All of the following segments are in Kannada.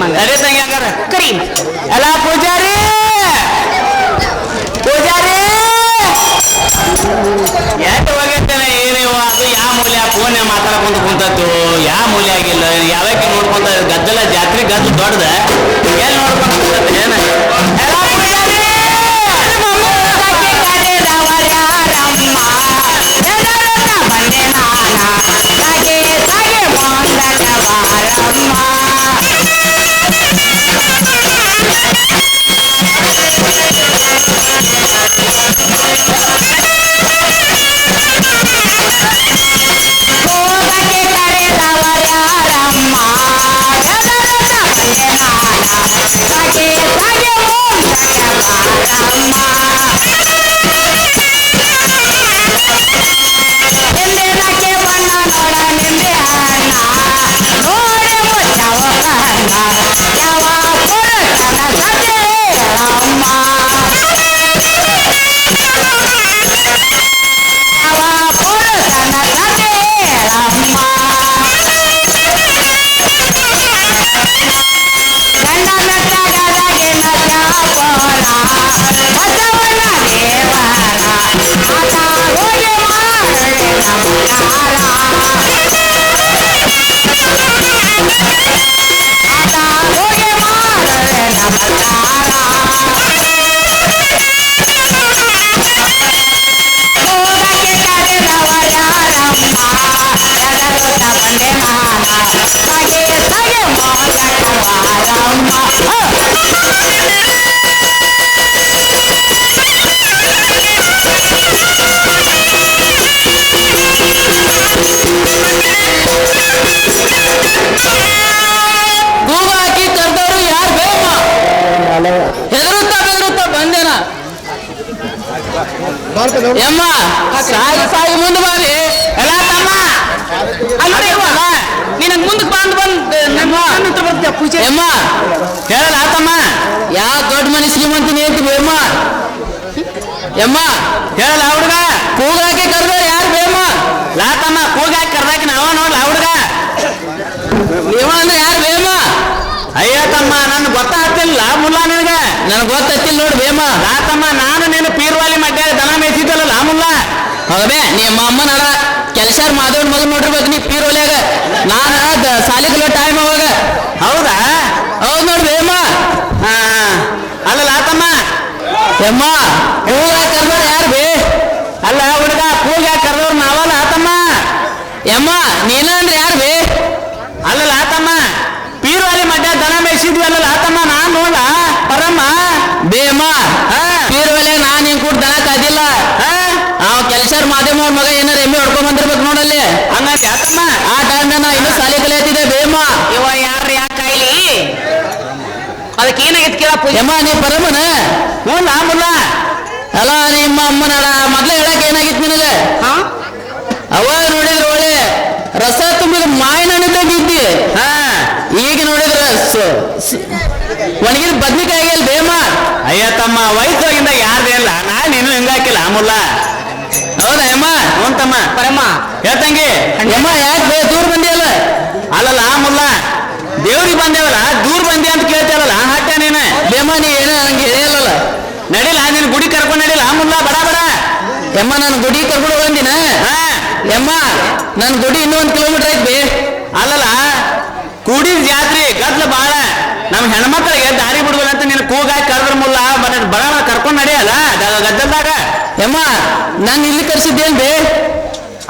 ಮಂಗ ಅದೇ ತಂಗಿ ಹಂಗಾರ ಕರಿ ಎಲ್ಲ ಪೂಜಾರಿ ಪೂಜಾರಿ ಎಷ್ಟು ಹೋಗಿರ್ತೇನೆ ಏನೇವ ಅದು ಯಾವ ಮೂಲ್ಯ ಫೋನ್ ಮಾತಾಡ್ಕೊಂತ ಕುಂತದ್ದು ಯಾವ ಮೂಲ್ಯ ಆಗಿಲ್ಲ ಯಾವಕ್ಕೆ ನೋಡ್ಕೊಂತ ಗದ್ದಲ ಜಾತ್ರೆ ಗದ್ದು ದೊಡ್ಡದ ಎಲ್ಲಿ ನೋಡ್ಕೊಂತ ಕುಂತದ್ದು ಏನ ಎಲ್ಲ ಪೂಜಾರಿ ಯಮ್ಮ ಸಾಗಿ ಸಾಗಿ ಮುಂದೆ ಬಾರಿ ಎಲ್ಲ ತಮ್ಮ ನಿನ್ನ ಮುಂದಕ್ಕೆ ಬಂದು ಪೂಜೆ ಯಮ್ಮ ಹೇಳಲ್ಲ ತಮ್ಮ ಯಾವ ದೊಡ್ಡ ಮನೆ ಶ್ರೀಮಂತನಿ ಅಂತ ಬೇಮ್ಮ ಯಮ್ಮ ಹೇಳಲ್ಲ ಹುಡುಗ ಕೂಗಾಕಿ ಕರ್ದ ಯಾರು ಬೇಮ್ಮ ಲಾತಮ್ಮ ಕೂಗಾಕಿ ಕರ್ದಾಕಿ ನಾವ ನೋಡ್ಲ ಹುಡುಗ ನೀವ ಅಂದ್ರೆ ಯಾರು ಬೇಮ್ಮ ಅಯ್ಯ ತಮ್ಮ ನನ್ ಗೊತ್ತಾಗ್ತಿಲ್ಲ ಮುಲ್ಲಾ ನಿನಗ ನನ್ಗೆ ಗೊತ್ತಾಗ್ತಿಲ್ಲ ನೋಡಿ ಬೇಮ್ಮ ಲಾತಮ್ಮ ನಾನು ನೀನು ಪೀರ್ವಾಲಿ ಮಡ್ಯ ದನ ಮೇಯಿಸಿದ್ದಲ್ಲ ಮುಲ್ಲಾ ಹೌದೇ ನಿಮ್ಮ ಅಮ್ಮನ ಕೆಲಸ ಮಾಧವನ್ ಮಗನ್ ನೋಡಿರ್ಬೇಕು ನೀ ಪೀರ್ವಾಲಿಯಾಗ ನಾನು ಸಾಲಿಗಲ್ಲ ಟೈಮ್ ಅವಾಗ ಹೌದಾ ಹೌದು ನೋಡಿ ಬೇಮ್ಮ ಅಲ್ಲ ಲಾತಮ್ಮ ಯಮ್ಮ ಕೂಗ ಕರ್ದವ್ರು ಯಾರು ಬೇ ಅಲ್ಲ ಹುಡುಗ ಕೂಗ ಕರ್ದವ್ರು ನಾವಲ್ಲ ಆತಮ್ಮ ಯಮ್ಮ ನೀನ ಅಂದ್ರೆ ಯಾರು ಬೇ ಅಲ್ಲ ಆತಮ್ಮ ಪೀರ್ವಾಲಿ ಮಡ್ಯ ದನ ಮೇಯಿಸಿದ್ವಿ ಅಲ್ಲ ಆತಮ್ಮ ನಾನ್ ನೋಡ ಪರಮ್ಮ ಬೇಮ್ಮ ಪೀರ್ವಾಲಿ ನಾನ್ ಹಿಂಗ್ ಕೂಡ ದನ ಕಾದಿಲ್ಲ ಅವ್ ಕೆಲಸ ಮಾಧ್ಯಮ ಮಗ ಏನಾರ ಎಮ್ಮೆ ಹೊಡ್ಕೊಂಡ್ ಬಂದಿರ್ಬೇಕು ನೋಡಲ್ಲಿ ಹಂಗಂತ ಆತಮ್ಮ ಆ ಟೈಮ್ ನಾ ಇನ್ನೂ ಸಾಲಿ ಕಲಿಯತ್ತಿದ್ದೆ ಬೇಮ್ಮ ಇವ ಯಾರು ಯಾಕೆ ಕಾಯಿಲಿ ಅದಕ್ಕೆ ಏನಾಗಿತ್ತು ಕೇಳ ಪೂಜೆ ಯಮ್ಮ ನೀ ಪರಮನ ಹ್ಞೂ ಮುಲ್ಲ ಅಲ್ಲ ನಿಮ್ಮ ಅಮ್ಮನ ಮೊದ್ಲ ಹೇಳಕ್ ಏನಾಗಿತ್ತು ನಿನಗೆ ಅವಾಗ ನೋಡಿದ್ರೆ ಒಳ್ಳೆ ರಸ ತುಂಬಿದ ಮಾವಿನ ಹಣ್ಣಿದ್ದಂಗಿದ್ದಿ ಈಗ ನೋಡಿದ್ರ ಒಣಗಿದ ಬದ್ನಿಕಾಯಿ ಅಲ್ಲಿ ಬೇಮ ಅಯ್ಯ ತಮ್ಮ ವಯಸ್ಸಾಗಿಂದ ಯಾರ್ದೇ ಇಲ್ಲ ನಾನು ಇನ್ನೂ ಹಿಂಗಾಕಿಲ್ಲ ಮುಲ್ಲ ಹೌದಾ ಯಮ್ಮ ಹ್ಞೂ ತಮ್ಮ ಪರಮ್ಮ ಹೇಳ್ತಂಗಿ ಯಮ್ಮ ಯಾಕೆ ದೂರ ಬಂದಿಯಲ್ಲ ಅಲ್ಲಲ್ಲ ಮುಲ್ಲ ದೇವ್ರಿಗೆ ಬಂದೇವಲ್ಲ ದೂರ ಬಂದಿ ಅಂತ ಕೇಳ್ತೇವಲ್ಲ ಹಾಕ್ಯ ನೀನು ಬೇಮ ನೀ ಏನ ನಂಗೆ ಹೇಳಿಲ್ಲಲ್ಲ ನಡಿಲ್ಲ ನೀನು ಗುಡಿ ಕರ್ಕೊಂಡು ನಡಿಲ್ಲ ಮುಲ್ಲ ಬಡ ಬಡ ಯಮ್ಮ ನಾನು ಗುಡಿ ಕರ್ಕೊಂಡು ಬಂದಿನ ಯಮ್ಮ ನನ್ನ ಗುಡಿ ಇನ್ನೂ 1 ಕಿಲೋಮೀಟರ್ ಐತಿ ಅಲ್ಲಲ್ಲ ಕೂಡಿ ಜಾತ್ರೆ ಗದ್ಲ ಬಾಳ ನಮ್ಮ ಹೆಣ್ಮಕ್ಳಿಗೆ ದಾರಿ ಬಿಡ್ಬೇಕಂತ ನೀನು ಕೂಗಾಕಿ ಕರೆದ್ರ ಮುಲ್ಲ ಬಡ ಕರ್ಕೊಂಡು ನಡಿಯಲ್ಲ ಗದ್ದಲ್ದಾಗ ಯಮ್ಮ ನಾನು ಇಲ್ಲಿ ಕರ್ಸಿದ್ದೇನ್ ಬೇ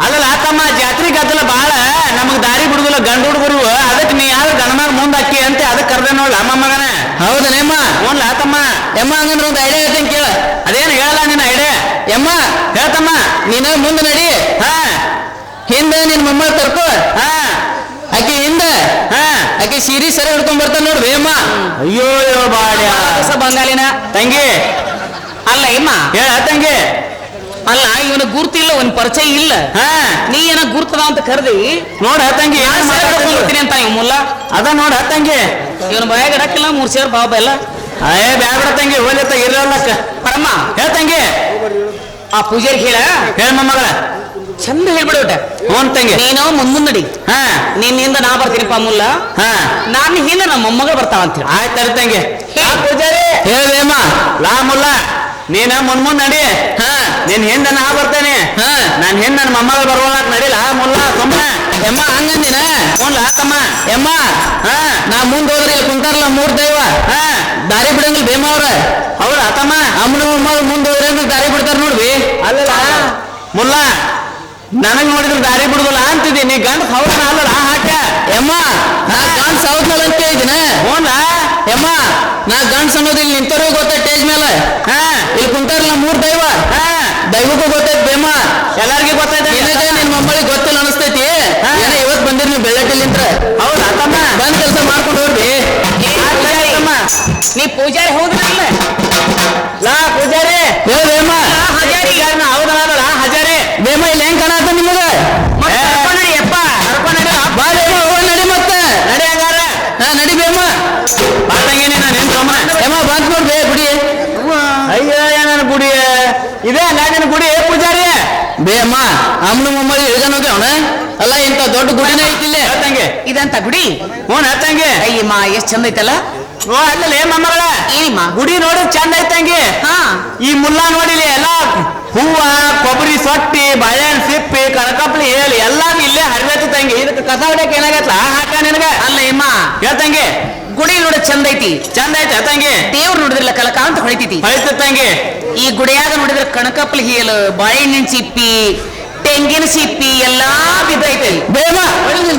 ಅಲ್ಲಲ್ಲ ತಮ್ಮ ಜಾತ್ರೆ ಗದ್ದಲ ಬಾಳ ನಮಗ್ ದಾರಿ ಬಿಡುದಿಲ್ಲ ಗಂಡು ಹುಡುಗರು ಅದಕ್ಕೆ ನೀ ಯಾರು ಗಣಮಾಗ ಮುಂದಾಕಿ ಅಂತ ಅದಕ್ಕೆ ಕರ್ದೆ ನೋಡ್ಲ ಅಮ್ಮ ಮಗನ ಹೌದನೇಮ್ಮ ನೋಡ್ಲ ತಮ್ಮ ಯಮ್ಮ ಹಂಗಂದ್ರೆ ಒಂದು ಐಡಿಯಾ ಹೇಳ್ತೇನೆ ಕೇಳ ಅದೇನು ಹೇಳಲ್ಲ ನಿನ್ನ ಐಡಿಯಾ ಯಮ್ಮ ಹೇಳ್ತಮ್ಮ ನೀನು ಮುಂದೆ ನಡಿ ಹಿಂದೆ ನಿನ್ ಮಮ್ಮ ಕರ್ಕೋ ಆಕೆ ಹಿಂದೆ ಆಕೆ ಸೀರಿ ಸರಿ ಹಿಡ್ಕೊಂಡ್ ಬರ್ತಾನೆ ನೋಡ್ರಿ ಅಮ್ಮ ಅಯ್ಯೋ ಬಾಡ್ಯ ಬಂಗಾಲಿನ ತಂಗಿ ಅಲ್ಲ ಇಮ್ಮ ಹೇಳ ತಂಗಿ ಅಲ್ಲ ಇವನ ಗುರ್ತಿಲ್ಲ ಒಂದ್ ಪರಿಚಯ ಇಲ್ಲ ನೀ ಏನ ಗುರ್ತದ ಅಂತ ಕರ್ದಿ ನೋಡ ತಂಗಿ ಹೋಗ್ತೀನಿ ಅಂತ ಇವ್ ಮುಲ್ಲ ಅದ ನೋಡ ತಂಗಿ ಇವನ ಬಾಯಾಗ ಇಡಕ್ಕಿಲ್ಲ 3 ಸೇರ್ ಬಾಬ ಎಲ್ಲ ಅಯ್ಯ ಬ್ಯಾಡ ತಂಗಿ ಹೋಗ್ಲತ್ತ ಇರಲ್ಲಕ್ಕ ಪರಮ್ಮ ಹೇಳ್ತಂಗಿ ಆ ಪೂಜಾರಿ ಹೇಳ ಹೇಳ ಮಗಳ ಚಂದ ಹೇಳ್ಬಿಡೋಟ ಹ್ಞೂ ತಂಗಿ. ನೀನು ಮುಂದಡಿ ಹಾ ನಿನ್ನಿಂದ ನಾ ಬರ್ತೀನಿಪ್ಪ ಮುಲ್ಲ, ಹಾ ನಾನು ಹಿಂದೆ ನಮ್ಮ ಮೊಮ್ಮಗಳು ಬರ್ತಾವ ಅಂತ ಹೇಳಿ. ಆಯ್ತು ತಡಿ ತಂಗಿ. ಹೇ. ಪೂಜಾರಿ ಹೇಳ್ದೇಮ್ಮ. ಲಾ ಮುಲ್ಲ ನೀನ ಮುಂದ್ ನಡಿ. ಹಾ ನಿನ್ ಹಿಂದ ನಾ ಬರ್ತೇನೆ. ಹಾ ನಾನ್ ಹಿಂದ ನನ್ನ ಮೊಮ್ಮಗಳು ಬರುವಳಕ್ ನಡಿಲ ಮುಲ್ಲ ಸುಮ್ಮನೆ. ಎಮ್ಮ ಹಂಗಂದಿನ ಮುಲ್ಲ ತಮ್ಮ. ಎಮ್ಮ ಹಾ ನಾ ಮುಂದ್ ಹೋದ್ರಿ ಇಲ್ಲಿ ಕುಂತಾರಲ್ಲ 3 ದೈವ. ಹಾ ದಾರಿ ಬಿಡಂಗಿಲ್ಲ ಬೇಮ ಅವ್ರ. ಹೌದಾ ತಮ್ಮ. ಅಮ್ಮನ ಮೊಮ್ಮಗಳು ಮುಂದ್ ಹೋದ್ರೆ ಅಂದ್ರೆ ದಾರಿ ಬಿಡ್ತಾರ ನೋಡ್ವಿ. ಅಲ್ಲಲ್ಲ ಮುಲ್ಲ ನನಗ್ ನೋಡಿದ್ರೆ ದಾರಿ ಬಿಡುದಿಲ್ಲ ಅಂತಿದ್ದಿ. ನೀ ಗಂಡ ಹೌದನ ಅಲ್ಲಲ್ಲ ಹಾಕ. ಎಮ್ಮ ನಾ ಗಂಡ ಸೌದ್ನಲ್ಲ ಅಂತ ಹೇಳಿದಿನ. ಹ್ಞೂನ ಎಮ್ಮ ನಾ ಗಂಡ ಅನ್ನೋದಿಲ್ಲ ನಿಂತವ್ರಿಗೆ ಗೊತ್ತ ಸ್ಟೇಜ್ ಮೇಲೆ. ಹಾ ಇಲ್ಲಿ ಕುಂತಾರಲ್ಲ 3 ದೈವ. ಹಾ ದೈವಕ್ಕೂ ಗೊತ್ತೈತಿ ಬೇಮ. ಎಲ್ಲಾರ್ಗಿ ಗೊತ್ತೈತೆ. ನಿನ್ ಮೊಮ್ಮಳಿಗೆ ಗೊತ್ತಿಲ್ಲ ಅನಿಸ್ತೈತಿ. ಏನ ಇವತ್ ಬಂದಿರ್ ನೀವು ಬೆಳ್ಳಟ್ಟಿಲಿಂತ್ರ. ಹೌದಾ ತಮ್ಮ. ಬಂದ್ ಕೆಲಸ ಮಾಡ್ಕೊಂಡು ಹೋಗ್ರಿ. ನೀ ಪೂಜಾರಿ ಹೌದ್ರಲ್ಲ. ಲಾ ಪೂಜಾರಿ ಹೇಳ ಬೇಮ. ಹಜಾರಿ ಹೌದಲ್ಲ ಹಜಾರಿ ಬೇಮ ಇಲ್ಲಿ ಹೆಂಗ್ ಕಾಣತ್ತ ನಿಮಗ. ಅಪ್ಪ ಬಾ ಬೇಮ ಹೋಗ ನಡಿ ಮತ್ತೆ. ನಡಿ ಹಂಗಾರ. ಹಾ ನಡಿ ಬೇಮ. ಬಾತಂಗೇನಿ ನಾನು ಏನ್ ಸೋಮ. ಏಮ ಬಂದ್ ನೋಡ್ಬೇ ಗುಡಿ. ಅಯ್ಯೋ ನನ್ನ ಗುಡಿ ಇದೇ ಹಂಗಾಗಿನ ಗುಡಿ ಪೂಜಾರಿ. ಬೇಮ ಅಮ್ಮನ ಮೊಮ್ಮಳಿ ಇಳ್ಗನ್ ಹೋಗಿ ಅವನ. ಅಲ್ಲ ಇಂತ ದೊಡ್ಡ ಗುಡಿನ ಐತಿಲ್ಲೇ ತಂಗೆ. ಇದಂತ ಗುಡಿ. ಹ್ಞೂ ಹತ್ತಂಗೆ. ಅಯ್ಯಮ್ಮ ಎಷ್ಟ್ ಚಂದ ಐತಲ್ಲ. ಓ ಅಲ್ಲೇ ಮೊಮ್ಮಗಳ ಏನಿಮ್ಮ ಗುಡಿ ನೋಡಿ ಚಂದ ಐತಂಗಿ. ಹಾ ಈ ಮುಲ್ಲಾ ನೋಡಿಲಿ ಎಲ್ಲ ಹೂವ ಕೊಬ್ಬರಿ ಸೊಟ್ಟಿ ಬಾಳೆಹಣ್ಣು ಸಿಪ್ಪಿ ಕಣಕಪ್ಲಿ ಹೇಳಿ ಎಲ್ಲಾನು ಇಲ್ಲೇ ಹರಿದೈತಿ ತಂಗಿ. ಇದಕ್ಕೆ ಕಸ ಹೊಡ್ಯಕ್ ಏನಾಗತ್ಲ ಹಾಕ ನಿನಗ. ಅಲ್ಲ ಅಮ್ಮ ಹೇಳ್ತಂಗಿ ಗುಡಿ ನೋಡ ಚಂದ ಐತಿ. ಚಂದ ಐತಿ ತಂಗಿ. ದೇವ್ರು ನೋಡಿದ್ರಲ್ಲ ಕಲಕ ಅಂತ ಹೊಳಿತೈತಿ. ಹೊಳಿತ ತಂಗಿ. ಈ ಗುಡಿಯಾಗ ನೋಡಿದ್ರೆ ಕಣಕಪ್ಲಿ ಹೇಳು ಬಾಳೆಹಣ್ಣಿನ ಸಿಪ್ಪಿ ತೆಂಗಿನ ಸಿಪ್ಪಿ ಎಲ್ಲಾ ಬಿದ್ದೈತಿ. ಬೇಮ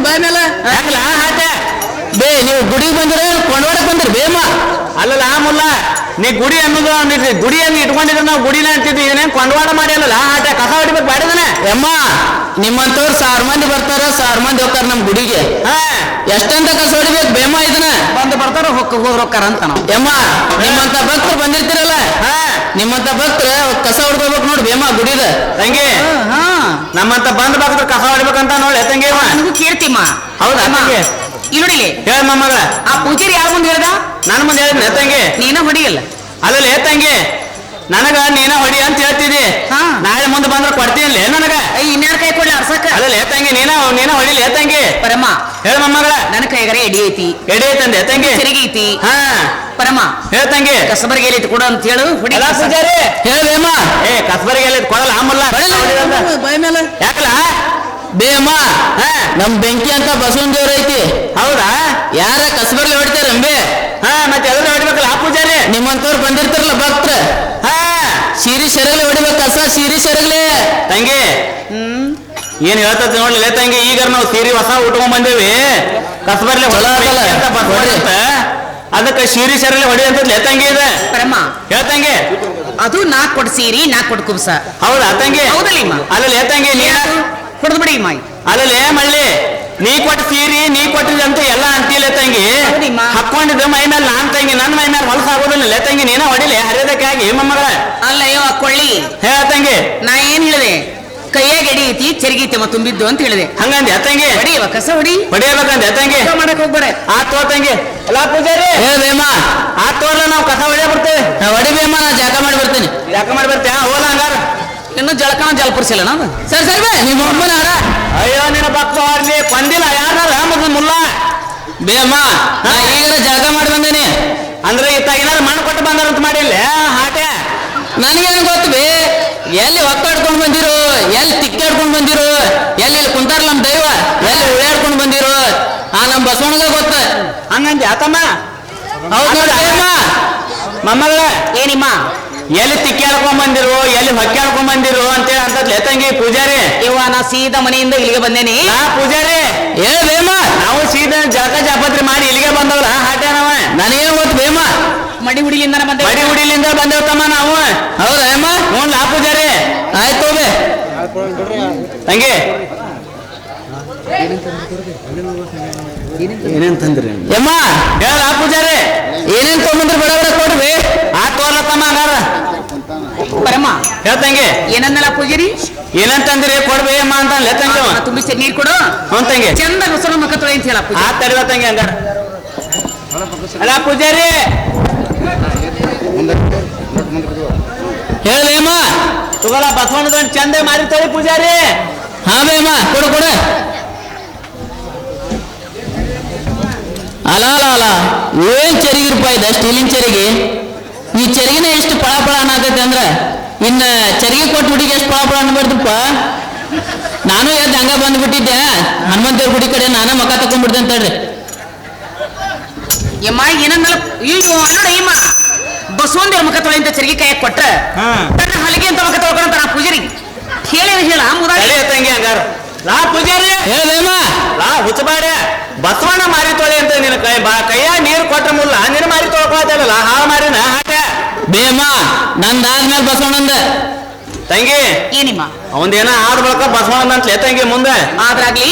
ಬಾಯ್ ಮೇಲೆ ಹಾಕಲ ಹಾಕ. ಬೇ ನೀವು ಗುಡಿಗೆ ಬಂದ್ರೆ ಕೊಂಡವಾಡಕ್ ಬಂದ್ರಿ ಬೇಮ. ಅಲ್ಲಲ್ಲ ಮುಲ್ಲ ನೀ ಗುಡಿ ಅನ್ನೋದು ಅಂದಿದ್ರಿ. ಗುಡಿಯನ್ನು ಇಟ್ಕೊಂಡಿದ್ರೆ ನಾವು ಗುಡಿನ ಅಂತಿದ್ವಿ. ಇದನ್ನೇನು ಕೊಂಡವಾಡ ಮಾಡಿ ಅಲ್ಲಲ್ಲ ಆಟ ಕಸ ಹೊಡಿಬೇಕು ಬಾಡಿದಾನೆ. ಎಮ್ಮ ನಿಮ್ಮಂತವ್ರು 1000 ಮಂದಿ ಬರ್ತಾರ 1000 ಮಂದಿ ಹೋಗ್ತಾರ ನಮ್ ಗುಡಿಗೆ. ಹಾ ಎಷ್ಟಂತ ಕಸ ಹೊಡಿಬೇಕು ಬೇಮ ಇದನ್ನ. ಬಂದು ಬರ್ತಾರ ಹೋಗ್ತಾರ ಅಂತ ನಾವು. ಎಮ್ಮ ನಿಮ್ಮಂತ ಭಕ್ತರು ಬಂದಿರ್ತೀರಲ್ಲ. ಹಾ ನಿಮ್ಮಂತ ಭಕ್ತರು ಕಸ ಹೊಡ್ಕೋಬೇಕು ನೋಡಿ ಬೇಮ ಗುಡಿದ ತಂಗಿ. ಹಾ ನಮ್ಮಂತ ಬಂದ್ ಭಕ್ತರು ಕಸ ಹೊಡಿಬೇಕಂತ ನೋಡಿ ತಂಗಿ. ನನಗೂ ಕೇಳ್ತಿಮ್ಮ. ಹೌದಾ ತಂಗಿ. ಇಲ್ಲಿ ನೋಡಿಲಿ ಹೇಳ ಮೊಮ್ಮಗಳ. ಆ ಪೂಜಾರಿ ಯಾರ ಮುಂದೆ ಹೇಳ್ದ. ನನ್ನ ಮುಂದೆ ಹೇಳಿದ್ನೆ ತಂಗಿ. ನೀನ ಹೊಡಿಯಲ್ಲ. ಅಲ್ಲೇ ತಂಗಿ ನನಗ ನೀನ ಹೊಡಿ ಅಂತ ಹೇಳ್ತಿದ್ದಿ. ಹಾ ನಾಳೆ ಮುಂದೆ ಬಂದ್ರೆ ಕೊಡ್ತೀನಿ ನನಗ. ಇನ್ಯಾರ ಕೈ ಕೊಡ್ಲಿ ಅರ್ಸಕ್ಕ. ಅಲ್ಲೇ ತಂಗಿ ನೀನ ಹೊಡಿಲಿ ತಂಗಿ. ಪರಮ ಹೇಳ ಮೊಮ್ಮಗಳ. ನನ್ನ ಕೈಗಾರೆ ಎಡಿ ಐತಿ. ಎಡಿ ಐತಂದೆ ತಂಗಿ. ಸರಿಗೆ ಐತಿ. ಹಾ ಪರಮ ಹೇಳ ತಂಗಿ. ಕಸಬರಿಗೆ ಎಲ್ಲಿ ಕೊಡು ಅಂತ ಹೇಳು. ಹೊಡಿ ಪೂಜಾರಿ ಹೇಳೇಮ. ಏ ಕಸ್ಬರಿಗೆ ಎಲ್ಲಿ ಕೊಡಲ್ಲ ಆಮಲ್ಲ ಬಾಯ್ ಮೇಲೆ ಯಾಕಲ ಬೇಮ. ನಮ್ ಬೆಂಕಿ ಅಂತ ಬಸವನ್ ದೇವ್ರ ಐತಿ. ಹೌದಾ ಯಾರ ಕಸ್ಬರ್ಲಿ ಹೊಡಿತಾರ ಅಂಬೆ. ಹಾ ಮತ್ತೆ ಎಲ್ಲ ಹೊಡಿಬೇಕಲ್ಲ ಆ ಪೂಜಾರಿ. ನಿಮ್ಮಂತವ್ರು ಬಂದಿರ್ತಾರಲ್ಲ ಭಕ್ತರ. ಹಾ ಸೀರಿ ಸೆರಗಲಿ ಹೊಡಿಬೇಕು ಕಸ ಸೀರಿ ಸೆರಗಲಿ ತಂಗಿ. ಏನ್ ಹೇಳ್ತದ ನೋಡ್ಲಿಲ್ಲ ತಂಗಿ. ಈಗ ನಾವು ಸೀರಿ ಹೊಸ ಉಟ್ಕೊಂಡ್ ಬಂದೇವಿ. ಕಸ್ಬರ್ಲಿ ಅಂತ ಅದಕ್ಕೆ ಸೀರಿ ಸೆರಗಲಿ ಹೊಡಿ ಅಂತ ತಂಗಿ ಇದೆ. ಪರಮ ಹೇಳ್ತಂಗಿ ಅದು 4 ಕೊಟ್ಟು ಸೀರಿ 4 ಕೊಟ್ಟು ಕುಬ್ಸ. ಹೌದಾ ತಂಗಿ. ಹೌದಲ್ಲ ಅಲ್ಲೇ ತಂಗಿ ನೀ ಹೊಡೆದು ಬಿಡಿ ಮಾಯಿ. ಅಲ್ಲೇ ಮಳ್ಳಿ ನೀ ಕೊಟ್ಟ ಸೀರಿ ನೀ ಕೊಟ್ಟಿದಂತ ಎಲ್ಲ ಅಂತಿಲ್ಲ ತಂಗಿ. ಹಾಕೊಂಡಿದ್ದ ಮೈ ಮೇಲೆ ನಾನ್ ತಂಗಿ ನನ್ನ ಮೈ ಮೇಲೆ ಹೊಲಸಾಗೋದಿಲ್ಲ ತಂಗಿ. ನೀನ ಹೊಡಿಲಿ ಹರಿಯೋದಕ್ಕಾಗಿ ಮೊಮ್ಮಗಳ. ಅಲ್ಲ ಅಯ್ಯೋ ಕೊಳ್ಳಿ ಹೇಳ ತಂಗಿ. ನಾ ಏನ್ ಹೇಳಿದೆ ಕೈಯಾಗ ಎಡಿ ಐತಿ ಚೆರಿಗೈತಿ ತುಂಬಿದ್ದು ಅಂತ ಹೇಳಿದೆ. ಹಂಗಂದಿ ತಂಗಿ. ಹೊಡಿಯವ ಕಸ ಹೊಡಿ ಹೊಡಿಯಬೇಕಂದೆ ತಂಗಿ. ಮಾಡಕ್ ಹೋಗ್ಬೇಡ. ತೋ ತಂಗಿ. ಅಲ್ಲ ಪೂಜಾರಿ ಬೇಮ ತೋರ್ಲ ನಾವು ಕಸ ಹೊಡಿಯ ಬರ್ತೇವೆ. ಹೊಡಿ ಬೇಮ ನಾ ಜಾಕ ಮಾಡಿ ಬರ್ತೀನಿ. ಜಾಕ ಮಾಡಿ ಬರ್ತೀಯ ಹೋಲ ಹಂಗಾರ. ಇನ್ನು ಜಳಕಣ ಜಲಪುರ್ಸಿಲ್ಲ ನಾನು. ಸರಿ ಸರಿ ಬೇ ನಿಮ್ಮ ಒಮ್ಮನ ಹಾರ. ಅಯ್ಯೋ ನಿನ್ನ ಭಕ್ತ ಹಾರ್ಲಿ ಬಂದಿಲ್ಲ ಯಾರ ಮುಲ್ಲ ಬೇಮ. ಈಗಾರ ಜಾಗ ಮಾಡಿ ಬಂದೇನಿ ಅಂದ್ರೆ ಏನಾದ್ರು ಮಣ್ಣು ಕೊಟ್ಟು ಬಂದಾರಂತ ಮಾಡಿಲ್ಲ ಹಾಟೆ. ನನಗೇನು ಗೊತ್ತು ಬೇ. ಎಲ್ಲಿ ಒತ್ತಾಡ್ಕೊಂಡು ಬಂದಿರು ಎಲ್ಲಿ ತಿಕ್ಕಾಡ್ಕೊಂಡು ಬಂದಿರು ಎಲ್ಲಿ ಕುಂತಾರ ನಮ್ ದೈವ ಎಲ್ಲಿ ಉಳ್ಳಾಡ್ಕೊಂಡು ಬಂದಿರು ಆ ನಮ್ ಬಸವಣ್ಣಗ ಗೊತ್ತ. ಹಂಗಂದಿ ಆತಮ್ಮ. ಹೌದು ಮೊಮ್ಮಗಳ ಏನಿಮ್ಮ ಎಲ್ಲಿ ತಿಕ್ಕಾಡ್ಕೊಂಡ್ ಬಂದಿರು ಎಲ್ಲಿ ಹೊಕ್ಕಾಡ್ಕೊಂಡ್ ಬಂದಿರು ಅಂತೇಳಿ ಅಂತದ್ಲೆ ತಂಗಿ ಪೂಜಾರಿ. ಇವ ನಾ ಸೀದಾ ಮನೆಯಿಂದ ಇಲ್ಲಿಗೆ ಬಂದೇನಿ. ಪೂಜಾರಿ ಬೇಮ ನಾವು ಸೀದಾ ಜಳಕ ಜಾಪತ್ರಿ ಮಾಡಿ ಇಲ್ಲಿಗೆ ಬಂದವ್ರ ಹಾಟೆ ನಾವ. ನನಗೇನು ಗೊತ್ತು ಬೇಮ. ಮಡಿ ಹುಡಿಲಿಂದ ಬಂದೆ. ಮಡಿ ಹುಡಿಲಿಂದ ಬಂದೇವತ್ತಮ್ಮ ನಾವು. ಹೌದಾ ಅಮ್ಮ. ಹ್ಞೂ ಲಾ ಪೂಜಾರಿ ಆಯ್ತು ಬೇ ತಂಗಿ. ಏನೇನ್ ತಂದ್ರಿ ಯಮ್ಮ ಹೇಳ ಪೂಜಾರಿ. ಏನೇನ್ ತೊಗೊಂಡ್ರಿ ಬಡ ಬಡ ಕೊಡ್ರಿ. ತೋರ್ಲತ್ತಮ್ಮ ಹಂಗಾರ. ಪರಮ ಹೇಳ್ತಂಗಿ ಏನನ್ನಲ್ಲ ಪೂಜಾರಿ. ಏನಂತಂದ್ರಿ ಕೊಡ್ಬೇ ಅಮ್ಮ ಅಂತ ತಂಗಿ. ತುಂಬಿ ನೀರ್ ಕೊಡು. ಹ್ಞೂ ತಂಗಿ. ಚಂದ ಹೊಸ ಮಕ್ಕ ತೊಳೆ ಅಂತ ಹೇಳ. ತಡಿವ ತಂಗಿ ಹಂಗಾರ. ಅಲ್ಲ ಪೂಜಾರಿ ಹೇಳಮ್ಮ ತಗೋಲ್ಲ ಬಸವಣ್ಣದೊಂದು ಚಂದ ಮಾರಿರ್ತಾರೆ ಪೂಜಾರಿ. ಹಾ ಬೇಮ್ಮ ಕೊಡು ಕೊಡು. ಅಲ ಅಲ ಅಲ ಏನ್ ಚರಿಗಿರಪ್ಪ ಇದ ಸ್ಟೀಲಿನ ಚರಿಗೆ. ಈ ಚರಿಗಿನ ಎಷ್ಟು ಪಳ ಪಳ ಅನ್ನತೈತೆ ಅಂದ್ರ ಇನ್ನ ಚರಿಗೆ ಕೊಟ್ಟು ಹುಡುಗಿ ಎಷ್ಟು ಪಳ ಪಳ ಅನ್ಬಾರ್ದಪ್ಪ. ನಾನು ಎದ್ದು ಹಂಗ ಬಂದ್ಬಿಟ್ಟಿದ್ದೆ ಹನುಮಂತೇವ್ರ ಗುಡಿ ಕಡೆ ನಾನ ಮಕ ತಕೊಂಡ್ಬಿಡ್ದೆ ಅಂತ ಹೇಳ್ರಿ. ಯಮ್ಮ ಏನಂದಲ್ಲ ಅಯ್ಯೋ ಅಲ್ಲೋಡ ಇಮ್ಮ ಬಸವಂದೇವ್ರ ಮುಖ ತೊಳೆ ಅಂತ ಚರಿಗೆ ಕೈಯಾಗ ಕೊಟ್ರ ತನ್ನ ಹಲಗೆ ಅಂತ ಮುಖ ತೊಳ್ಕೊಂಡ ನಾ ಪೂಜಾರಿ ಹೇಳಿ ಹೇಳ ಮುದಾಡಿ ತಂಗಿ ಹಂಗಾರ ಲಾ ಪೂಜಾರಿ ಹೇಳೇಮ್ಮ ಲಾ ಹುಚ್ಚಬಾಡೆ ಬಸವಣ್ಣ ಮಾರಿ ತೊಳೆ ಅಂತ ನಿನ್ನ ಕೈಯಾಗ ನೀರು ಕೊಟ್ಟ ಮುಲ್ಲ ನಿನ್ನ ಮಾರಿ ತೊಳ್ಕೊಳ್ತಲ್ಲ ಹಾಳು ಮಾರಿನ ಹಾಟ ಬೇಮ್ಮ ನಂದಾದ್ಮೇಲೆ ಬಸವಣ್ಣಂದ. ತಂಗಿ ಏನಿಮ್ಮ ಅವಂದೇನ ಆದ ಬಳಕ ಬಸವಣ್ಣ ಅಂತಲೇ ತಂಗಿ ಮುಂದೆ ಆದ್ರಾಗ್ಲಿ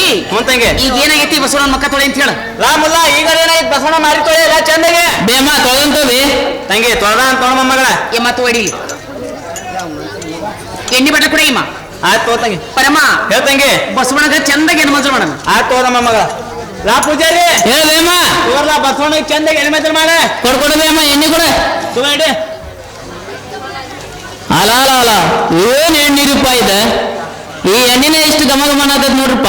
ತಂಗಿ ಈಗ ಏನಾಗೈತಿ ಬಸವಣ್ಣನ ಮುಖ ತೊಳೆ ಅಂತ ಹೇಳ ಲಾ ಮುಲ್ಲ ಈಗ ಏನಾಯ್ತು ಬಸವಣ್ಣ ಮಾರಿ ತೊಳೆ ಇಲ್ಲ ಚಂದಗೆ ಬೇಮ್ಮ ತೊಳೆದಂತವಿ ತಂಗಿ ತೊಳ್ದ ಅಂತ ತೊಗೊಂಡ ಮಗಳ ಎಮ್ಮ ತೋಡಿ ಎಣ್ಣೆ ಬಟ್ಟ ಕೂಡ ಇಮ್ಮ ಆಯ್ತು ತೋ ತಂಗಿ ಪರಮ ಹೇಳ್ತಂಗಿ ಬಸವಣ್ಣಗ ಚಂದಾಗಿ ಹೆಣ್ಮಂತ್ರ ಮಾಡೋಣ. ಆಯ್ತು ತೋದಮ್ಮ ಮಗಳ ಲಾ ಪೂಜಾರಿ ಹೇಳೇಮ್ಮ ತೋರ್ಲಾ ಬಸವಣ್ಣ ಚಂದಗೆ ಹೆಣ್ಮೆತ್ರ ಮಾಡ ಕೊಡ್ಕೊಡು ಬೇಮ್ಮ ಎಣ್ಣೆ ಕೊಡ. ತಗೊಂಡಿ ಅಲ ಅಲ ಅಲ ಏನ್ ಎಣ್ಣೀರಪ್ಪ ಇದ. ಈ ಎಣ್ಣಿನ ಎಷ್ಟು ಘಮ ಘಮ ಅನ್ನತೈತಿ ನೋಡ್ರಪ್ಪ.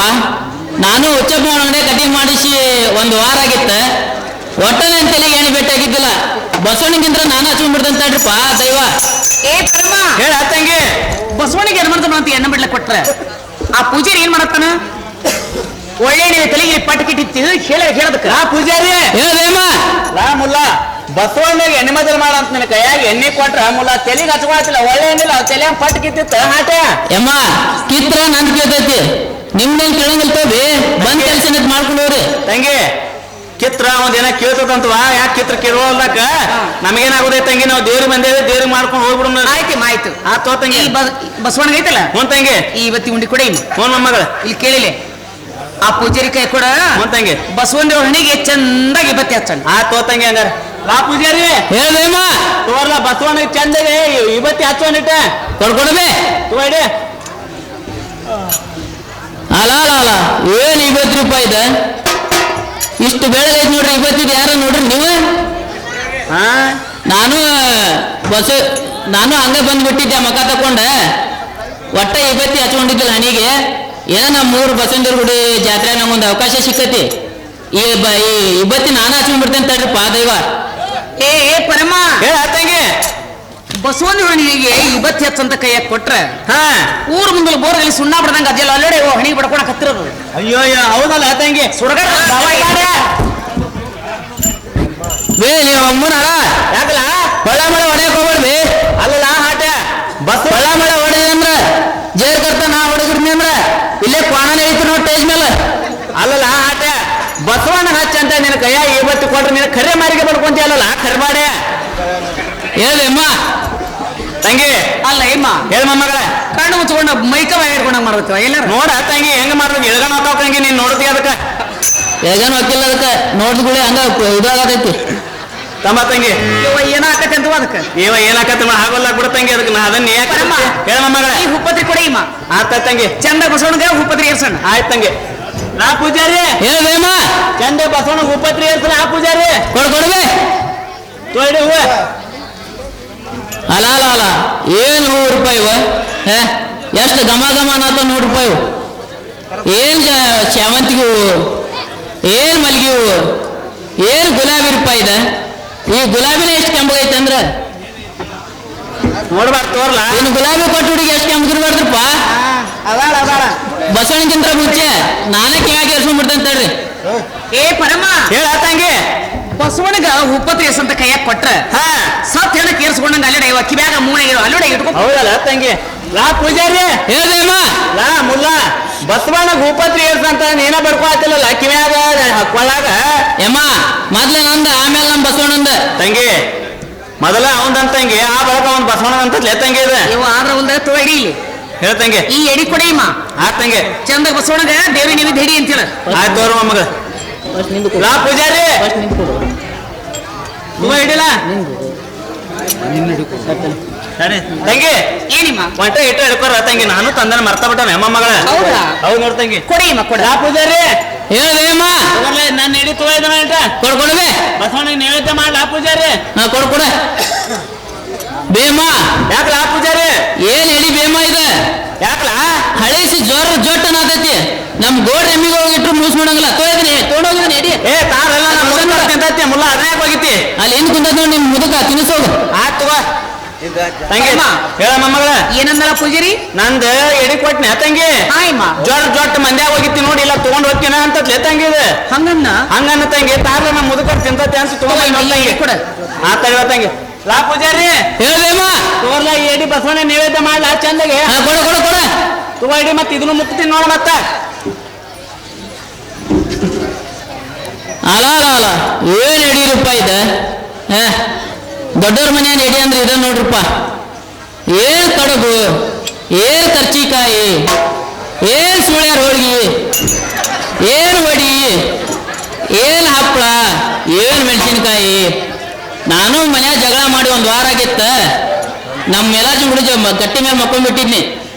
ನಾನು ಹುಚ್ಚಪ್ಪ ಅಂಗಡಿ ಕಟಿಂಗ್ ಮಾಡಿಸಿ ಒಂದು ವಾರ ಆಗಿತ್ತ. ಒಟ್ಟ ನನ್ನ ತಲೆಗೆ ಎಣ್ಣೆ ಭೇಟಿಯಾಗಿದ್ದಿಲ್ಲ. ಬಸವಣ್ಣಗಿಂತ ನಾನು ಹಚ್ಕೊಂಡ್ಬಿಡ್ದಂತ ಹೇಳ್ರಪ್ಪ ದೈವ. ಏ ಪರಮ ಹೇಳ ತಂಗಿ ಬಸವಣ್ಣಿಗೆ ಹೆಣ್ಮಂತ್ರ ಅಂತ ಎಣ್ಣೆ ಬಿಡ್ಲಕ್ ಕೊಟ್ರ ಆ ಪೂಜಾರಿ ಏನ್ ಮಾಡತ್ತಾನ ಒಳ್ಳೆ ಎಣ್ಣೆ ತಲೆಗೆ ಪಟ್ಕಿಟ್ಟಿತ್ತು ಹೇಳದಕ್ಕ ಲಾ ಪೂಜಾರಿ ಹೇಳೇಮ್ಮ ಲಾ ಮುಲ್ಲ ಬಸವಣ್ಣಗೆ ಎಣ್ಣೆ ಮದಲ್ ಮಾಡ ಅಂತ ನಿನ್ನ ಕೈಯಾಗ ಎಣ್ಣೆ ಕೊಟ್ರ ಮುಲ್ಲ ತೆಲಿಗೆ ಹಚ್ಕೊಳತಿಲ್ಲ ಒಳ್ಳೆ ಎಣ್ಣಿಲ್ಲ ತಲೆ ಪಟ್ ಕಿತ್ತಿತ್ತ ಹಾಟ ಯಮ್ಮ ಕಿತ್ರ ನಂದು ಕೇಳ್ತೈತಿ ನಿಮ್ದೇನ್ ಕೇಳಂಗಿಲ್ಲ ತೋಬಿ ಬಂದ್ ಕೆಲಸ ಮಾಡ್ಕೊಂಡು ಹೋಗ್ರಿ. ತಂಗಿ ಕಿತ್ರ ಒಂದೇನ ಕೇಳ್ತದಂತವ ಯಾಕೆ ಕಿತ್ರ ಕೇಳುವಲ್ದಕ್ಕ ನಮಗೇನಾಗೋದೈತೆ ತಂಗಿ ನಾವು ದೇವ್ರಿಗೆ ಬಂದೇವಿ ದೇವ್ರಿಗೆ ಮಾಡ್ಕೊಂಡು ಹೋಗ್ಬಿಡು. ಆಯ್ತು ಆಯ್ತು ಆ ತೋ ತಂಗಿ ಬಸವಣ್ಣ ಐತಲ್ಲ ತಂಗಿ ಈ ಇವತ್ತಿ ಉಂಡಿ ಕೊಡ ಇನ್ನು ಮಗಳ ಇಲ್ಲಿ ಕೇಳಿಲೆ ಆ ಪೂಜಾರಿ ಕೈ ಕೊಡ ತಂಗಿ ಬಸವಣ್ಣವ್ರ ಹಣಿಗೆ ಚಂದಾಗಿ ಬತ್ತಿ ಹಚ್ಚಣ್ಣ. ಆ ತೋ ತಂಗಿ ಹಂಗಾರ ಲಾ ಪೂಜಾರಿ ಹೇಳೇಮ್ಮ ತೋರ್ಲ ಬಸವಣ್ಣಗೆ ಚಂದಗೆ ಇವತ್ತಿ ಹಚ್ಚೋನಿಟ್ಟ ಕೊಡ್ಕೊಡಬೇ ತೋಡಿ ಅಲ ಅಲ ಅಲ ಏನ್ 20 ರೂಪಾಯಿ ಇದೆ. ಇಷ್ಟು ಬೆಳಗೈತಿ ನೋಡ್ರಿ. ಇವತ್ತಿದ್ ಯಾರ ನೋಡ್ರಿ ನೀವು. ಹಾ ನಾನು ನಾನು ಹಂಗ ಬಂದ್ಬಿಟ್ಟಿದ್ದೆ ಮಕ ತಕೊಂಡ. ಒಟ್ಟ ಇವತ್ತಿ ಹಚ್ಕೊಂಡಿದ್ದಿಲ್ಲ ಹಣಿಗೆ. ಏನೋ ನಮ್ಮ ಮೂರು ಬಸವಣ್ಣರ ಗುಡಿ ಜಾತ್ರೆ ನಮ್ಗೊಂದು ಅವಕಾಶ ಸಿಕ್ಕತಿ. ಈ ಇವತ್ತಿ ನಾನು ಹಚ್ಕೊಂಡ್ಬಿಡ್ತೇನೆ ತಡ್ರಿಪ್ಪ ದೈವ. ಏ ಪರಮ ಹೇಳ ತಂಗಿ ಬಸವಣ್ಣ ಹಣಿಗೆ ಇವತ್ತಿ ಹಚ್ಚಂತ ಕೈಯಾಗ ಕೊಟ್ರ ಹಾ ಊರ್ ಮುಂದಲ ಬೋರ್ಗಲ್ಲಿ ಸುಣ್ಣ ಬಡ್ದಂಗ ಅದೆಲ್ಲ ಅಲ್ಲಡೆ ಹಣಿ ಬಡ್ಕೊಳಕ್ ಹತ್ತಿರೋದು ಅಯ್ಯೋ ಹೌದಲ್ಲ ತಂಗಿ ಸುಡಗಾಡ ಬೇ ನೀವು ಅಮ್ಮನ ಯಾಕಲ್ಲ ಹೊಳ ಮಳೆ ಹೊಡೆಯಕ್ ಹೋಗ್ಬೇಡ್ರಿ. ಅಲ್ಲಲ್ಲ ಹಾಟ ಬಸ್ ಹೊಳ ಮಳೆ ಹೊಡೆದ ಅಂದ್ರ ಜೇರ್ ಕರ್ತ ನಾ ಹೊಡೆಗಿಡ್ನಿ ಅಂದ್ರ ಇಲ್ಲೇ ಕ್ವಾಣನೇ ಐತಿ ನೋಡಿ ಟೇಜ್ ಮೇಲೆ. ಅಲ್ಲಲ್ಲ ಹಾಟ ಬಸವಣ್ಣ ಹಚ್ಚ ಅಂತ ನಿನ್ನ ಕೈಯಾಗ ಇವತ್ತು ಕೊಟ್ರೆ ನೀನು ಖರೆ ಮಾರಿಗೆ ಬಡ್ಕೊಂತೀಯಲ್ಲ ಖರ್ಬಾಡೆ ಹೇಳಮ್ಮ ತಂಗಿ ಅಲ್ಲ ಏಮ್ಮ ಹೇಳ ಮಗಳ ಕಣ್ಣು ಮುಚ್ಕೊಂಡ ಮೈಕವ ಹಿಡ್ಕೊಂಡಂಗ ಮಾಡ್ತೀವ ಎಲ್ಲಾರು ನೋಡ ತಂಗಿ ಹೆಂಗ ಮಾಡ್ಬೇಕು ಎಳ್ಗಣ ಹಾಕಾವ ತಂಗಿ ನೀನ್ ನೋಡ್ತಿ ಅದಕ್ಕ ಹೇಗನು ಹಾಕಿಲ್ಲ ಅದಕ್ಕೆ ನೋಡಿದ್ಗುಳೆ ಹಂಗ ಇದಾಗತೈತಿ ತಮ್ಮ ತಂಗಿ ಏನ ಆಕತಿ ಅಂತ ಅದಕ್ಕೆ ಏನಾಕತ್ತ ಆಗೋಲ್ಲ ಬಿಡ ತಂಗಿ ಅದಕ್ಕೆ ನಾ ಅದನ್ನ ಹೇಳ ಮಗಳ ಈ ಹುಪ್ಪತ್ರಿ ಕೊಡಿ ಇಮ್ಮ ಆತ ತಂಗಿ ಚಂದ ಬಸವಣ್ಣಗ ಹುಪ್ಪತ್ರಿ ಏರ್ಸಣ್ಣ. ಆಯ್ತು ತಂಗಿ ನಾ ಪೂಜಾರಿ ಹೇಳಮ್ಮ ಚಂದ ಬಸವಣ್ಣ ಉಪತ್ರಿ ಇರ್ತಾನೆ ಆ ಪೂಜಾರಿ ಕೊಡ್ಕೊಡ್ಬೇ ತೋಡಿ ಹೂವ ಅಲ ಅಲ ಅಲ ಏನ್ 100 ರೂಪಾಯಿ ಇವ. ಎಷ್ಟು ಘಮ ಘಮ ಅನ್ನತ್ತ 100 ರೂಪಾಯಿ ಇವು. ಏನ್ ಸೇವಂತಿಗೆ ಹೂವು, ಏನ್ ಮಲ್ಲಿಗೆ ಹೂವು, ಏನ್ ಗುಲಾಬಿ ರೂಪಾಯಿ ಇದೆ. ಈ ಗುಲಾಬಿನ ಎಷ್ಟು ಕೆಂಪಗೈತೆ ಅಂದ್ರ ನೋಡ್ಬಾರ್ದು ತೋರ್ಲಾ ಇನ್ನು ಗುಲಾಬಿ ಕೊಟ್ಟು ಹುಡುಗಿ ಎಷ್ಟು ಕೆಂಪಗಿರ್ಬಾರ್ದ್ರಪ್ಪ. ಅದಾಳ ಅದಾಳ ಬಸವಣ್ಣಗಿಂತ ಮುಂಚೆ ನಾನೇ ಕಿವಾಗಿ ಎರ್ಸ್ಕೊಂಡ್ಬಿಡ್ತೇನೆ ತಡ್ರಿ. ಏ ಪರಮ ಹೇಳ ತಂಗಿ ಬಸವಣ್ಣಗ ಹುಪ್ಪತ್ರಿ ಎರ್ಸಂತ ಕೈಯಾಗ ಕೊಟ್ರ ಹಾ ಸತ್ ಹೇಳ ಕೇರ್ಸ್ಕೊಂಡಂಗ ಅಲ್ಲಡೆ ಇವ ಕಿವ್ಯಾಗ ಮೂನೆ ಅಲ್ಲಡೆ ಇಟ್ಕೊ. ಹೌದಲ್ಲ ತಂಗಿ ಲಾ ಪೂಜಾರಿ ಹೇಳ್ದೇಮ್ಮ ಲಾ ಮುಲ್ಲ ಬಸವಣ್ಣ ಭೂಪತ್ರಿ ಏರ್ಸಂತ ನೀನ ಬಡ್ಕೊಳತಿಲ್ಲ ಕಿವ್ಯಾಗ ಕೊಳ್ಳಾಗ ಯಮ್ಮ ಮೊದ್ಲು ನಂದ ಆಮೇಲೆ ನಮ್ಮ ಬಸವಣ್ಣಂದ. ತಂಗಿ ಮೊದಲ ಅವಂದಂತ ತಂಗಿ ಆ ಬಳಕ ಅವ್ನ್ ಬಸವಣ್ಣ ಅಂತ ತಂಗಿ ಇದೆ ಇವ ಆದ್ರ ಒಂದ ತೋಡಿ ಇಲ್ಲಿ ಹೇಳ ತಂಗಿ ಈ ಎಡಿ ಕೊಡಿ ಇಮ್ಮ ಆ ತಂಗಿ ಚಂದ ಬಸವಣ್ಣಗ ದೇವಿ ನಿಮಿತ್ ಹಿಡಿ ಅಂತ ಹೇಳ. ಆಯ್ತು ತೋರುವ ಮಗ ಲಾ ಪೂಜಾರಿ ತುಂಬ ಹಿಡಿಲ್ಲ ತಂಗಿ ಏನಿಮ್ಮ ಒಂಟ ಇಟ್ಟು ಹಿಡ್ಕೊರ ತಂಗಿ ನಾನು ತಂದನ ಮರ್ತ ಬಿಟ್ಟ ನಮ್ಮ ಮಗಳ ಹೌದಾ? ಹೌದು ನೋಡ್ ತಂಗಿ ಕೊಡಿ ಇಮ್ಮ ಕೊಡ. ಲಾ ಪೂಜಾರಿ ಹೇಳ್ದೇಮ್ಮ ನಾನು ಹಿಡಿ ತೋಯ್ದನ ಇಟ್ಟ ಕೊಡ್ಕೊಡ್ಬೇ ಬಸವಣ್ಣ ನೈವೇದ್ಯ ಮಾಡಿ ಲಾ ಪೂಜಾರಿ ಹಾ ಕೊಡ್ಕೊಡ ಬೇಮ. ಯಾಕೆ ಲಾ ಪೂಜಾರಿ ಏನ್ ಹೇಳಿ ಬೇಮ ಇದೆ ಯಾಕಲಾ ಹಳೇಸಿ ಜೋರ ಜೊಟ್ಟನ ನಮ್ ಗೋಡ್ ಎಮ್ಮಿಗೆ ಹೋಗಿಟ್ರು ಮೂಸ್ ನೋಡಂಗಿಲ್ಲ ತೊಗೊಂಡೋಗಿದ್ದೀನಿ ಎಡಿ ಏ ತಾರಲ್ಲ ನಮ್ಮ ಮುದುಕ ತಿಂತೈತಿ ಮುಲ್ಲ ಅದನ್ನೇ ಹೋಗಿತಿ ಅಲ್ಲಿ ಏನ್ ಕುಂತ ನೋಡಿ ನಿಮ್ ಮುದುಕ ತಿನ್ನಿಸೋದು ಆಯ್ತು ತಂಗಿ ಹೇಳ ಮೊಮ್ಮಗಳ ಏನಂದಲ್ಲ ಪೂಜಾರಿ ನಂದ ಎಡಿ ಕೊಟ್ನೆ ತಂಗಿ ಹಾಯಮ್ಮ ಜೊಟ್ಟ ಮಂದ್ಯಾಗ ಹೋಗಿತ್ತಿ ನೋಡಿ ಇಲ್ಲ ತಗೊಂಡ್ ಹೋಗ್ತೀನ ಅಂತಲೇ ತಂಗಿ ಇದು ಹಂಗನ್ನ ತಂಗಿ ತಾರ ನಮ್ಮ ಮುದುಕ ತಿಂತೈತಿ ಅಂತ ತಗೊಂಡ್ ಕೊಡ ಆತ ತಂಗಿ ಲಾ ಪೂಜಾರಿ ಹೇಳ್ದೇಮ್ಮ ತೋರ್ಲಾ ಎಡಿ ಬಸವಣ್ಣ ನೈವೇದ್ಯ ಮಾಡ್ಲಾ ಚಂದಗೆ ಕೊಡ ಕೊಡ ಕೊಡ ತಗೋ ಎಡಿ ಮತ್ತೆ ಇದನ್ನು ಮುಕ್ತೀನಿ ನೋಡ ಮತ್ತ ಅಲ ಅಲ ಅಲ ಏನ್ ಎಡಿರಪ್ಪ ಇದ ದೊಡ್ಡವ್ರ ಮನೆಯ ಎಡಿ ಅಂದ್ರೆ ಇದ ನೋಡ್ರಪ್ಪ ಏನ್ ಕಡುಬು ಏನ್ ಕರ್ಚಿಕಾಯಿ ಏನ್ ಸುಳ್ಯಾರ ಹೋಳ್ಗಿ ಏನ್ ವಡಿ ಏನ್ ಹಪ್ಪಳ ಏನ್ ಮೆಣಸಿನಕಾಯಿ ನಾನು ಮನ್ಯಾಗ ಜಗಳ ಮಾಡಿ ಒಂದು ವಾರ ಆಗಿತ್ತ ನಮ್ಮ ಮೇಲಾಜಿ ಹುಡುಗ ಗಟ್ಟಿ ಮೇಲೆ ಮಕ್ಕೊಂಡ್ಬಿಟ್ಟಿದ್ನಿ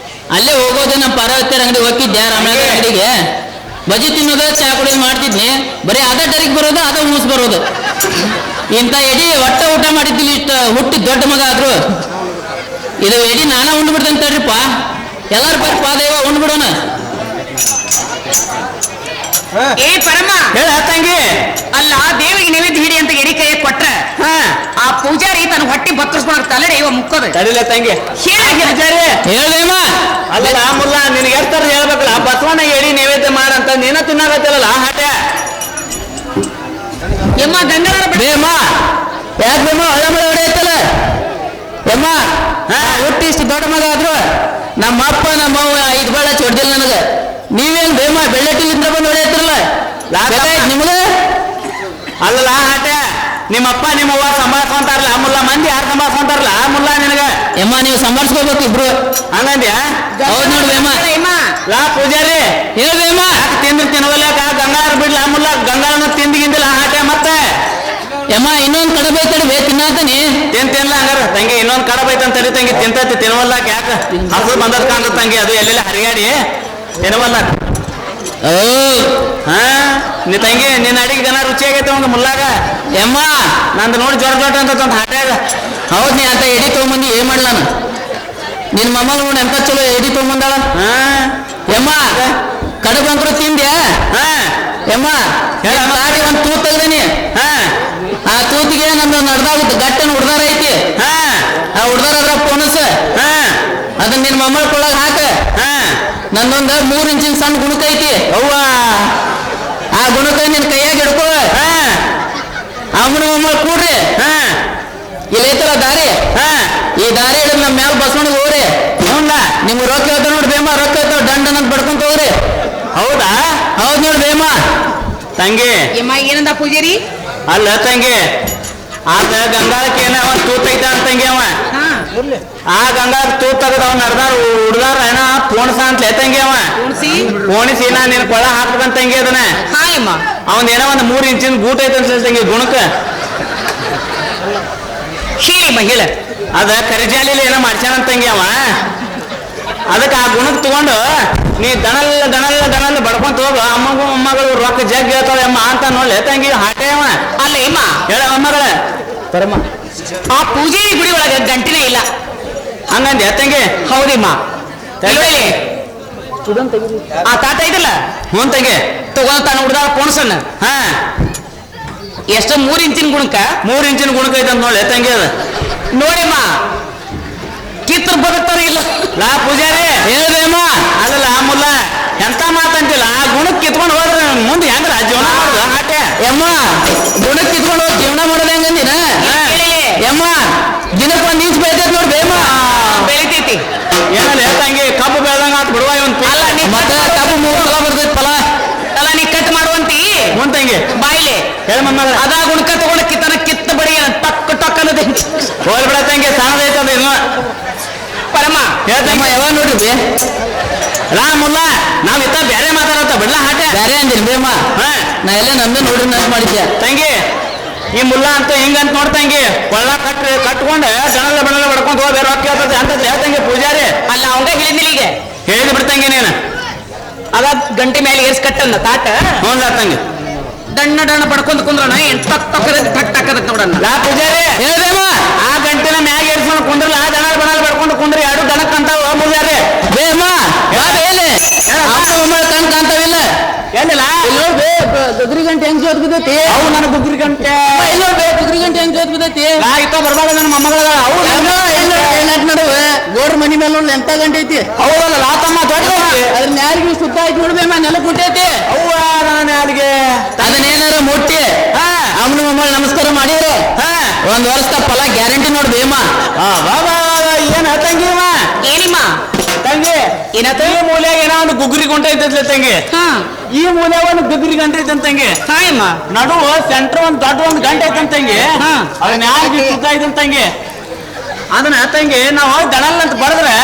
ಅಲ್ಲೇ ಹೋಗೋದು ನಮ್ಮ ಪಾರ್ವತಿ ಅಂಗಡಿ ಹೋಗಿದ್ದೆ ರಾಮನಾಥ ಅಂಗಡಿಗೆ ಬಜಿ ತಿನ್ನೋದು ಚಾ ಕುಡಿಯೋದು ಮಾಡ್ತಿದ್ನಿ ಬರೀ ಅದ ಟರಿಗೆ ಬರೋದು ಅದ ಮೂಸ್ ಬರೋದು ಇಂಥ ಎಡಿ ಒಟ್ಟ ಊಟ ಮಾಡಿದ್ದಿಲ್ಲ ಇಷ್ಟ ಹುಟ್ಟಿ ದೊಡ್ಡ ಮಗ ಆದ್ರು ಇದು ಎಡಿ ನಾನ ಉಂಡ್ಬಿಡ್ತಂತ ತಡ್ರಿಪ್ಪ ಎಲ್ಲಾರು ಬರ್ಪ ದೇವ ಉಂಡ್ಬಿಡೋಣ ಏ ಪರಮ ಹೇಳ ತಂಗಿ ಅಲ್ಲ ದೇವಿಗೆ ನೈವೇದ್ಯ ಹಿಡಿ ಅಂತ ಎಡಿ ಕೈಯ ಕೊಟ್ರ ಆ ಪೂಜಾರಿ ತನ್ನ ಹೊಟ್ಟಿ ಬತ್ತರಿಸ್ಕೊಂಡು ತಲೆಡೆ ಇವ ಮುಕ್ಕೋದು ತಡಿಲ ತಂಗಿ ಪೂಜಾರಿ ಹೇಳ್ದೇಮ್ಮ ಅಲ್ಲ ಮುಲ್ಲ ನಿನಗೆ ಎಷ್ಟಾರ ಹೇಳ್ಬೇಕಲ್ಲ ಬಸವಣ್ಣ ಎಡಿ ನೈವೇದ್ಯ ಮಾಡಂತ ನೀನ ತಿನ್ನಾಗತ್ತಿರಲ್ಲ ಹಾಟೆ ಎಮ್ಮ ಗಂಗಾಳ ಬೇಮ್ಮ ಯಾಕೆ ಬೇಮ್ಮ ಹೊಳೆ ಮಳೆ ಹೊಡೆಯತ್ತಲ್ಲ ಎಮ್ಮ ಹುಟ್ಟಿ ಇಷ್ಟು ದೊಡ್ಡ ಮಗ ಆದ್ರು ನಮ್ಮ ಅಪ್ಪ ನಮ್ಮ ಅವ್ವ 5 ಬಾಳ ಹೊಡೆದಿಲ್ಲ ನನಗ ನೀವೇನ್ ಬೇಮ ಬೆಳ್ಳಟ್ಟಿಲಿಂದ ಬಂದು ಹೊಡೆಯತ್ತಿರಲ್ಲ ನಿಮ್ಗೆ ಅಲ್ಲಲ್ಲ ಹಾಟೆ ನಿಮ್ಮಪ್ಪ ನಿಮ್ಮವ್ವ ಸಂಭಾಳ್ಸ್ಕೊಂತಾರಲ್ಲ ಮುಲ್ಲ ಮಂದಿ ಯಾರು ಸಂಭಾಳ್ಸ್ಕೊಂತಾರಲ್ಲ ಮುಲ್ಲ ನಿನಗ ಎಮ್ಮ ನೀವು ಸಂಭಾಳಿಸ್ಕೋಬೇಕು ಇಬ್ರು ಹಂಗಂದ್ಯಾ ಹೌದ್ ನೋಡಿ ಬೇಮ ಲಾ ಪೂಜಾರಿ ಹೇಳ್ಬೇಮ ತಿಂದು ತಿನ್ವಲ್ಯಾಕ ಗಂಗಾರ ಬಿಡ್ಲ ಮುಲ್ಲ ಗಂಗಾರನ ತಿಂದಿಗಿಂದಿಲ್ಲ ಹಾಟೆ ಮತ್ತೆ ಎಮ್ಮ ಇನ್ನೊಂದ್ ಕಡೆ ಬೈತಾಡ್ಬೇ ತಿನ್ನಾತನಿ ತಿನ್ಲ ಹಂಗಾರ ತಂಗಿ ಇನ್ನೊಂದ್ ಕಡೆ ಬೈತಂತ ತಡಿ ತಂಗಿ ತಿಂತೈತಿ ತಿನ್ವಲ್ಲಾಕ ಯಾಕ ಹಸು ಬಂದದ್ ಕಾಣ್ತ ತಂಗಿ ಅದು ಎಲ್ಲೆಲ್ಲ ಹರಿಯಾಡಿ ತಿನ್ವಲ್ಲ ಹಾ ನೀ ತಂಗಿ ನಿನ್ನ ಅಡಿಗೆ ಜನ ರುಚಿ ಆಗೈತೆ ಒಂದು ಮುಲ್ಲಾಗ ಎಮ್ಮ ನಂದು ನೋಡಿ ಜೋಟ ಅಂತ ಒಂದು ಹಾಟ್ಯಾಗ ಹೌದ್ ನೀ ಅಂತ ಎಡಿ ತಗೊಂಬಂದಿ ಏನ್ ಮಾಡ್ಲ ನಾನು ನಿನ್ ಮೊಮ್ಮಗ ನೋಡಿ ಎಂತ ಚಲೋ ಎಡಿ ತಗೊಂಬಂದಾಳ ಎಮ್ಮ ಕಡುಬು ಅಂಕರು ತಿಂದ್ಯಾ ಎಮ್ಮ ಲಾಟಿ ಒಂದ್ ತೂತ್ ತೆಗ್ದೇನಿ ಆ ತೂತಿಗೆ ನಮ್ದು ನಡ್ದಾಗುತ್ತೆ ಗಟ್ಟನ ಹುಡ್ದಾರ ಐತಿ ಆ ಹುಡ್ದಾರ ಅದ್ರ ಪೋನಸ್ ಅದನ್ನ ನಿನ್ ಮೊಮ್ಮಳ ಕೊಳ್ಳಾಗ ಹಾಕ ನಂದೊಂದು 3 ಇಂಚಿನ ಸಣ್ಣ ಗುಣಕ ಐತಿ ಅವ್ವ ಆ ಗುಣಕ ನಿನ್ ಕೈಯಾಗ ಹಿಡ್ಕೋ ಅವನ ಮೊಮ್ಮಳ ಕೂಡ್ರಿ ಇಲ್ಲಿ ಐತಲ್ಲ ದಾರಿ ಈ ದಾರಿ ಹಿಡಿದ್ ನಮ್ಮ ಮ್ಯಾಲ ಬಸವಣಿಗೆ ಹೋಗ್ರಿ ನೋಡ್ಲ ನಿಮ್ಗೆ ರೊಕ್ಕ ಹೇಳ್ತಾವ ನೋಡಿ ಬೇಮ ರೊಕ್ಕ ಹೇಳ್ತಾವ ದಂಡ ಅಂತ ಬಡ್ಕೊಂತ ಹೋಗ್ರಿ ಹೌದಾ ಹೌದ್ ನೋಡಿ ಬೇಮ ತಂಗಿ ಎಮ್ಮ ಏನಂದ ಪೂಜಾರಿ ಅಲ್ಲ ತಂಗಿ ಆದ ಗಂಗಾಳಕ್ಕೆ ಏನ ಅವ ತೂತೈತ ಅಂತಂಗಿ ಅವ ಆ ಗಂಗಾಳ ತೂತ್ ತಗದ ಅವ್ ನಡ್ದಾರ ಹುಡ್ದಾರ ಏನ ಪೋಣಸ ಅಂತ ತಂಗಿ ಅವ ಪೋಣಿಸಿ ನಾ ನಿನ್ ಕೊಳ ಹಾಕ್ಬೇಕಂತಂಗಿ ಅದನ್ನ ಹಾಯಮ್ಮ ಅವನ್ ಏನೋ ಒಂದ್ 3 ಇಂಚಿನ ಗೂಟ ಐತೆ ಅಂತ ತಂಗಿ ಗುಣಕ ಹೇಳಮ್ಮ ಹೇಳ ಅದ ಕರಿಜಾಲಿಲಿ ಏನೋ ಮಾಡ್ಸ್ಯಾನಂತಂಗಿ ಅವ ಅದಕ್ಕೆ ಆ ಗುಣಕ್ ತಗೊಂಡು ನೀ ದಣಲ್ ಬಡ್ಕೊಂತ ಹೋಗ ಅಮ್ಮಗೂ ಅಮ್ಮಗಳು ರೊಕ್ಕ ಜಗ್ ಹೇಳ್ತಾವ ಅಮ್ಮ ಅಂತ ನೋಡ್ಲೆ ತಂಗಿ ಹಾಟೆ ಅವ ಅಲ್ಲ ಎಮ್ಮ ಹೇಳ ಅಮ್ಮಗಳ ಪರಮ ಆ ಪೂಜಾರಿ ಗುಡಿ ಒಳಗ ಗಂಟಿನೇ ಇಲ್ಲ ಹಂಗಂದ್ಯಾ ತಂಗಿ ಹೌದಮ್ಮ ಆ ತಾತ ಇದಲ್ಲ ಹ್ಞೂ ತಂಗಿ ತಗೊಂತಾನ ಹುಡ್ದಾರ ಪೋಣಸನ್ನ ಹಾ ಎಷ್ಟು 3 ಇಂಚಿನ ಗುಣಕ 3 ಇಂಚಿನ ಗುಣಕ ಐತೆ ಅಂತ ನೋಡ್ಲೆ ತಂಗಿ ಅದ ನೋಡಿಮ್ಮ ಕಿತ್ತರ್ ಬದುಕ್ತಾರ ಇಲ್ಲ ಲಾ ಪೂಜಾರಿ ಹೇಳ್ಬೇಮ ಅಲ್ಲಲ್ಲ ಮುಲ್ಲ ಎಂತ ಮಾತಂತಿಲ್ಲ ಆ ಗುಣಕ್ಕೆ ಕಿತ್ಕೊಂಡು ಹೋದ್ರೆ ಮುಂದೆ ಹೆಂಗ್ರ ಜೀವನ ಮಾಡುದು ಹಾಟೆ ಎಮ್ಮ ಗುಣಕ್ ಕಿತ್ಕೊಂಡು ಹೋಗಿ ಜೀವನ ಮಾಡೋದು ಹೆಂಗಂದಿನ ಎಮ್ಮ ದಿನಕ್ಕೆ 1 ಇಂಚ್ ಬೆಳಿತೈತಿ ನೋಡಿ ಬೇಮ ಬೆಳಿತೈತಿ ಏನಲ್ಲ ತಂಗಿ ಕಬ್ಬು ಬೆಳ್ದಂಗ ಆತ್ ಬಿಡುವ ಇವನ್ ಅಲ್ಲ ನೀ ಮತ್ತೆ ಕಬ್ಬು 3 ಸಲ ಬರ್ತೈತಿ ಫಲ ಅಲ್ಲ ನೀ ಕಟ್ ಮಾಡುವಂತಿ ಮುಂತಂಗಿ ಬಾಯಿಲೆ ಹೇಳ ಮಮ್ಮ ಅದ ಗುಣಕ ತಗೊಂಡ ಕಿತ್ತ ಬಡಿ ಟಕ್ ಟಕ್ ಅನ್ನೋದು ಹೋಲ್ ಬಿಡ ತಂಗಿ ಸಣ್ಣದೈತೆ ಅದು ಇನ್ನು ಪರಮ ಹೇಳ್ತಮ್ಮ ಯಾವಾಗ ನೋಡ್ರಿ ಲಾ ಮುಲ್ಲ ನಾವ್ ಇತ್ತ ಬೇರೆ ಮಾತಾಡತ್ತ ಬಿಡ್ಲಾ ಹಾಟೆ ಬ್ಯಾರೆ ಅಂದಿನಿ ಬೇಮ ನಾ ಎಲ್ಲ ನಮ್ದೇ ನೋಡ್ರಿ ನಂತ ಮಾಡಿದ್ದೆ ತಂಗಿ ಈ ಮುಲ್ಲ ಅಂತ ಹಿಂಗಂತ ನೋಡ್ತಂಗಿ ಕೊಳ್ಳ ಕಟ್ಕೊಂಡು ಬಣಲ್ಲ ಬಡ್ಕೊಂತ ಹೋಗಿ ಬೇರೆ ರೊಕ್ಕ ಹೇಳ್ತದೆ ಅಂತ ಹೇಳ್ತಂಗಿ ಪೂಜಾರಿ ಅಲ್ಲ ಅವಂಗ ಹೇಳಿದ್ನಿಲ್ಲ ಈಗ ಹೇಳಿದ್ ಬಿಡ್ತಂಗಿ ನೀನು ಅದ ಗಂಟೆ ಮೇಲೆ ಏರ್ಸ್ ಕಟ್ಟನ್ನ ತಾಟ ಹ್ಞೂ ತಂಗಿ ದಣ್ಣ ಬಡ್ಕೊಂಡ್ ಕುಂದ್ರಣ ಟಕ್ ಟಕ್ಕದ ನೋಡಣ್ಣ ಲಾ ಪೂಜಾರಿ ಹೇಳ್ಬೇಮ ಆ ಗಂಟಿನ ಮ್ಯಾಗ ಏರ್ಸ್ಕೊಂಡು ಕುಂದ್ರಲ್ಲ ಆ ಬಣಲ್ ಬಡ್ಕೊಂಡು ಕುಂದ್ರಿ ಎರಡು ದನಕ್ಕಂತಾವ ಪೂಜಾರಿ ಬೇಮ ಹೇಳಿ ಅಮ್ಮ ಕಣ್ ಕಾಣ್ತಾವಿಲ್ಲ ಗುಗ್ರಿ ಗಂಟೆ ಹೆಂಗ್ ಜೋತ್ ಬಿದ್ದೈತಿ ಅವು ನನ್ನ ಗುಗ್ರಿ ಗಂಟೆ ಎಲ್ಲೋ ಗುಗ್ರಿ ಗಂಟೆ ಹೆಂಗ್ ಜೋತ್ ಬಿದ್ದೈತಿ ನಾ ಇತ್ತ ಬರ್ಬಾರ್ದ ನನ್ನ ಮೊಮ್ಮಗಳ ಅವು ನಡುವೆ ಗೋಡ್ರ ಮನಿ ಮೇಲೆ ನೋಡಿ ಎಂತ ಗಂಟೆ ಐತಿ ಹೌದಲ್ಲ ಲಾತಮ್ಮ ದೊಡ್ಡ ಅದ್ರ ನ್ಯಾರಿಗೆ ಸುತ್ತ ಆಯ್ತು ನೋಡ್ಬೇಮ ನೆಲ ಕುಂಟೈತಿ ಅವ್ವ ನಾನು ಯಾರಿಗೆ ಅದನ್ನೇನಾರ ಮುಟ್ಟಿ ಅವನು ಮಮ್ಮಳ ನಮಸ್ಕಾರ ಮಾಡಿದ್ರು ಒಂದ್ ವರ್ಷದ ಫಲ ಗ್ಯಾರಂಟಿ ನೋಡ್ಬೇಮ ಬಾಬಾ ಏನ್ ತಂಗಿವ ಏನಿಮ್ಮ ತಂಗಿ ಏನಾತ ಈ ಮೂಲ್ಯಾಗ ಏನೋ ಒಂದು ಗುಗ್ರಿ ಗುಂಟೆ ಐತೈತ್ಲೆ ತಂಗಿ ಈ ಮೂಲ್ಯಾಗ ಒಂದು ಗುಗ್ರಿ ಗಂಟೆ ಐತಂತ ತಂಗಿ ಹಾಯಮ್ಮ ನಡುವ ಸೆಂಟ್ರ್ ಒಂದ್ ದೊಡ್ಡ ಒಂದ್ ಗಂಟೆ ಐತಂತ ತಂಗಿ ಅದನ್ನ ಯಾರಿಗೆ ಸುತ್ತ ಐತಂತ ತಂಗಿ ಅದನ್ನ ತಂಗಿ ನಾವು ದಣಲ್ ಅಂತ ಬಡದ್ರೆ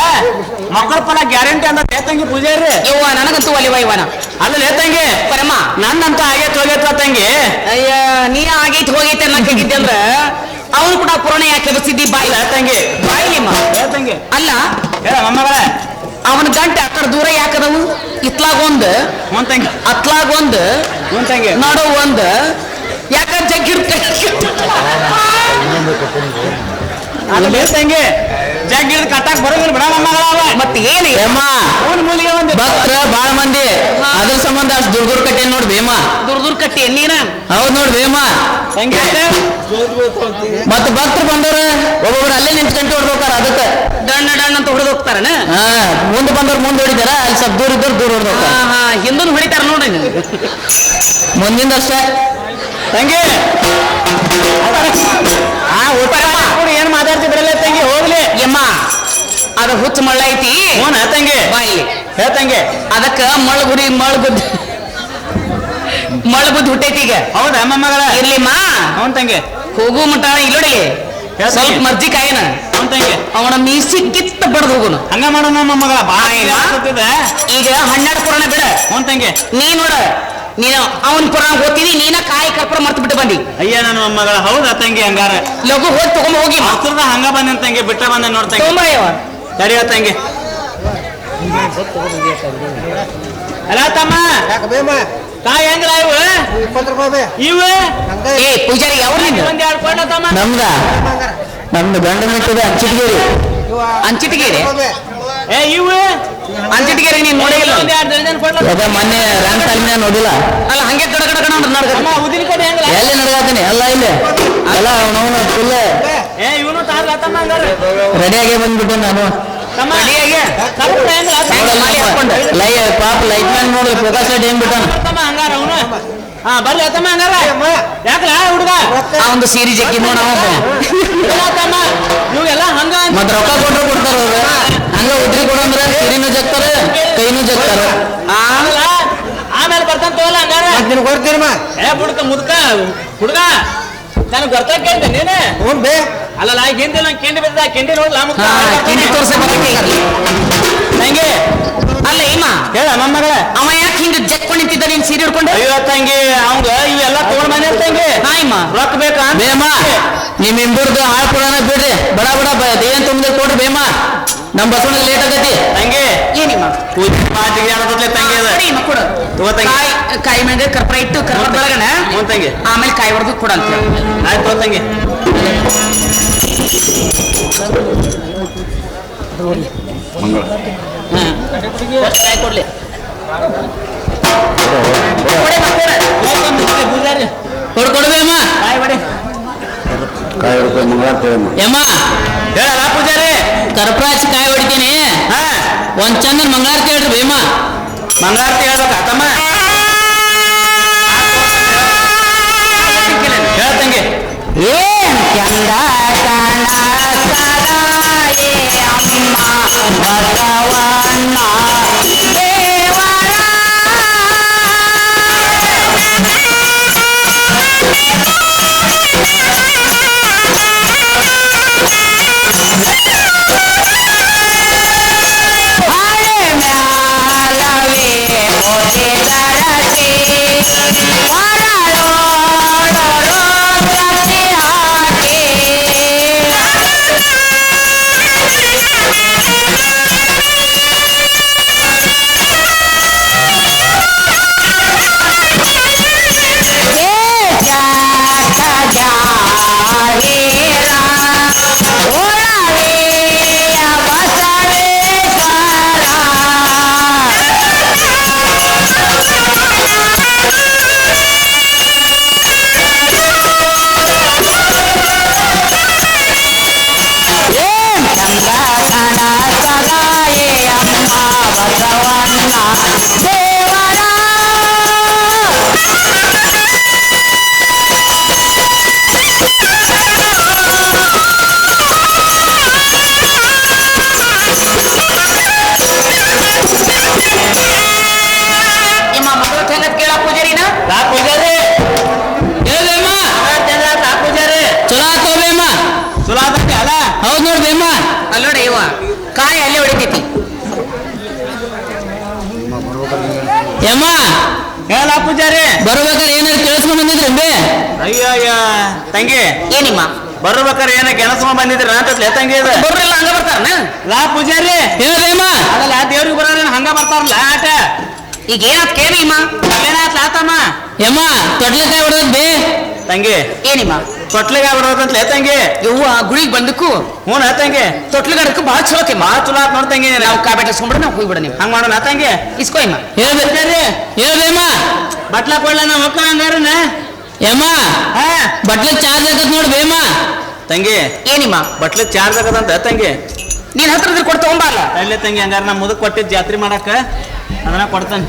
ಮಕ್ಕಳ ಫಲ ಗ್ಯಾರಂಟಿ ಅಂತ ತಂಗಿ ಪೂಜಾರಿ ಯವ್ವ ನನಗಂತೂ ಒಲಿವ ಇವನ ಅಲ್ಲ ತಂಗಿ ಪರಮ ನನ್ನಂತ ಆಗೇತ್ ಹೋಗೈತ್ಲ ತಂಗಿ ಅಯ್ಯ ನೀ ಆಗೈತಿ ಹೋಗೈತೆ ಅನ್ನಕ್ಕಾಗಿದ್ದೆ ಅಂದ್ರ ಅವನು ಕೂಡ ಪುರಾಣ ಯಾಕೆ ಬಸಿದ್ದಿ ಬಾಯಿ ತಂಗಿ ಬಾಯಿ ನಿಮ್ಮ ತಂಗಿ ಅಲ್ಲ ಹೇಳ ಮೊಮ್ಮಗಳೇ ಅವನ ಗಂಟೆ ಆ ಕಡೆ ದೂರ ಯಾಕದವು ಇತ್ಲಾಗೊಂದು ತಂಗಿ ಅತ್ಲಾಗೊಂದು ತಂಗಿ ನಡು ಒಂದು ಯಾಕ ಜಗ್ಗಿರ್ತ ಅಲ್ಲ ತಂಗಿ ಜಗ್ಗಿಡ್ ಕಟ್ಟಾಕ್ ಬರೋದಿಲ್ಲ ಬಿಡ ಮೊಮ್ಮಗಳ ಮತ್ತೆ ಏನು ಅವನ ಮೂಲಿಗೆ ಒಂದು ಭಕ್ತರ ಬಾಳ ಮಂದಿ ಅದ್ರ ಸಂಬಂಧ ಅಷ್ಟು ದುರ್ಗುರ್ ಕಟ್ಟೆ ನೋಡ್ ಭೀಮ ದುರ್ದುರ್ ಕಟ್ಟಿ ನೀನ ಹೌದ್ ನೋಡ್ ಭೀಮ ತಂಗಿ ಮತ್ತ ಭಕ್ತರು ಬಂದವ್ರ ಒಬ್ಬೊಬ್ರು ಅಲ್ಲೇ ನಿಂತ್ಕೊಂಡ್ ಹೊಡ್ಬೇಕಾರ ಅದಕ್ಕೆ ಡಣ್ಣ ಡಣ್ಣ ಅಂತ ಹೊಡೆದು ಹೋಗ್ತಾರನ ಮುಂದೆ ಬಂದವ್ರು ಮುಂದೆ ಹೊಡಿತಾರ ಅಲ್ಲಿ ಸ್ವಲ್ಪ ದೂರ ಇದ್ದವ್ರು ದೂರ ಹೊಡ್ಬೇಕಾರ ಹಿಂದೊಂದು ಹೊಡಿತಾರ ನೋಡ್ರಿ ಮುಂದಿಂದ ಅಷ್ಟೇ ತಂಗಿ ಏನ್ ಮಾತಾಡ್ತಿದ್ರಲ್ಲ ತಂಗಿ ಹೋಗ್ಲಿ ಯಮ್ಮ ಅದ ಹುಚ್ಚ ಮಳ್ಳ ಐತಿ ತಂಗಿ ಬಾಯಿ ತಂಗಿ ಅದಕ್ಕ ಮಳಗುರಿ ಮಳಗುದ್ ಹುಟ್ಟೈತಿ ಈಗ ಹೌದಾ ಮೊಮ್ಮಗಳ ಇರ್ಲಿಮ್ಮ ಅವನ್ ತಂಗಿ ಹೋಗು ಮಟ ಇಲ್ಲೋಡಿ ಸ್ವಲ್ಪ ಮರ್ಜಿ ಕಾಯಿನ ಅವನ್ ತಂಗಿ ಅವನ ಮೀಸಿ ಕಿತ್ತ ಬಡ್ದು ಹೋಗುನು ಹಂಗ ಮಾಡೋಣ ಮೊಮ್ಮಗಳ ಈಗ 12 ಪುರಾಣ ಬಿಡ ಅವನ್ ತಂಗಿ ನೀ ನೋಡ ನೀನು ಅವನ್ ಪುರಾಣ ಓದ್ತೀನಿ ನೀನ ಕಾಯಿ ಕರ್ಪೂರ ಮರ್ತು ಬಿಟ್ಟು ಬಂದಿ ಅಯ್ಯ ನನ್ನ ಮೊಮ್ಮಗಳ ಹೌದಾ ತಂಗಿ ಹಂಗಾರ ಲಘು ಹೋಗಿ ತಗೊಂಡ್ ಹೋಗಿ ಹತ್ರದ ಹಂಗ ಬಂದ ತಂಗಿ ಬಿಟ್ಟ ಬಂದ ನೋಡ್ತಂಗಿ ತಗೊಂಬಯ್ಯವ ಸರಿಯ ತಂಗಿ ಅಲ್ಲ ತಮ್ಮ ಕಾಯಿ ಹೆಂಗಲ್ಲ ಇವು 20 ರೂಪಾಯಿ ಇವು ಏ ಪೂಜಾರಿ ಅವ್ರ ಒಂದ್ 2 ಕೊಡ ತಮ್ಮ ನಮ್ದು ಗಂಡ ಮೆಟ್ಟದ ಅಂಚಿಟ್ಗೇರಿ ಅಂಚಿಟಿಗೇರಿ ಇವು ಅಂಚಿಟಿಗೇರಿ ನೀನ್ ನೋಡಿಲ್ಲ ಒಂದ್ 2 ದರ್ಜನ್ ಕೊಡ್ಲ ಅದ ಮೊನ್ನೆ ರ್ಯಾಂಕ್ ತಾಲಿನ ನೋಡಿಲ್ಲ ಅಲ್ಲ ಹಂಗೆ ಕಡ ಕಡ ಕಡ ನಡ್ಕ ಅಮ್ಮ ಉದಿನ ಕಡೆ ಹೆಂಗಲ್ಲ ಎಲ್ಲಿ ನಡ್ಗಾತೀನಿ ಎಲ್ಲ ಇಲ್ಲೇ ಎಲ್ಲ ಅವನವನು ಫುಲ್ ಇವನು ತಾರ್ಲ ತಮ್ಮ ಹಂಗಾರ ರೆಡಿಯಾಗೆ ಬಂದ್ಬಿಟ್ಟು ನಾನು ತಮ್ಮ ಪಾಪ ಲೈಟ್ ಮ್ಯಾನ್ ನೋಡಿ ಪ್ರಕಾಶ್ ಲೈಟ್ ಹೆಂಗ್ ಬಿಟ್ಟಾನ ತಮ್ಮ ಹಂಗಾರ ಅವನು ಬರ್ಲಿ ತಮ್ಮ ಹಂಗಾರ ಯಾಕಲ ಹುಡುಗ ಒಂದು ಸೀರೆ ಜಗ್ಗಿ ನೋಡ ತಮ್ಮ ಇವೆಲ್ಲ ಹಂಗ ಮತ್ ರೊಕ್ಕ ಕೊಟ್ರು ಕೊಡ್ತಾರ ಅವ್ರು ಹಂಗ ಉದ್ರಿ ಕೊಡಂದ್ರ ಸಿರಿನೂ ಜಗ್ತಾರ ಕೈನೂ ಜಗ್ತಾರ ಆಮೇಲೆ ಬರ್ತಾನ ತೋಲ್ಲ ಹಂಗಾರ ನೀನು ಕೊಡ್ತೀರಮ್ಮ ಬುಡ್ಕ ಮುದ್ಕ ಹುಡುಗ ನನಗೆ ಗೊತ್ತ ಕೇಳ್ದೆ ನೀನೆ ಬೇ ಅಲ್ಲಲ್ಲ ಹಿಂದೆ ನಂಗೆ ಕೆಂಡಿ ಬಿದ್ದ ಕೆಂಡಿ ನೋಡ್ಲಾ ಕಿಂಡಿ ತೋರ್ಸ ಬರಕ್ಕೆ ತಂಗಿ ಅಲ್ಲ ಏಮ ಹೇಳ ಮೊಮ್ಮಗಳ ಅವ ಯಾಕೆ ಹಿಂಗ ಜಕ್ಕೊಂಡು ನಿಂತಿದ್ದ ನೀನ್ ಸೀರೆ ಹಿಡ್ಕೊಂಡು ಅಯ್ಯೋ ತಂಗಿ ಅವಂಗ ಇವೆಲ್ಲ ತಗೊಂಡ್ ಮನೆ ತಂಗಿ ಹಾಯಮ್ಮ ರೊಕ್ಕ ಬೇಕಾ ಬೇಮ ನಿಮ್ಮಿಬ್ಬರದು ಹಾಳು ಕೊಡೋಣ ಬಿಡ್ರಿ ಬಡ ಬಡ ದೇನ್ ತುಂಬಿದ್ರೆ ಕೊಡ್ರಿ ಬೇಮ ನಮ್ ಬಸವಣ್ಣ ಲೇಟ್ ಆಗತಿ ತಂಗಿ ಏನಿಮ್ಮ ಪೂಜೆ ಮಾತಿಗೆ ಹೇಳೋದ್ಲೆ ತಂಗಿ ಅದ ಸರಿಮ್ಮ ಕೊಡು ತಗೋ ತಂಗಿ ಕಾಯಿ ಮೇಲೆ ಕರ್ಪೂರ ಇಟ್ಟು ಕರ್ಪೂರ ಬೆಳಗಣ ಹ್ಞೂ ತಂಗಿ ಆಮೇಲೆ ಕಾಯಿ ಹೊಡೆದು ಕೊಡ ಅಂತ ಆಯ್ತು ತಗೋ ತಂಗಿ ಕೊಡ್ಲಿ ಪೂಜಾರಿ ಕೊಡ್ಬೇಮ ಯಮ್ಮ ಹೇಳಲ್ಲ ಪೂಜಾರಿ ಕರ್ಪ್ರಾಚ್ ಕಾಯಿ ಹೊಡಿತೀನಿ ಒಂದ್ ಚಂದ ಮಂಗಳಾರತಿ ಹೇಳ್ರಿ ಬೇಮ ಮಂಗಳಾರತಿ ಹೇಳ್ಬೇಕ ತಮ್ಮ ಹೇಳ್ತಂಗಿ ಏನ್ ಚಂದ ಕಾಣತಾಯೇ ಅಮ್ಮ ಬಸವಣ್ಣ ದೇವರ ಹಳೆ ಮ್ಯಾಲವೇ ಯಮ್ಮ ಹೇಳ ಪೂಜಾರಿ ಬರ್ಬೇಕಾರೆ ಏನಾರು ಕೇಳಿಸ್ಕೊಂಡ್ ಬಂದಿದ್ರಿ ಬೇ ಅಯ್ಯ ಅಯ್ಯ ತಂಗಿ ಏನಿಮ್ಮ ಬರ್ಬೇಕಾರೆ ಏನ ಕೆಲಸ ಬಂದಿದ್ರಿ ಅಂತಲೇ ತಂಗಿ ಇದು ಬರ್ರಿಲ್ಲ ಹಂಗ ಬರ್ತಾರನ ಲಾ ಪೂಜಾರಿ ಹೇಳ್ದೇಮ್ಮ ಅದಲ್ಲ ದೇವ್ರಿಗೆ ಬರೋಣ ಹಂಗ ಬರ್ತಾರಲ್ಲ ಆಟ ಈಗ ಏನಾತ್ ಕೇಳಿಮ್ಮ ಏನಾತ್ ಲಾತಮ್ಮ ಯಮ್ಮ ತೊಟ್ಲಕಾಯಿ ಹೊಡೆದ್ ಬೇ ತಂಗಿ ಏನಿಮ್ಮ ತೊಟ್ಲಿಗೆ ಬಿಡೋದಂತಲೇ ತಂಗಿ ಯವ್ವ ಗುಡಿಗೆ ಬಂದಕ್ಕೂ ಹ್ಞೂ ತಂಗಿ ತೊಟ್ಲುಗಾಡಕ್ಕೂ ಭಾಳ ಚಲೋ ಕೆಮ್ಮ ಬಾ ಚಲೋ ಆತ್ ನೋಡ್ ತಂಗಿ ನಾವು ಕಾಬೇಟಿಸ್ಕೊಂಡ್ಬಿಡ ನಾವು ಹೋಗ್ಬಿಡ ನೀವು ಹಂಗ ಮಾಡೋಣ ತಂಗಿ ಇಸ್ಕೋ ಇಮ್ಮ ಹೇಳ್ದೇಮ್ಮ ಬಟ್ಲ ಕೊಡ್ಲ ನಾ ಹೊಕ್ಕ ಹಂಗಾರನ ಯಮ್ಮ ಹಾ ಬಟ್ಲಕ್ ಚಾರ್ಜ್ ಆಗತ್ ನೋಡ್ ಬೇಮ್ಮ ತಂಗಿ ಏನಿಮ್ಮ ಬಟ್ಲಕ್ ಚಾರ್ಜ್ ಆಗದಂತ ತಂಗಿ ನೀನ್ ಹತ್ರ ಇದ್ರೆ ಕೊಟ್ಟು ತಗೊಂಬಲ್ಲ ಅಲ್ಲೇ ತಂಗಿ ಹಂಗಾರ ನಾ ಮುದಕ್ ಕೊಟ್ಟಿದ್ ಜಾತ್ರೆ ಮಾಡಕ್ಕ ಅದನ್ನ ಕೊಡ್ತಾನೆ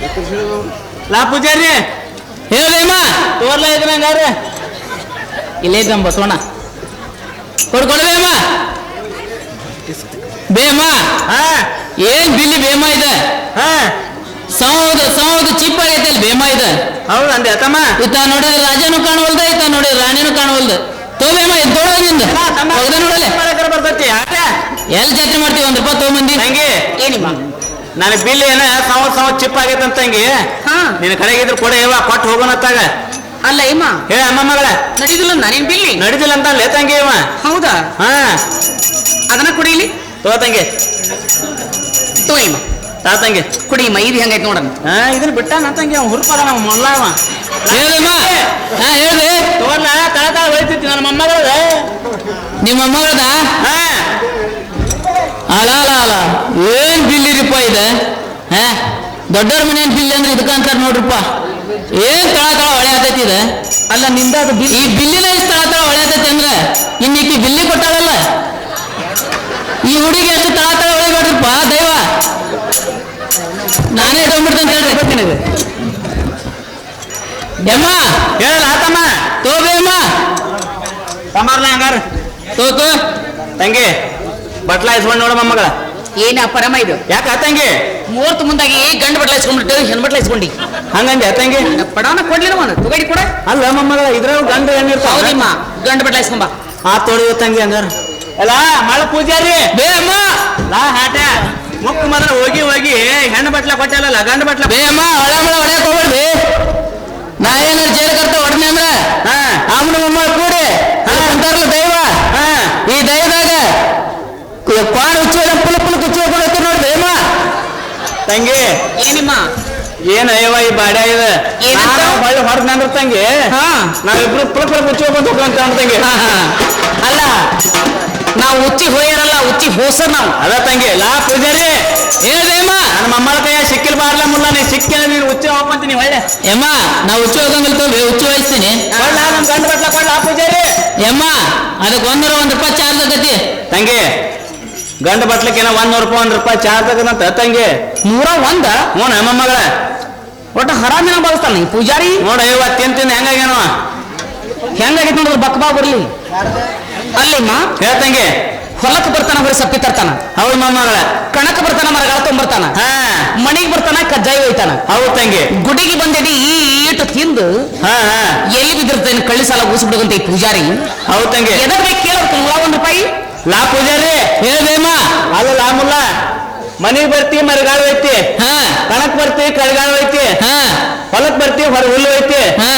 ಲಾ ಪೂಜಾರಿ ಹೇಳ್ದೇಮ್ಮ ತೋರ್ಲ ಇದ್ರ ಹಂಗಾರ ಇಲ್ಲೇ ಇದ್ದಮ್ಮ ಬಸವಣ್ಣ ಕೊಡ್ಬೇಮ್ಮ ಬೇಮ್ಮ ಹಾ ಏನ್ ಬಿಲ್ಲಿ ಬೇಮ ಇದೆ ಹಾ ಸೌದು ಚಿಪ್ ಆಗೈತೆ ಅಲ್ಲಿ ಬೇಮ ಇದೆ ಹೌದು ಅಂದೆ ತಮ್ಮ ಇತ್ತ ನೋಡಿದ್ರೆ ರಾಜನು ಕಾಣವಲ್ದ ಇತ್ತ ನೋಡಿದ್ರೆ ರಾಣಿನೂ ಕಾಣವಲ್ದ ತೋಬೇಮ ಇದು ತೋಳೋದ್ರಿಂದ ಹೋಗದ ನೋಡಲೆ ಬರ್ತೈತಿ ಆಟ ಎಲ್ಲಿ ಜಾತ್ರೆ ಮಾಡ್ತೀವಿ ಒಂದ್ ರೂಪಾಯಿ ತಗೊಂಬಂದಿ ತಂಗಿ ಏನಿಮ್ಮ ನನ್ನ ಬಿಲ್ ಏನ ಸಾವ್ ಚಿಪ್ ಆಗೈತಂತ ತಂಗಿ ಹಾ ನಿನ್ನ ಕಡೆಗಿದ್ರು ಕೊಡ ಇವ ಕೊಟ್ಟು ಹೋಗೋಣತ್ತಾಗ ಅಲ್ಲ ಇಮ್ಮ ಹೇಳ ಅಮ್ಮ ಮಗಳ ನಡೀದಿಲ್ಲ ನಾನೇನ್ ಬಿಲ್ಲಿ ನಡಿದಿಲ್ಲ ಅಂತ ಲೇ ತಂಗಿ ಇವ ಹೌದಾ ಹಾ ಅದನ್ನ ಕುಡಿಲಿ ತೋ ತಂಗಿ ತೋ ಇಮ್ಮ ತಾ ತಂಗಿ ಕುಡಿಯಮ್ಮ ಇದು ಹೆಂಗೈತೆ ನೋಡಣ ಹಾ ಇದನ್ನ ಬಿಟ್ಟ ನಾ ತಂಗಿ ಅವ್ನು ಹುರ್ಪದ ನಾವು ಮೊಲ್ಲ ಅವ ಹೇಳ್ದಮ್ಮ ಹಾ ಹೇಳ್ದೆ ತೋರ್ಲ ತಳ ತಳ ಹೋಯ್ತಿತ್ತು ನನ್ನ ಮೊಮ್ಮಗಳದ ನಿಮ್ಮ ಅಮ್ಮಗಳದ ಹಾ ಅಲ ಏನ್ ಬಿಲ್ ಇರಿಪ್ಪ ಇದೆ ಹಾ ದೊಡ್ಡವ್ರ ಮನೇನ್ ಬಿಲ್ ಅಂದ್ರೆ ಇದಕ್ಕ ಅಂತಾರ ನೋಡ್ರಿಪ್ಪ ಏನ್ ತಳ ಹೊಳೆ ಆತೈತಿ ಇದೆ ಅಲ್ಲ ನಿಂದ ಅದು ಬಿಲ್ ಈ ಬಿಲ್ಲಿನ ಎಷ್ಟು ತಳ ಹೊಳೆ ಆತೈತಿ ಅಂದ್ರೆ ಇನ್ನೀಕಿ ಬಿಲ್ಲಿ ಕೊಟ್ಟಾಳಲ್ಲ ಈ ಹುಡುಗಿ ಎಷ್ಟು ತಳ ಹೊಳೆಬೇಡ್ರಿಪ್ಪ ದೈವ ನಾನೇ ತಗೊಂಡ್ಬಿಡ್ತೇನೆ ಹೇಳ್ರಿ ಗೊತ್ತಿನದು ಯಮ್ಮ ಹೇಳಲ್ಲ ಆತಮ್ಮ ತೋಬೇ ಅಮ್ಮ ತಮಾರ್ಲ ಹಂಗಾರ ತೋತು ತಂಗಿ ಬಟ್ಲ ಇಸ್ಕೊಂಡು ನೋಡ ಮೊಮ್ಮಗಳ ಏನ ಪರಮ ಇದು ಯಾಕ ತಂಗಿ ಮೂವತ್ತು ಮುಂದಾಗಿ ಗಂಡು ಬಟ್ಲ ಇಸ್ಕೊಂಡ್ಬಿಟ್ಟು ಹೆಣ್ಣು ಬಟ್ಲ ಇಸ್ಕೊಂಡಿ ಹಂಗಂದೆ ತಂಗಿ ಪಡವನ ಕೊಡ್ಲಿಲ್ಲ ಅವನು ತುಗಡಿ ಕೊಡ ಅಲ್ಲ ಮೊಮ್ಮಗಳ ಇದ್ರಾಗ ಗಂಡು ಹೆಣ್ಣಿರ್ತಾವ ಹೌದಿಮ್ಮ ಗಂಡು ಬಟ್ಲ ಇಸ್ಕೊಂಬ ಆ ತೊಳೆಯುವ ತಂಗಿ ಹಂಗಾರ ಅಲ್ಲ ಮಳ ಪೂಜಾರಿ ಬೇ ಅಮ್ಮ ಲಾ ಹಾಟ ಮುಕ್ ಮೊದಲ ಹೋಗಿ ಹೆಣ್ಣು ಬಟ್ಲ ಕೊಟ್ಟಲ್ಲ ಗಂಡು ಬಟ್ಲ ಬೇ ಅಮ್ಮ ಹೊಳೆ ಹೊಡ್ಯಾಕ್ ಹೋಗ್ಬೇಡ್ರಿ ನಾ ಏನಾರು ಜೈಲ್ ಕರ್ತ ಹೊಡ್ನೆ ಅಂದ್ರ ಹಾ ಆಮನ ಮೊಮ್ಮಳ ಕೂಡಿ ಅಂತಾರಲ್ಲ ದೈವ ಹಾ ಈ ದೈವದಾಗ ಕ್ವಾಣ ಹುಚ್ಚಿ ಪುಲ್ ಕುಚ್ಚಿ ಹೋಗ್ಬೇಕು ನೋಡ್ರಿ ಅಮ್ಮ ತಂಗಿ ಏನಿಮ್ಮ ಏನ್ ಅಯ್ಯವ ಈ ಬಾಡ್ಯ ಇದೆ ಏನಂತ? ಹೊಳ್ಳಿ ಹೊಡೆದ್ ನಂದ್ರ ತಂಗಿ ಹಾ ನಾವಿಬ್ರು ಪುಲ್ ಕುಚ್ಚಿ ಹೋಗ್ಬೇಕು ಅಂತ ತಂಗಿ ಅಲ್ಲ ನಾವು ಉಚ್ಚಿ ಹೋಯರಲ್ಲ ಉಚ್ಚಿ ಹೋಸರ್ ನಾವು ಅದ ತಂಗಿ ಲಾ ಪೂಜಾರಿ ಹೇಳ್ದೇಮ್ಮ ನನ್ನ ಮಮ್ಮಳ ಕೈಯ ಸಿಕ್ಕಿಲ್ ಬಾರ್ಲ ಮುಲ್ಲ ನೀ ಸಿಕ್ಕಿಲ್ಲ ನೀನು ಹುಚ್ಚಿ ಹೋಗ್ಕೊಂತೀನಿ ಒಳ್ಳೆ ಯಮ್ಮ ನಾ ಹುಚ್ಚಿ ಹೋಗಂಗಿಲ್ಲ ತೋಬಿ ಹುಚ್ಚಿ ವಹಿಸ್ತೀನಿ ಕೊಡ್ಲ ನಮ್ ಗಂಡು ಬಟ್ಲ ಕೊಡ್ಲ ಪೂಜಾರಿ ಯಮ್ಮ ಅದಕ್ಕೆ ಒಂದ್ ರೂಪಾಯಿ ಚಾರ್ಜ್ ಆಗತಿ ತಂಗಿ ಗಂಡು ಬಟ್ಲಕ್ಕೇನ ₹100 ಚಾರ್ಜ್ ಆಗದಂತ ತಂಗಿ 101 ಹ್ಞೂ ನಮ್ಮ ಮಗಳ ಒಟ್ಟು ಹರಾಮಿನ ಬಳಸ್ತಾನ ಈ ಪೂಜಾರಿ ನೋಡ ಇವ ತಿಂತೀನಿ ಹೆಂಗಾಗೇನವ ಹೆಂಗಾಗೈತೆ ನೋಡಿದ್ರೆ ಬಕ್ಬಾ ಬರ್ಲಿ ಅಲ್ಲಿಮ್ಮ ಹೇಳ್ತಂಗಿ ಹೊಲಕ್ಕೆ ಬರ್ತಾನ ಬರೀ ಸಪ್ಪಿ ತರ್ತಾನ ಹೌದು ಮೊಮ್ಮಗಳ ಕಣಕ್ ಬರ್ತಾನ ಮರಗಳ ತೊಂಬರ್ತಾನ ಹಾ ಮಣಿಗೆ ಬರ್ತಾನ ಕಜ್ಜಾಯಿ ಒಯ್ತಾನ ಹೌದು ತಂಗಿ ಗುಡಿಗೆ ಬಂದಿಡಿ ಈಟು ತಿಂದು ಹಾ ಹಾ ಎಲ್ಲಿ ಬಿದ್ದಿರ್ತೇನೆ ಕಳ್ಳಿ ಸಾಲ ಊಸ್ಬಿಡುವಂತ ಈ ಪೂಜಾರಿ ಹೌದು ತಂಗಿ ಎದಕ್ ಬೇಕು ಕೇಳೋದು ₹1 ಲಾ ಪೂಜಾರಿ ಹೇಳ್ದೇಮ್ಮ ಅಲ್ಲ ಲಾ ಮುಲ್ಲ ಮನಿಗ್ ಬರ್ತಿ ಮರಗಾಳು ಐತಿ ಹಾ ಕಣಕ್ ಬರ್ತಿ ಕಳ್ಗಾಳು ಐತಿ ಹಾ ಹೊಲಕ್ ಬರ್ತಿ ಹೊರ ಹುಲ್ಲು ಐತಿ ಹಾ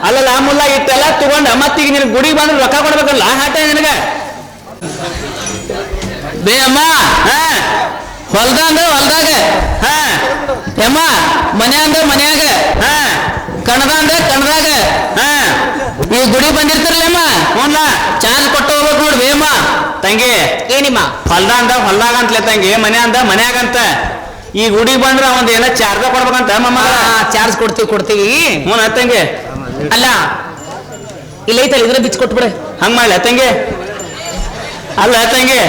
ಅಲ್ಲ ಲಾ ಮುಲ್ಲ ಇಟ್ಟೆಲ್ಲ ತಗೊಂಡ ಮತ್ತೀಗ ನಿನ್ ಗುಡಿಗೆ ಬಂದ್ರೆ ರೊಕ್ಕ ಕೊಡ್ಬೇಕಲ್ಲ ಹಾಟ ನಿನಗ ಬೇ ಅಮ್ಮ ಹಾ ಹೊಲ್ದ ಅಂದ್ರೆ ಹೊಲ್ದಾಗ ಹಾ ಯಮ್ಮ ಮನೆ ಅಂದ್ರೆ ಮನ್ಯಾಗ ಹಾ ಕಣದ ಅಂದ್ರೆ ಕಣದಾಗ ಹಾ ಈ ಗುಡಿ ಬಂದಿರ್ತಾರಲ್ಲಮ್ಮ ಹ್ಞೂನ್ಲ ಚಾರ್ಜ್ ಕೊಟ್ಟು ಹೋಗ್ಬೇಕು ನೋಡಿ ಬೇಮ್ಮ ತಂಗಿ ಏನಿಮ್ಮ ಹೊಲ್ದಾಗ ಅಂತಲೇ ತಂಗಿ ಮನೆ ಅಂದ ಮನ್ಯಾಗಂತ ಈ ಗುಡಿಗೆ ಬಂದ್ರ ಒಂದ್ ಏನೋ ಚಾರ್ಜ ಕೊಡ್ಬೇಕಂತ ಮಮ್ಮ ಚಾರ್ಜ್ ಕೊಡ್ತೀವಿ ಹ್ಞೂ ತಂಗಿ ಅಲ್ಲ ಇಲ್ಲ ಐತಲ್ಲ ಇದ್ರ ಬಿಚ್ಚ ಕೊಟ್ಬಿಡ ಹಂಗ ಮಾಡ್ಲ ತಂಗಿ ಅಲ್ಲ ತಂಗಿ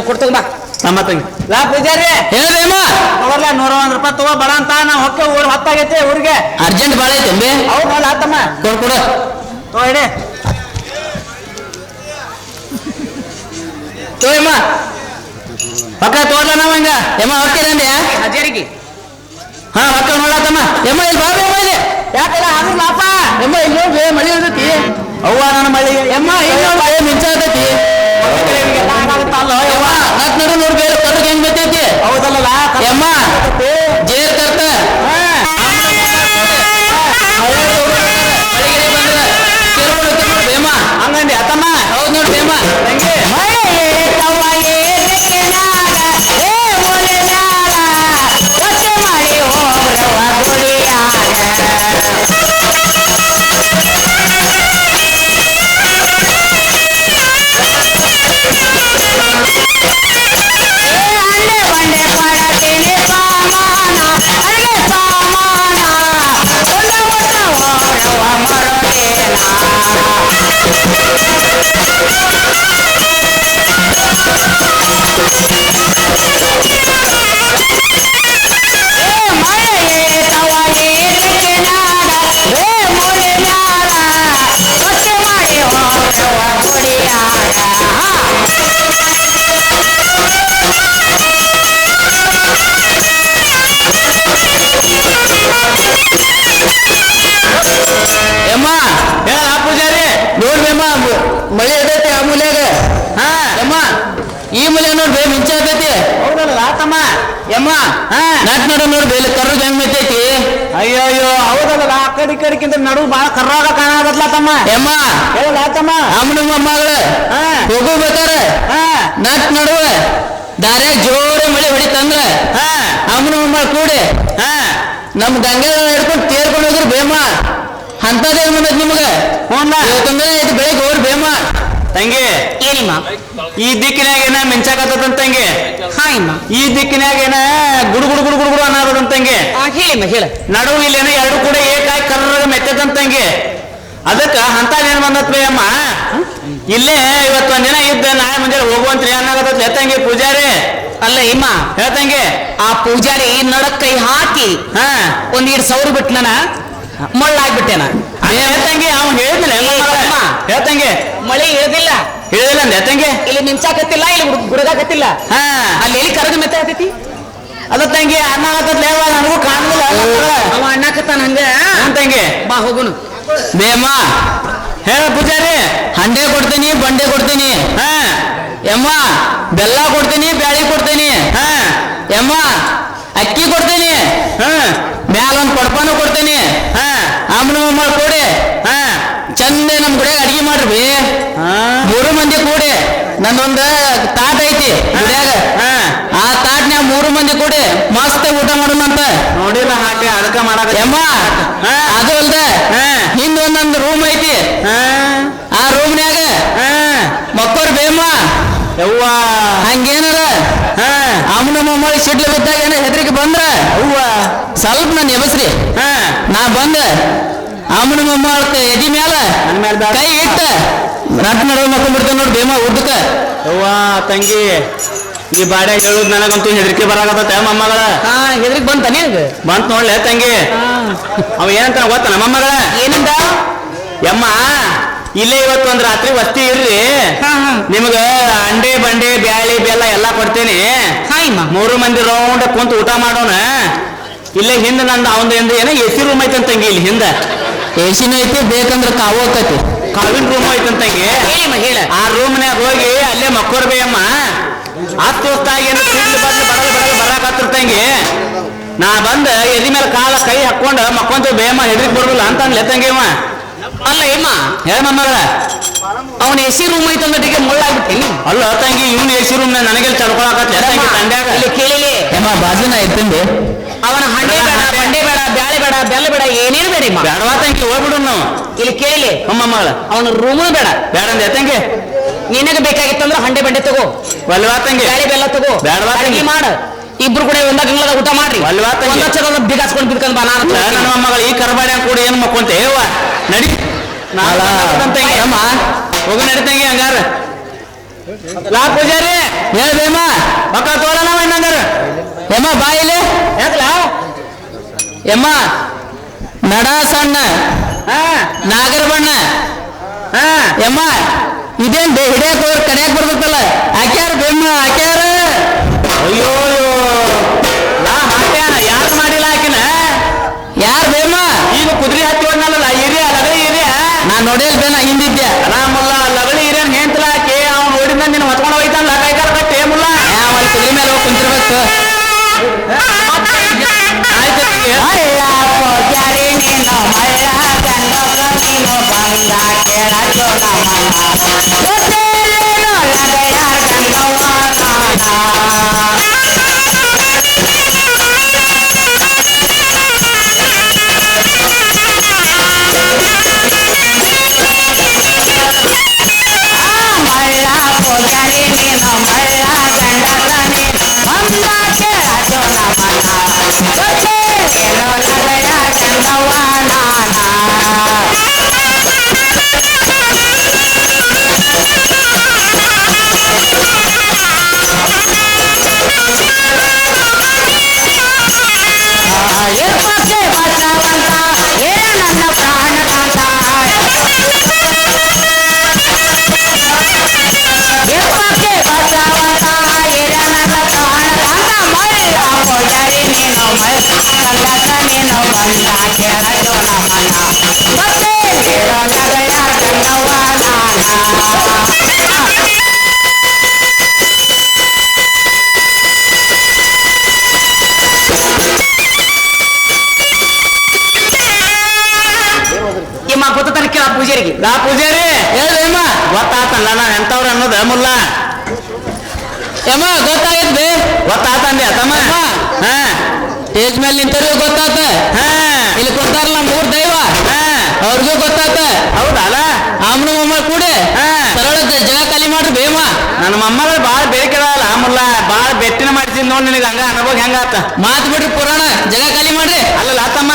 ಕೊಡ್ತೇವೆ ಬಾ ನಮ್ಮ ತಂಗಿ ಲಾ ಪೂಜಾರಿ ಹೇಳ್ದೇಮ್ಮ ತಗೋರ್ಲ ₹101 ತಗೋ ಬಡ ಅಂತ ನಾವು ಹೊಕ್ಕ ಊರ್ ಹೊತ್ತಾಗೈತೆ ಊರಿಗೆ ಅರ್ಜೆಂಟ್ ಭಾಳ ಐತೆ ಬೇ ಹೌದಲ್ಲ ಆತಮ್ಮ ಕೊಡು ತಗೋ ಇಡಿ ತೋಯಮ್ಮ ಹೊಕ್ಕ ತೋರ್ಲ ನಾವ್ ಹಂಗ ಯಮ್ಮ ಹೋಗ್ತೀರಂದ್ಯಾ ಹಜಾರಿಗೆ ಹಾ ಹೊಕ್ಕ ನೋಡ್ಲಾತಮ್ಮ ಯಮ್ಮ ಇಲ್ಲಿ ಬಾಬೆ ಅಮ್ಮ ಇದೆ ಯಾಕಲ್ಲ ಆದ್ರೂ ಲಾಪ ಯಮ್ಮ ಇಲ್ಲಿ ಹೋಗಿ ಮಳೆ ಇರ್ತೈತಿ ಅವ್ವ ನನ್ನ ಮಳಿ ಯಮ್ಮ ಇಲ್ಲಿ ನೋಡಿ ಮಿಂಚ ಆಗ್ತೈತಿ ಯಮ್ಮ ನಟ್ ನಡು ನೋಡ್ಬೇಕು ಕರ್ರಿಗೆ ಹೆಂಗ್ ಬರ್ತೈತಿ ಹೌದಲ್ಲ ಯಮ್ಮ ಜೇರ್ ಕರ್ತ ಹಾ ಹೆಂಗ್ ಮೆತ್ತೈತಿ ಅಯ್ಯೋ ಹೌದಲ್ಲ ಆ ಕಡಿಕಿಂತ ನಡು ಬಾಳ ಕರ್ರಾಗ ಕಾಣಾಗತ್ಲ ತಮ್ಮ ಎಮ್ಮ ಹೇಳ ತಮ್ಮ ಅಮ್ಮನ ಮೊಮ್ಮಗಳು ಹೋಗಬೇಕಾರ ನಟ್ ನಡುವೆ ದಾರ್ಯಾಗ ಜೋರ ಮಳೆ ಹೊಡಿತಂದ್ರ ಅಮ್ಮನ ಮೊಮ್ಮಗಳು ಕೂಡಿ ನಮ್ ಗಂಗೆ ಹಿಡ್ಕೊಂಡು ತೇರ್ಕೊಂಡು ಹೋದ್ರು ಬೇಮ ಅಂತದೇ ಬಂದೈತಿ ನಿಮ್ಗ ಇವತ್ತೊಂದ್ರೆ ಇದು ಬೆಳಿಗ್ಗೆ ಹೋಗ್ರಿ ಬೇಮ ತಂಗಿ ಏನಿಮ್ಮ ಈ ದಿಕ್ಕಿನಾಗ ಏನ ಮಿಂಚಾಕತ್ತದಂತ ತಂಗಿ ಹಾಯಮ್ಮ ಈ ದಿಕ್ಕಿನಾಗ ಏನ ಗುಡು ಗುಡು ಗುಡು ಗುಡು ಗುಡು ಅನ್ನೋದಂತ ತಂಗಿ ಹೇಳಿಮ್ಮ ಹೇಳ ನಡುವು ಇಲ್ಲೇನ ಎರಡು ಕೂಡ ಏಕಾಗಿ ಕರ್ರಗ ಮೆತ್ತದಂತ ತಂಗಿ ಅದಕ್ಕ ಅಂತ ಏನ್ ಬಂದತ್ವೆ ಅಮ್ಮ ಇಲ್ಲೇ ಇವತ್ತೊಂದಿನ ಇದ್ದ ನಾಳೆ ಮುಂಜಾನೆ ಹೋಗುವಂತ್ರಿ ಅನ್ನಾಗತ್ತ ತಂಗಿ ಪೂಜಾರಿ ಅಲ್ಲ ಇಮ್ಮ ಹೇಳ್ತಂಗಿ ಆ ಪೂಜಾರಿ ನಡಕ್ ಕೈ ಹಾಕಿ ಒಂದೀಡ್ ಸೌರು ಬಿಟ್ನನ ಮಳ್ಳಾಗ್ಬಿಟ್ಟೆನ ಹೇಳ್ತಂಗಿ ಅವ್ನು ಹೇಳಿದ್ಮೇಲೆ ಹೇಳ್ತಂಗಿ ಮಳೆ ಇಳಿದಿಲ್ಲ ಹೇಳಿಲ್ಲ ಅಂದೆ ತಂಗಿ ಇಲ್ಲಿ ಮಿಂಚಾಕತ್ತಿಲ್ಲ ಇಲ್ಲಿ ಗುಡಗಾಕತ್ತಿಲ್ಲ ಅಲ್ಲಿ ಎಲ್ಲಿ ಕರಗ ಮೆತ್ತಾಕತಿ ಅದ ತಂಗಿ ಅನ್ನ ಹಾಕತ್ಲೇವ ನನಗೂ ಕಾಣಲಿಲ್ಲ ಅವ ಅಣ್ಣಾಕತ್ತಾನ ಹಂಗ ತಂಗಿ ಬಾ ಹೋಗುನು ಬೇಮ ಹೇಳ ಪೂಜಾರಿ ಹಂಡೆ ಕೊಡ್ತೀನಿ ಬಂಡೆ ಕೊಡ್ತೀನಿ ಎಮ್ಮ ಬೆಲ್ಲ ಕೊಡ್ತೀನಿ ಬ್ಯಾಳಿ ಕೊಡ್ತೀನಿ ಎಮ್ಮ ಅಕ್ಕಿ ಕೊಡ್ತೀನಿ ಮ್ಯಾಲ ಒಂದ್ ಕೊಡ್ಪಾನು ಕೊಡ್ತೀನಿ ಅಮ್ಮನ ಮೊಮ್ಮಳ ಕೂಡಿ ಚಂದ ನಮ್ ಗುಡಿಯಾಗ ಅಡಿಗೆ ಮಾಡ್ರಿ 3 ಮಂದಿ ಕೂಡಿ ನಂದೊಂದ ತಾಟ ಐತಿ ಗುಡಿಯಾಗ ಆ ತಾಟ್ನ್ಯಾಗ 3 ಮಂದಿ ಕೂಡಿ ಮಸ್ತ್ ಊಟ ಮಾಡೋಣಂತ ನೋಡಿಲ್ಲ ಹಾಕಿ ಅದಕ್ಕ ಮಾಡಕ ಎಮ್ಮ ಅದು ಅಲ್ದ ಹಿಂದ ಒಂದೊಂದು ರೂಮ್ ಐತಿ ಆ ರೂಮ್ನ್ಯಾಗ ಮಕ್ಕಳು ಬೇಮ ಯವ್ವ ಹಂಗೇನದ ಅಮ್ಮನ ಮೊಮ್ಮಳಿ ಸಿಡ್ಲು ಬಿದ್ದಾಗ ಏನ ಹೆದರಿಕೆ ಬಂದ್ರ ಅವ್ವ ಸ್ವಲ್ಪ ನಾನು ಎಬಸ್ರಿ ನಾ ಬಂದ ಅಮ್ಮನ ಮೊಮ್ಮಳ ಎದಿ ಮ್ಯಾಲ ಕೈ ಇಟ್ಟ ನಟ್ ನಡುವೆ ಮಕ್ಕಳು ಬಿಡ್ತೇನೆ ನೋಡಿ ಬೇಮ ಉದ್ದಕ್ಕ ಯವ್ವ ತಂಗಿ ಈ ಬಾಡ್ಯಾಗ ಹೇಳುದು ನನಗಂತೂ ಹೆದರಿಕೆ ಬರಾಕತ್ತ ಮೊಮ್ಮಗಳ ಹೆದರಿಕೆ ಬಂತ ನಿನಗ ಬಂತ ನೋಡ್ಲೆ ತಂಗಿ ಅವ ಏನಂತ ಗೊತ್ತ ನಮ್ಮಮ್ಮಗಳ ಏನಂದ ಯಮ್ಮ ಇಲ್ಲೇ ಇವತ್ತು ಒಂದ್ ರಾತ್ರಿ ವಸ್ತಿ ಇರ್ರಿ ನಿಮ್ಗ ಅಂಡೆ ಬಂಡೆ ಬ್ಯಾಳಿ ಬೆಲ್ಲ ಎಲ್ಲಾ ಕೊಡ್ತೇನೆ 3 ಮಂದಿ ರೌಂಡ್ ಕುಂತ ಊಟ ಮಾಡೋಣ ಇಲ್ಲೇ ಹಿಂದ ನಂದು ಅವಂದ ಏನೋ ಎಸಿ ರೂಮ್ ಐತಂತ ತಂಗಿ ಇಲ್ಲಿ ಹಿಂದ ಎಸಿನ ಐತಿ ಬೇಕಂದ್ರ ಕಾವು ಆಕತಿ ಕಾವಿನ ರೂಮ್ ಐತಂತ ತಂಗಿ ಹೇಳ ಆ ರೂಮ್ನ್ಯಾಗ ಹೋಗಿ ಅಲ್ಲೇ ಮಕ್ಕೋರ್ಬೇಯಮ್ಮ ಹತ್ತು ಹೊತ್ತಾಗಿ ಏನು ಸಿಡ್ಲು ಬಡ್ಲು ಬಡಲ್ ಬರಾಕತ್ತಿರ್ ತಂಗಿ ನಾ ಬಂದ ಎದಿ ಮೇಲೆ ಕಾಲ ಕೈ ಹಾಕೊಂಡ ಮಕ್ಕೊಂತ ಬೇಯಮ್ಮ ಹೆದ್ರಿಕ್ ಬರುದಿಲ್ಲ ಅಂತ ಅನ್ಲೆ ತಂಗಿಯಮ್ಮ ಅಲ್ಲ ಏಮ್ಮ ಹೇಳ ಮಮ್ಮಗಳ ಅವನ ಎಸಿ ರೂಮ್ ಐತಂದಿಗೆ ಮುಳ್ಳಾಗ್ಬಿಟ್ಟೇನಿ ಅಲ್ಲ ತಂಗಿ ಇವ್ನು ಎಸಿ ರೂಮ್ ನನಗೆಲ್ಲಿ ತಡ್ಕೊಳಕತ್ಲೆ ತಂಗಿ ತಂಡ್ಯಾಗ ಇಲ್ಲಿ ಕೇಳಿಲಿ ಎಮ್ಮ ಬಾಜುನ ಐತಂದಿ ಅವನ ಹಂಡೆ ಬೇಡ ಬಂಡೆ ಬೇಡ ಬ್ಯಾಳೆ ಬೇಡ ಬೆಲ್ಲ ಬೇಡ ಏನೇನು ಬೇಡ ಬೇಡವಾ ತಂಗಿ ಹೋಗ್ಬಿಡು ನಾವು ಇಲ್ಲಿ ಕೇಳಿಲಿ ಮಮ್ಮಗಳ ಅವನ ರೂಮು ಬೇಡ ಬೇಡ ಅಂದೆ ತಂಗಿ ನಿನಗೆ ಬೇಕಾಗಿತ್ತಂದ್ರೆ ಹಂಡೆ ಬಂಡೆ ತಗೋ ಒಲ್ವಾ ತಂಗಿ ಬ್ಯಾಳೆ ಬೆಲ್ಲ ತಗೋ ಬೇಡವಾ ತಂಗಿ ಮಾಡ ಇಬ್ರು ಕೂಡ ಒಂದ ಗಂಗಳದ ಊಟ ಮಾಡ್ರಿ ಒಲ್ವಾ ತಂಗಿ ಬಿಗಾಸ್ಕೊಂಡು ಬಿಡ್ಕೊಂಡ್ ಬಾ ನಾನು ನನ್ನ ಮೊಮ್ಮಗಳು ಈ ಕರಬಾಡ್ಯಾಗ ಕೂಡ ಏನು ಮಕ್ಕೊಂತೆ ನಡಿ ಅಮ್ಮ ಹೋಗಿ ನಡಿತಂಗಿ ಹಂಗಾರ ಲಾ ಪೂಜಾರಿ ಹೇಳ ಬೇಮ ಮಕ್ಕಳ ತೋಳ ನಾವ ಹಂಗಾರ ಎಮ್ಮ ಬಾಯಿಲೆ ಯಾಕಲ ಎಮ್ಮ ನಡ ಸಣ್ಣ ನಾಗರ ಬಣ್ಣ ಎಮ್ಮ ಇದೇನ್ ಹಿಡಿಯಕ್ ಹೋದ್ರ ಕಡಿಯಾಕ್ ಬರ್ಬೇಕಲ್ಲ ಹಾಕ್ಯಾರ ಬೇಮ ಹಾಕ್ಯಾರ ಅಯ್ಯೋ ಲಾ ಹಾಕ್ಯಾನ ಯಾರು ಮಾಡಿಲ್ಲ ಹಾಕಿನ ಯಾರ್ ಬೇಮ ಈಗ ಕುದುರೆ ಹತ್ತಿ ಹೋದ್ನಲ್ಲ ಹಿರಿಯ ಲಗಳಿ ಹಿರಿಯ ನಾ ನೋಡಿಲ್ ಬೇನ ಹಿಂದಿದ್ದೆ ರಾಮಲ್ಲ ಲಗಳಿ ಹಿರಿಯನ್ ಹೆಂತಲ ಹಾಕಿ ಅವ್ನು ನೋಡಿದ ನಿನ್ನ ಹೊತ್ಕೊಂಡು ಹೋಯ್ತಾನಲ್ಲ ಕೈಕಾಲ ಕಟ್ಟಿ ಮುಲ್ಲ ಅಲ್ಲಿ ಕುದುರೆ ಮೇಲೆ ಹೋಗಿ ಕುಂತಿರ್ಬೇಕು ಪೂಜಾರಿಗೆ ನಾ ಪೂಜಾರಿ ಹೇಳ್ಬೇಮ್ಮ ಗೊತ್ತಾತಲ್ಲ ನಾ ಎಂತವ್ರ ಅನ್ನೋದ ಮುಲ್ಲ ಯಮ್ಮ ಗೊತ್ತಾಗೈತ್ ಬೇ ಗೊತ್ತಾತಂದೆ ತಮ್ಮ ಹಾ ಸ್ಟೇಜ್ ಮೇಲೆ ನಿಂತವ್ರಿಗೂ ಗೊತ್ತಾತ ಹಾ ಇಲ್ಲಿ ಕೊಡ್ತಾರಲ್ಲ 3 ದೈವ ಹಾ ಅವ್ರಿಗೂ ಗೊತ್ತಾತ ಹೌದಲ್ಲ ಆಮ್ನ ಮಮ್ಮ ಕೂಡಿ ಹಾ ಸರಳ ಜಾಗ ಖಾಲಿ ಮಾಡ್ರಿ ಬೇಮ ನನ್ನ ಮೊಮ್ಮಗಳು ಬಾಳ ಬೇಕಿರಲ್ಲ ಮುಲ್ಲ ಬಾಳ ಬೆಟ್ಟಿನ ಮಾಡ್ತೀನಿ ನೋಡಿ ನಿನಗೆ ಹಂಗ ಅನುಭವ ಹೆಂಗಾತ ಮಾತು ಬಿಡ್ರಿ ಪುರಾಣ ಜಾಗ ಖಾಲಿ ಮಾಡ್ರಿ ಅಲ್ಲಲ್ಲ ತಮ್ಮ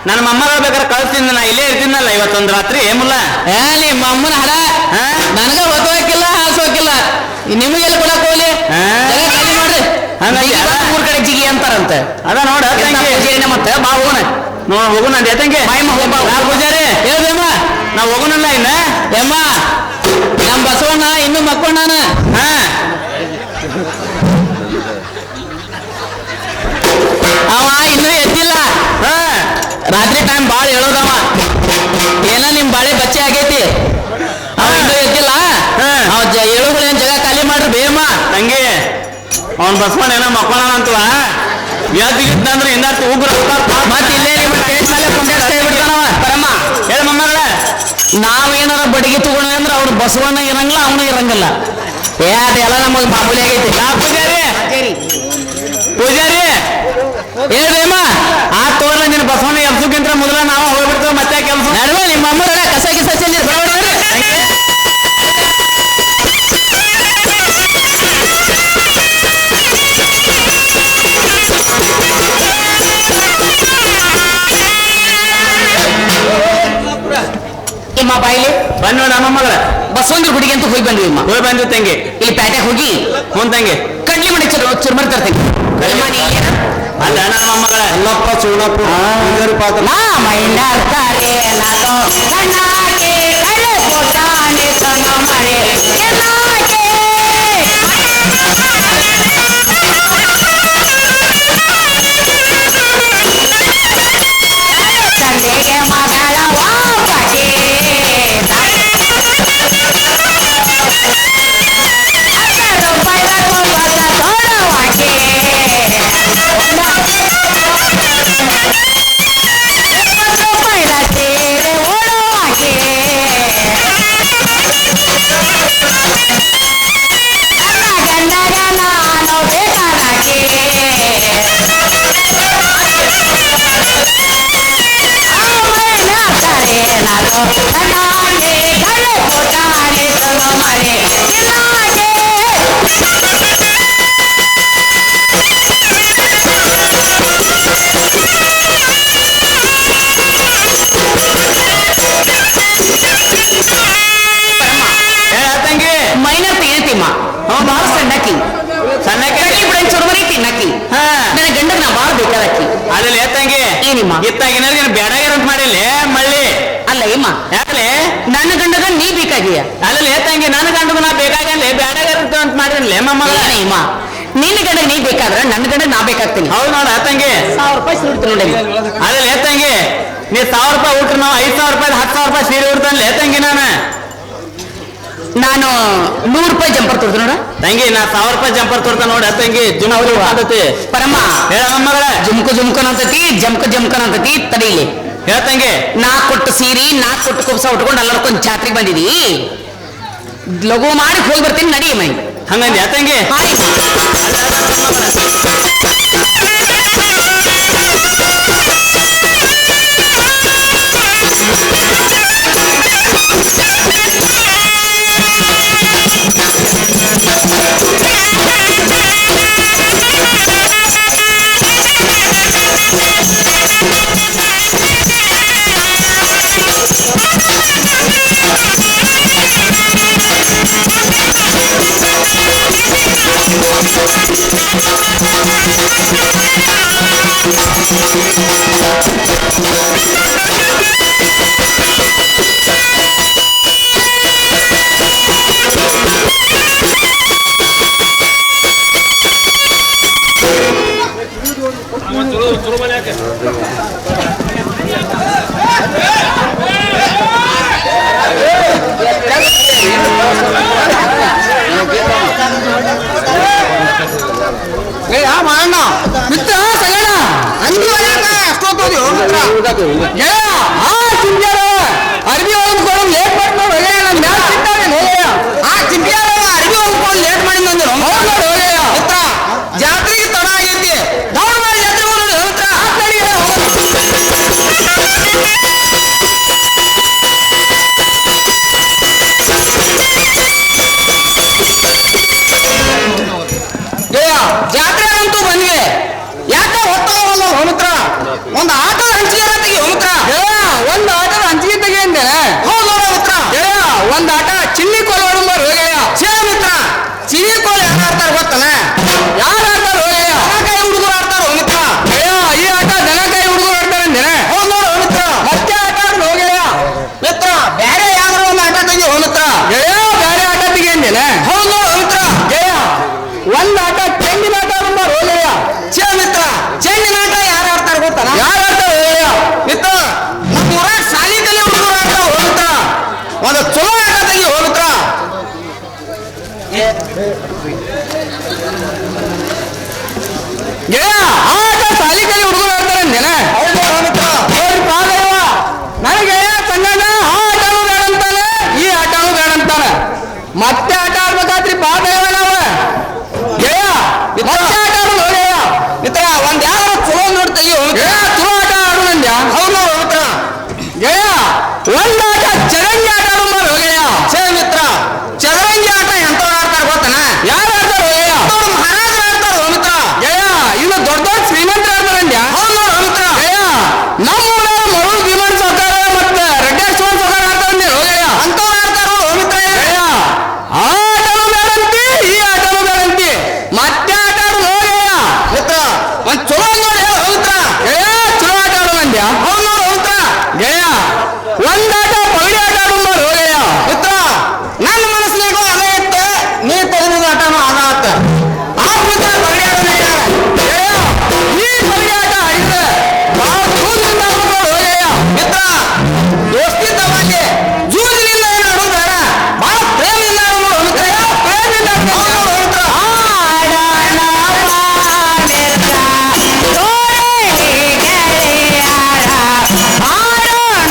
ನನ್ನ ಮೊಮ್ಮಗಳು ಬೇಕಾದ್ರೆ ಕಳಿಸ್ತೀನಿ ನಾ ಇಲ್ಲೇ ಇರ್ತೀನಲ್ಲ ಇವತ್ತೊಂದು ರಾತ್ರಿ ಏಮುಲ್ಲ ಏ ನಿಮ್ಮ ಅಮ್ಮನ ಹಡ ಹಾ ನನಗ ಒತ್ತುವಕ್ಕಿಲ್ಲ ಹಾಸೋಕಿಲ್ಲ ನಿಮಗೆಲ್ಲ ಕೊಡಕ್ ಹೋಗ್ಲಿ ಹಾ. ಜಾಗ ಖಾಲಿ ಮಾಡ್ರಿ ಹಂಗಾಗಿ ಊರ್ ಕಡೆ ಜಿಗಿ ಅಂತಾರಂತ ಅದ ನೋಡ ಪೂಜಾರಿನ ಮತ್ತೆ ಬಾ ಹೋಗೋಣ ನೋಡ್ ಹೋಗುಣ ಎತ್ತಂಗೆ ಬಾಯಮ್ಮ ಹೋಗ್ಬಾ ನಾ ಪೂಜಾರಿ ಹೇಳ್ಬೇಮ್ಮ ನಾ ಹೋಗೋಣಲ್ಲ ಇನ್ನ ಯಮ್ಮ ನಮ್ ಬಸವಣ್ಣ ಇನ್ನು ಮಕ್ಕೊಂಡಾನ ಹಾ ಅವ ಇನ್ನೂ ಎದ್ದಿಲ್ಲ ಹಾ ರಾತ್ರಿ ಟೈಮ್ ಬಾಳ ಹೇಳೋದವ ಏನ ನಿಮ್ ಬಾಳೆ ಬಚ್ಚೆ ಆಗೈತಿ ಅವ ಇನ್ನೂ ಎದ್ದಿಲ್ಲ ಹಾ. ಅವ ಹೇಳುಗಳೇನ್ ಜಾಗ ಖಾಲಿ ಮಾಡ್ರಿ ಬೇಮ ತಂಗಿ ಅವ್ನ್ ಬಸವಣ್ಣ ಏನೋ ಮಕ್ಕೋಣ ಅಂತವ ಯಾವ್ದಿಗಿದ್ದಂದ್ರೆ ಹಿಂದಾರ್ತಿ ಉಗ್ರ ಮತ್ ಇಲ್ಲೇ ನಿಮ್ಮ ಸ್ಟೇಜ್ ಮೇಲೆ ಕುಂಡ್ಯಾಡ್ಸ್ತಾ ಬಿಡ್ತಾನವ ಪರಮ್ಮ ಹೇಳ ಮೊಮ್ಮಗಳ ನಾವೇನಾರ ಬಡಿಗೆ ತಗೊಂಡ್ವಿ ಅಂದ್ರೆ ಅವ್ರು ಬಸವಣ್ಣ ಇರಂಗಿಲ್ಲ ಅವನು ಇರಂಗಿಲ್ಲ ಏ ಅದೆಲ್ಲ ನಮಗ್ ಮಾಮೂಲಿ ಆಗೈತಿ ನಾ ಪೂಜಾರಿ ಪೂಜಾರಿ ಹೇಳ್ಬೇಮ ಆ ತೋರ್ಲ ನಿನ್ನ ಬಸವಣ್ಣ ಎಬ್ಸಕ್ಕಿಂತ ಮೊದಲ ನಾವು ಹೋಗ್ಬಿಡ್ತೇವೆ ಮತ್ತೆ ಕೆಲಸ ನಡುವೆ ನಿಮ್ಮ ಅಮ್ಮರ ಕಸ ಗಿಸ ಚೆಲ್ಲಿ ಬರೋಣ ನಿಮ್ಮ ಬಾಯಿಲಿ ಬಂದ್ ನಮ್ಮ ಮಗಳ ಬಸವಂದ್ರ ಗುಡಿಗೆ ಅಂತ ಹೋಗಿ ಬಂದ್ವಿ ಅಮ್ಮ ಹೋಗಿ ಬಂದಿವ್ ತಂಗಿ ಇಲ್ಲಿ ಪ್ಯಾಟೆಗೆ ಹೋಗಿ ಹ್ಞೂ ತಂಗಿ ಕಡ್ಲಿ ಮನೆ ಚುರ್ಮರ್ ತರ್ತೇನೆ ಅಲ್ಲ ನನ್ನ ಮೊಮ್ಮಗಳ ಎಲ್ಲಪ್ಪ ಚೂಣಪ್ಪ ನಾ ಮೈಂಡಾಡ್ತಾರೆ ನಾನು ಕಣ್ಣಾಕೆ ಕಳೆ ಕೊಟ್ಟಾನೆ ತನ್ನ ಮಳೆ ಎಲ್ಲಾಕೆ ತಂದೆಗೆ ಮಗಳ ವಾಪಗೆ ಹೇಳ ತಂಗಿ ಮೈನರ್ ತೆಗಿತೀಮ್ಮ ಬಾಳ ಸಣ್ಣಕ್ಕಿ ಸಣ್ಣ ಕಡ್ಲಿ ಬಿಡ ಚುರುಮರಿ ತಿನ್ನಕ್ಕಿ ಹಾ ನನ್ನ ಗಂಡಗ್ ನಾ ಬಾಳ ಬೇಕಾದಕ್ಕಿ ಅದ್ರಲ್ಲಿ ತಂಗಿ ಏನಿಮ್ಮ ಇತ್ತಾಗಿನ ಬೇಡಾಗಿರಂತ ಮಾಡಿಲ್ಲ ಮಳ್ಳಿ ಅಲ್ಲ ಇಮ್ಮ ಯಾಕಲೆ ನನ್ನ ಗಂಡಗ ನೀ ಬೇಕಾಗಿಯ ಅಲ್ಲಲ್ಲಿ ತಂಗಿ ನನ್ನ ಗಂಡಗ ನಾ ಬೇಕಾಗಲ್ಲ ಬೇಡಾಗಿರಂತ ಅಂತ ಮಾಡಿರಲ್ಲ ಮೊಮ್ಮಗಳ ಇಮ್ಮ ನಿನ್ನ ಗಂಡಗ ನೀ ಬೇಕಾದ್ರ ನನ್ನ ಗಂಡಗ ನಾ ಬೇಕಾಗ್ತೀನಿ ಹೌದು ನೋಡ ತಂಗಿ 1000 ರೂಪಾಯಿ ಸುಡ್ತೀನಿ ನೋಡಿ ಅದ್ರಲ್ಲಿ ತಂಗಿ ನೀ 1000 ರೂಪಾಯಿ ಊಟ ನಾವು 5000 ರೂಪಾಯಿ 10,000 ರೂಪಾಯಿ ಸೀರೆ ಉಡ್ತಾನೆ ತಂಗಿ ನಾನು 100 ರೂಪಾಯಿ ಜಂಪರ್ ತೊಡ್ದು ನೋಡ ತಂಗಿ ನಾ 1000 ರೂಪಾಯಿ ಜಂಪರ್ ತೋರ್ತಾ ನೋಡಿ ತಂಗಿ ಜುಮ್ಕಿ ಆದತಿ ಪರಮ್ಮ ಹೇಳ ಮೊಮ್ಮಗಳ ಜುಮ್ಕನ್ ಅಂತತಿ ಜಮ್ಕನ್ ಅಂತತಿ ತಡೀಲಿ ಹೇಳ ತಂಗಿ ನಾ ಕೊಟ್ಟು ಸೀರಿ ನಾ ಕೊಟ್ಟು ಕುಬ್ಸ ಉಟ್ಕೊಂಡು ಎಲ್ಲರ್ಕೊಂಡ್ ಜಾತ್ರೆಗೆ ಬಂದಿದಿ ಲಘು ಮಾಡಿ ಹೋಗಿ ಬರ್ತೀನಿ ನಡಿ ಮೈ ಹಂಗಂದ್ಯಾ ತಂಗಿ ಹಾಯ್ ಮಿತ್ರ ಸಗಣ ಅರ್ಬಿ ಒಳಗೆ ಹೌದ್ ನೋಡು ಹೋಗಯ್ಯ. ಮಿತ್ರ ಜಾತ್ರೆಗೆ ತಡ ಆಗೈತಿ ದೌಡ್ ಮಾಡಿ ಜಾತ್ರೆ ಹೋಗೋಣ ಮಿತ್ರ. ಜಾತ್ರೆ ಅಂತೂ ಬಂದ್ವಿ, ಯಾಕ ಹೊತ್ತವಲ್ಲ ಮಿತ್ರ. ಒಂದು ಆಟದ ಹಂಚಿಗೆ ತೆಗಿ ಮಿತ್ರ. ಒಂದು ಆಟದ ಹಂಚಿಗೆ ತೆಗೆಯಂದೆ. ಹೌದು ನೋಡ ಮಿತ್ರ. ಒಂದು ಆಟ ಚಿನ್ನಿ ಕೋಲ್ ಆಡುಂಬಾರ ಹೋಗಯ್ಯ. ಛೇ ಮಿತ್ರ, ಚಿನಿ ಕೋಲ್ ಯಾರು ಆಡ್ತಾರೆ ಗೊತ್ತನ? ಯಾರು ಆಡ್ತಾರ ಹೋಗಯ್ಯ? ದನಕಾಯಿ ಹುಡುಗರು ಆಡ್ತಾರ ಮಿತ್ರ. ಈ ಆಟ ದನಕಾಯಿ ಹುಡುಗರು ಆಡ್ತಾರಂದೆ. ಹೌದು ನೋಡು ಮಿತ್ರ. ಮತ್ತೆ ಆಟ ಆಡ್ ಹೋಗಯ್ಯ. ಮಿತ್ರ ಬೇರೆ ಯಾವ್ದಾರ ಒಂದು ಆಟ ತೆಗಿ ಮಿತ್ರ. ಬೇರೆ ಆಟ ತೆಗೆಯಂದೇನೆ. ಹೌದು ನೋಡು ಮಿತ್ರ. ಒಂದು ಆಟ ಚೆಂಡಿನ ಆಟ ಆಡುಂಬಾರ ಹೋಗಯ್ಯ. ಛೇ ಮಿತ್ರ, ಚೆಂಡಿನ ಆಟ ಯಾರು ಆಡ್ತಾರ ಗೊತ್ತನ? ಯಾರು ಆಡ್ತಾರ ಹೋಗಯ್ಯ? ಮಿತ್ರ ನಮ್ಮ ಊರಾಗ ಸಾಲಿ ಕಲಿ ಹುಡುಗರು ಆಡ್ತಾವ ಮಿತ್ರ. ಒಂದು ಚಲೋ ಆಟ ತೆಗಿ ಮಿತ್ರ. ಆ ಆಟ ಸಾಲಿ ಕಲಿ ಹುಡುಗರು ಆಡ್ತಾರಂದೇನೆ. ಹೌದು ನೋಡು ಮಿತ್ರ. ನನಗೆ ಸಂಗಣ್ಣ ಆ ಆಟನೂ ಬೇಡ ಅಂತಾನೆ, ಈ ಆಟನೂ ಬೇಡ ಅಂತಾನೆ. ಮತ್ತೆ ಆಟ ಆಡ್ಬೇಕಾದ್ರಿ ಪಾದವ ನಾವ ಮತ್ತೆ ಆಟ ಆಡೋದು ಹೋಗಯ್ಯ. ಮಿತ್ರ ಒಂದ್ ಯಾವ್ದಾರ ಚಲೋ ನೋಡಿ ತೆಗಿ ಮಿತ್ರ. ಚಲೋ ಆಟ ಆಡು ನಂದ್ಯಾ. ಹೌದು ನೋಡು ಮಿತ್ರ. ಒಂದು ಆಟ ಚರಂಗಿ ಆಟ ಆಡುಂಬಾರ ಹೋಗಯ್ಯ. ಛೇ ಮಿತ್ರ, ಚದರಂಗಿ ಆಟ ಎಂತವ್ರು ಆಡ್ತಾರ ಗೊತ್ತನ? ಯಾರು ಆಡ್ತಾರ ಹೋಗಯ್ಯ? ಮಹಾರಾಜ ಆಡ್ತಾರ ಮಿತ್ರ. ಇದು ದೊಡ್ಡ ದೊಡ್ಡ ಶ್ರೀಮಂತರ ಆಡ್ತಾರಂದ್ಯಾ. ಹೌದು ನೋಡು ಮಿತ್ರ. ನಮ್ಮ ಊರಾಗ ಮರು ಭೀಮನ್ ಸಾಕಾರ ಮತ್ತೆ ರೆಡ್ಡೇಶ್ವರ ಸಾಕಾರ ಆಡ್ತಾರಂದೆ ಹೋಗಯ್ಯ. ಅಂತವ್ರು ಆಡ್ತಾರ ಮಿತ್ರ. ಆ ಆಟನೂ ಬೇಡಂತಿ, ಈ ಆಟನೂ ಬೇಡಂತಿ. ಮತ್ತೆ ಆಟ ಆಡು ಹೋಗಯ್ಯ. ಮಿತ್ರ ಒಂದ್ ಚಲೋ ನೋಡಿ ಮಿತ್ರ. ಚಲೋ ಆಟ ಆಡು ನಂದ್ಯಾ. ಹೌದು ನೋಡು ಮಿತ್ರ. ಒಂದಾಟ ಪಗಡಿ ಆಟ ಆಡುಂಬಾರ ಹೋಗಯ್ಯ. ಮಿತ್ರ ನನ್ನ ಮನಸ್ಸಿನಾಗೂ ಅದ ಇತ್ತು, ನೀ ತೆಗೆದ ಆಟನೂ ಅದ ಆತ. ಆ ಮಿತ್ರ ಬಗಡಿ ಆಡೋಣ. ಈ ಪಗಡಿ ಆಟ ಆಡಿದ್ರೆ ಭಾಳ ದೂರದಿಂದ ಆಡ್ಬೇಕು ಹೋಗಯ್ಯ. ಮಿತ್ರ ದೋಸ್ತಿ ತವಾಗಿ ಜೂಜಿನಿಂದ ಏನು ಆಡೋದು ಬೇಡ, ಬಹಳ ಪ್ರೇಮಿಯಿಂದ ಆಡೋದು ಮಿತ್ರ. ಪ್ರೇಮಿಯಿಂದ ಆಡ್ಬೇಕು. ಹೌದು ನೋಡು ಮಿತ್ರ. ಆಡೋಣ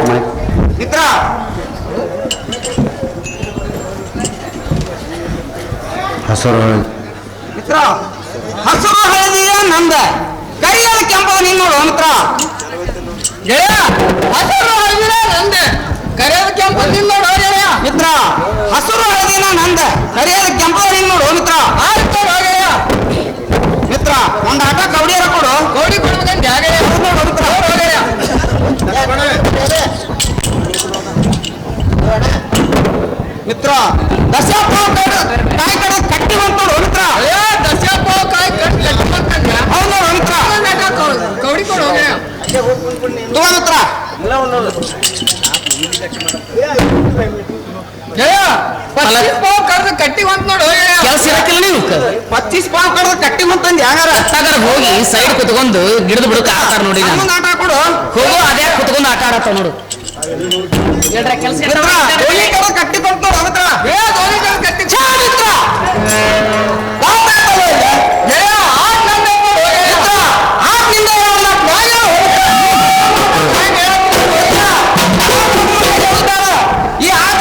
ಮಿತ್ರ ಮಿತ್ರ ಹಸಿರು ಹಳದಿಯ ನಂದ ಕರಿಯಾದ ಕೆಂಪದ ನಿನ್ನ ನೋಡು ಮಿತ್ರ ಗೆಳೆಯ ಹಸಿರು ಹಳದಿನ ನಂದ ಕರಿಯಾದ ಕೆಂಪದ ನಿನ್ನ ನೋಡು ಗೆಳೆಯ ಮಿತ್ರ ಹಸಿರು ಹಳದಿನ ನಂದ ಕರಿಯಾದ ಕೆಂಪದ ನಿನ್ನ ನೋಡು ಮಿತ್ರ ಗೆಳೆಯ ಮಿತ್ರ ಒಂದು ಆಟ ಕೌಡಿಯರ ಕೊಡು ಕೌಡಿ ಕೊಡ್ಬೇಕಂತ ಗೆಳೆಯ ನೋಡು ಮಿತ್ರ ಗೆಳೆಯ ಮಿತ್ರ ದಶಪಾವ್ ಕಾಯಿ ಕಡೆ ಕಟ್ಟಿ ಬಂತು ಮಿತ್ರ ದಶಪಾವ್ ಕಾಯಿ ಕಟ್ಟಿ ಹೌದು ಮಿತ್ರ ಕೌಡಿ ಕೊಡು ತಗೋ ಮಿತ್ರ ಪಾವ್ ಕಡ್ದು ಕಟ್ಟಿ ಬಂತ ನೋಡು ಕೆಲಸ ಇರಕ್ಕಿಲ್ಲ ನೀವು 25 ಪಾವ್ ಕಡ್ದು ಕಟ್ಟಿ ಬಂತಂದ್ ಯಾರ ಅತ್ತಾಗಾರ ಹೋಗಿ ಸೈಡ್ ಕುತ್ಕೊಂಡು ಗಿಡದ ಬುಡಕ ಆಟಾರ ನೋಡಿ ನಾನು ಆಟ ಕೊಡು ಹೋಗೋ ಅದೇ ಕುತ್ಕೊಂಡು ಆಟ ಆಡತ್ತ ನೋಡು ಕೆಲಸ ಕಟ್ಟಿ ಬಂತು ಮಿತ್ರ ಕಟ್ಟಿ ಮಿತ್ರ ಈ ಆಟ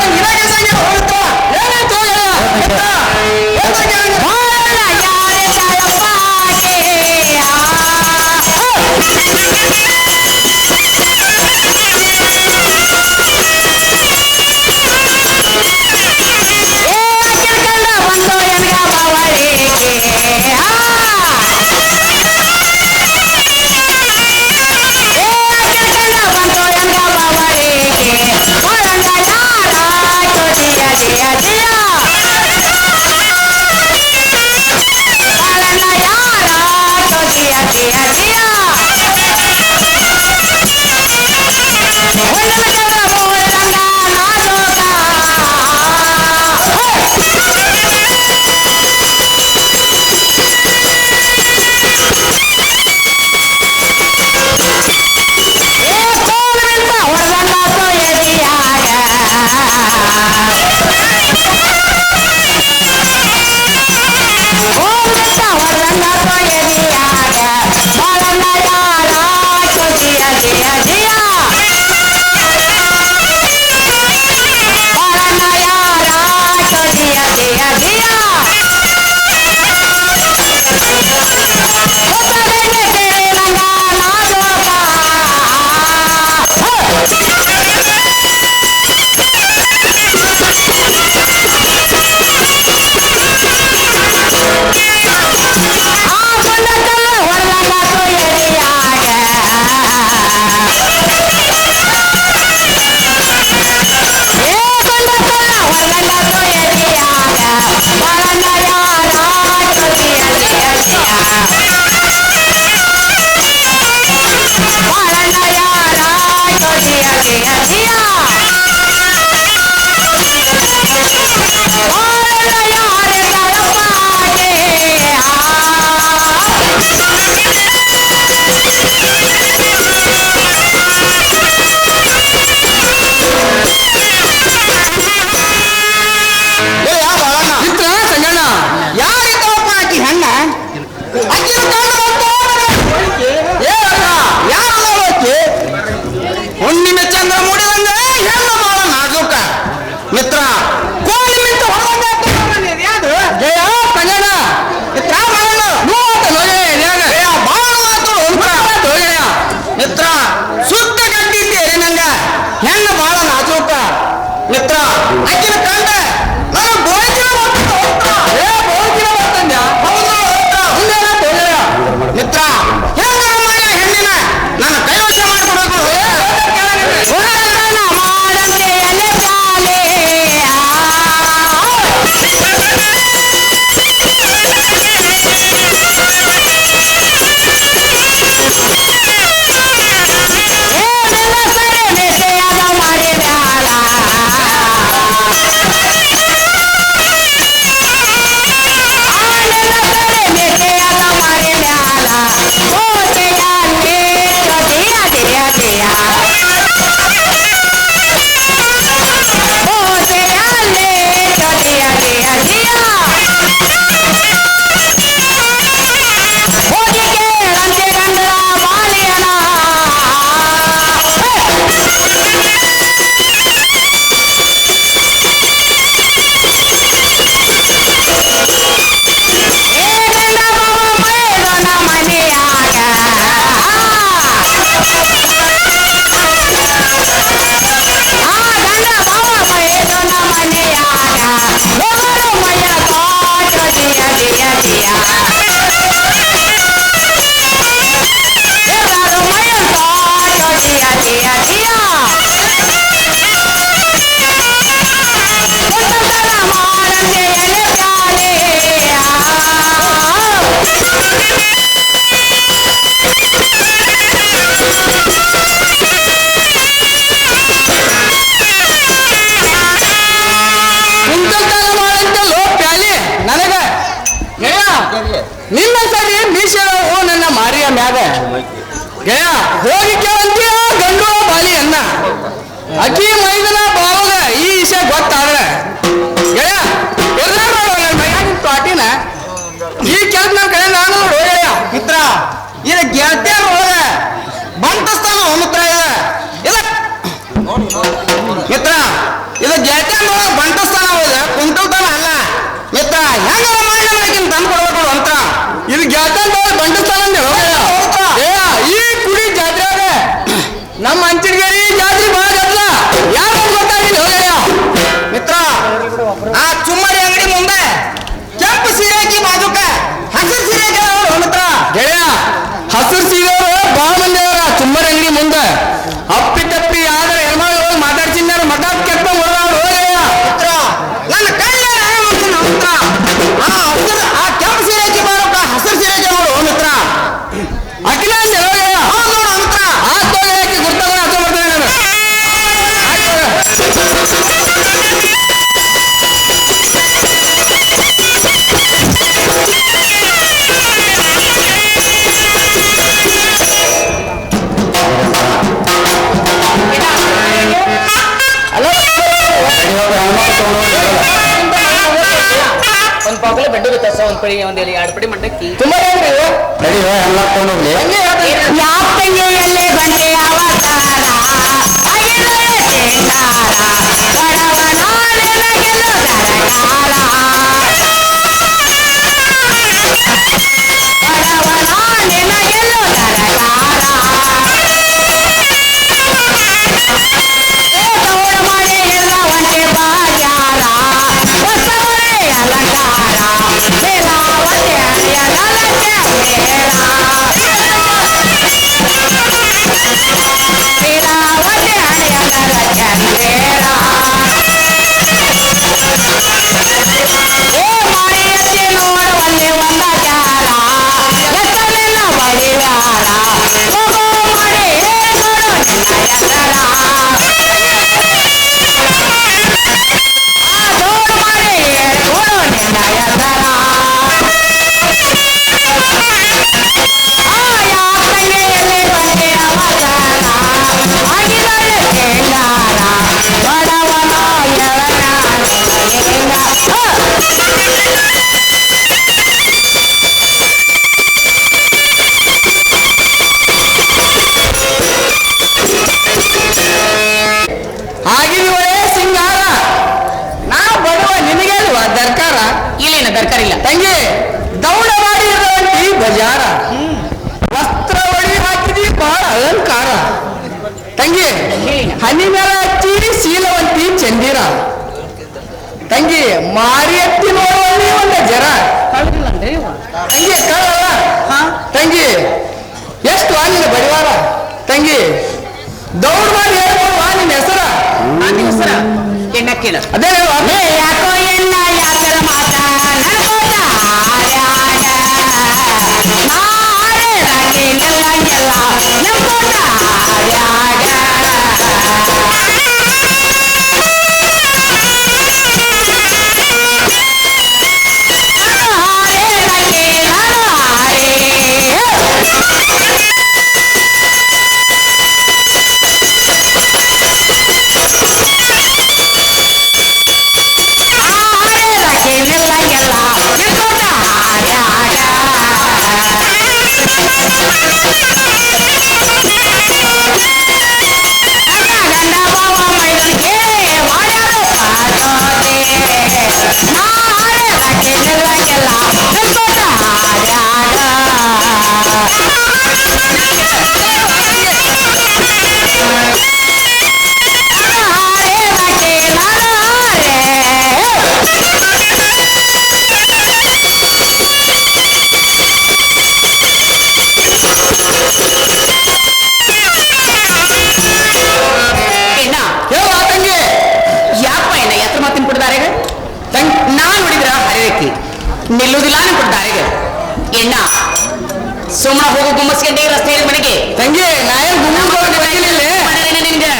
ಗಯ ಹೋಗಿ ಕೇಳಂತೀಯ ಗಂಡು ಬಾಲಿ ಅನ್ನ ಅಕ್ಕಿ ಮೈದನ ಬಾವಾಗ ಈ ವಿಷಯ ಗೊತ್ತಾದ್ರೆ ಗಯ ಪಾಟಿನ ಈ ಕೆಲ್ಸ ನನ್ನ ಕಡೆ ನಾನು ನೋಡಯ್ಯ ಮಿತ್ರ ಇದು ಗೆಳತಿಯ ಒಳಗ ಬಂತಸ್ತಾನ ಮಿತ್ರ ಇದು ಮಿತ್ರ ಇದು ಗೆಳತಿಯ ಒಳಗ ಬಂತಸ್ತಾನ ಹೋದ ಕುಂಟಲ್ತಾನ ಅಲ್ಲ ಮಿತ್ರ ಹೆಂಗ ಮಾಡಿ ತಂದು ಕೊಡ್ಬೇಕು ಅಂತ ಇದು ಗೆಳತಿಯ ಒಳಗ ಬಂತಸ್ತಾನ ಈ ಕುಡಿ ಜಾತ್ರೆ ನಮ್ಮ ಅಂಚಿನಗೇರಿ ಜಾತ್ರೆ ಬಹಳ ಗದ್ದಲ ಯಾರು ಗೊತ್ತಾಗಿಲ್ಲ ಹೋಗಯ್ಯ ಮಿತ್ರ ಆ ಚುಮ್ಮರಿ ಅಂಗಡಿ ಮುಂದೆ ಕೆಂಪು ಸೀರೆಕಿ ಬಾಜುಕ ಹಸಿರು ಸೀರೆಗೆ ಮಿತ್ರ ಗೆಳೆಯ ಹಸಿರು ಸೀರೆ ಬಹಳ ಮಂದಿ ಅವರ ಚುಮ್ಮರಿ ಅಂಗಡಿ ಮುಂದೆ ಅಪ್ಪಿ ತಪ್ಪಿ ಆದ್ರೆ ಹೆಣ್ಮಗಳು ಮಾತಾಡ್ಸಿದಾರ ಮಠ ಕೆಟ್ಟ ಹೊರದವ್ರು ಹೋಗಯ್ಯ ಮಿತ್ರ ನನ್ನ ಕೈಯ ಮಿತ್ರ ಆ ಕೆಂಪು ಸೀರೆಕಿ ಬಾಜುಕ ಹಸಿರು ಸೀರೆಗೆ ನೋಡು ಮಿತ್ರ ಅಖಿಲ ಹೋಗಯ್ಯ ನೋಡು ಮಿತ್ರ ಆ ತೋಗಕ್ಕೆ ಗುರ್ತಗಳ ಹಚ್ಚ ಬರ್ತೇನೆ ನಾನು ಒಂದ್ ಪಾಕಲೆ ಬೆಡ್ಡು ತಸ ಒಂದ್ ಪಡಿ ಒಂದ್ ಎರಡು ಪಡಿ ಮಂಡಕ್ಕಿ ತುಂಬಾ ಎಲ್ಲ ತಗೊಂಡೋಗ್ಲಿ ಯಾಪಂಗೆಯಲ್ಲೇ ಬಂದೆ ಅವತಾರ ತರಕಾರಿಲ್ಲ ತಂಗಿ ದೌಡ ಮಾಡಿ ಇರುವಂತಿ ಬಜಾರ ವಸ್ತ್ರ ಒಡಿ ಹಾಕಿದಿ ಬಹಳ ಅಲಂಕಾರ ತಂಗಿ ಹನಿ ಮೇಲ ಹಚ್ಚಿ ಶೀಲವಂತಿ ಚಂದಿರ ತಂಗಿ ಮಾರಿ ಎತ್ತಿ ನೋಡುವಲ್ಲಿ ಒಂದು ಜರ ತಂಗಿ ಕಳಲ್ಲ ತಂಗಿ ಎಷ್ಟು ನಿನ್ನ ಬಡಿವಾರ ತಂಗಿ ದೌಡ್ ಮಾಡಿ ಹೇಳ್ಬೋದು ನಿನ್ನ ಹೆಸರ ನನ್ನ ಹೆಸರ ಎಣ್ಣ ಕೇಳ ಅದೇ ಯಾಕೋ ಎಣ್ಣ ಯಾಕರ ಮಾತಾ ನಿಲ್ಲುವುದಿಲ್ಲ ಕೊಡ್ತಾರೆ ಎಣ್ಣ ಸುಮ್ಮನೆ ಹೋಗೋ ಗುಮ್ಮಸ್ಕೊಂಡು ರಸ್ತೆಯಲ್ಲಿ ಮನೆಗೆ ತಂಗಿ ನಾಯ ನಿನ್ಗೆ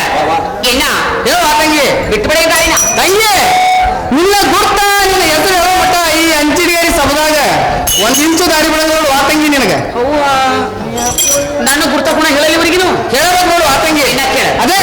ಎಣ್ಣ ಹೇಳ ತಂಗಿ ಬಿಟ್ಟುಬಿಡ ಗಾಳಿನ ತಂಗಿ ನಿನ್ನ ಗುರ್ತ ನಿನ್ನ ಹೆಸರು ಹೇಳೋ ಮಟ್ಟ ಈ ಅಂಚಿಡಿಗೇರಿ ಸಭದಾಗ ಒಂದ್ ಇಂಚು ದಾರಿ ಬಿಡೋದು ಆ ತಂಗಿ ನಿನಗೆ ನನ್ನ ಗುರ್ತ ಗುಣ ಹೇಳಲಿ ಇವರಿಗಿನು ಕೇಳಬೇಕು ನೋಡು ಆ ತಂಗಿ ಇನ್ನ ಕೇಳ ಅದೇ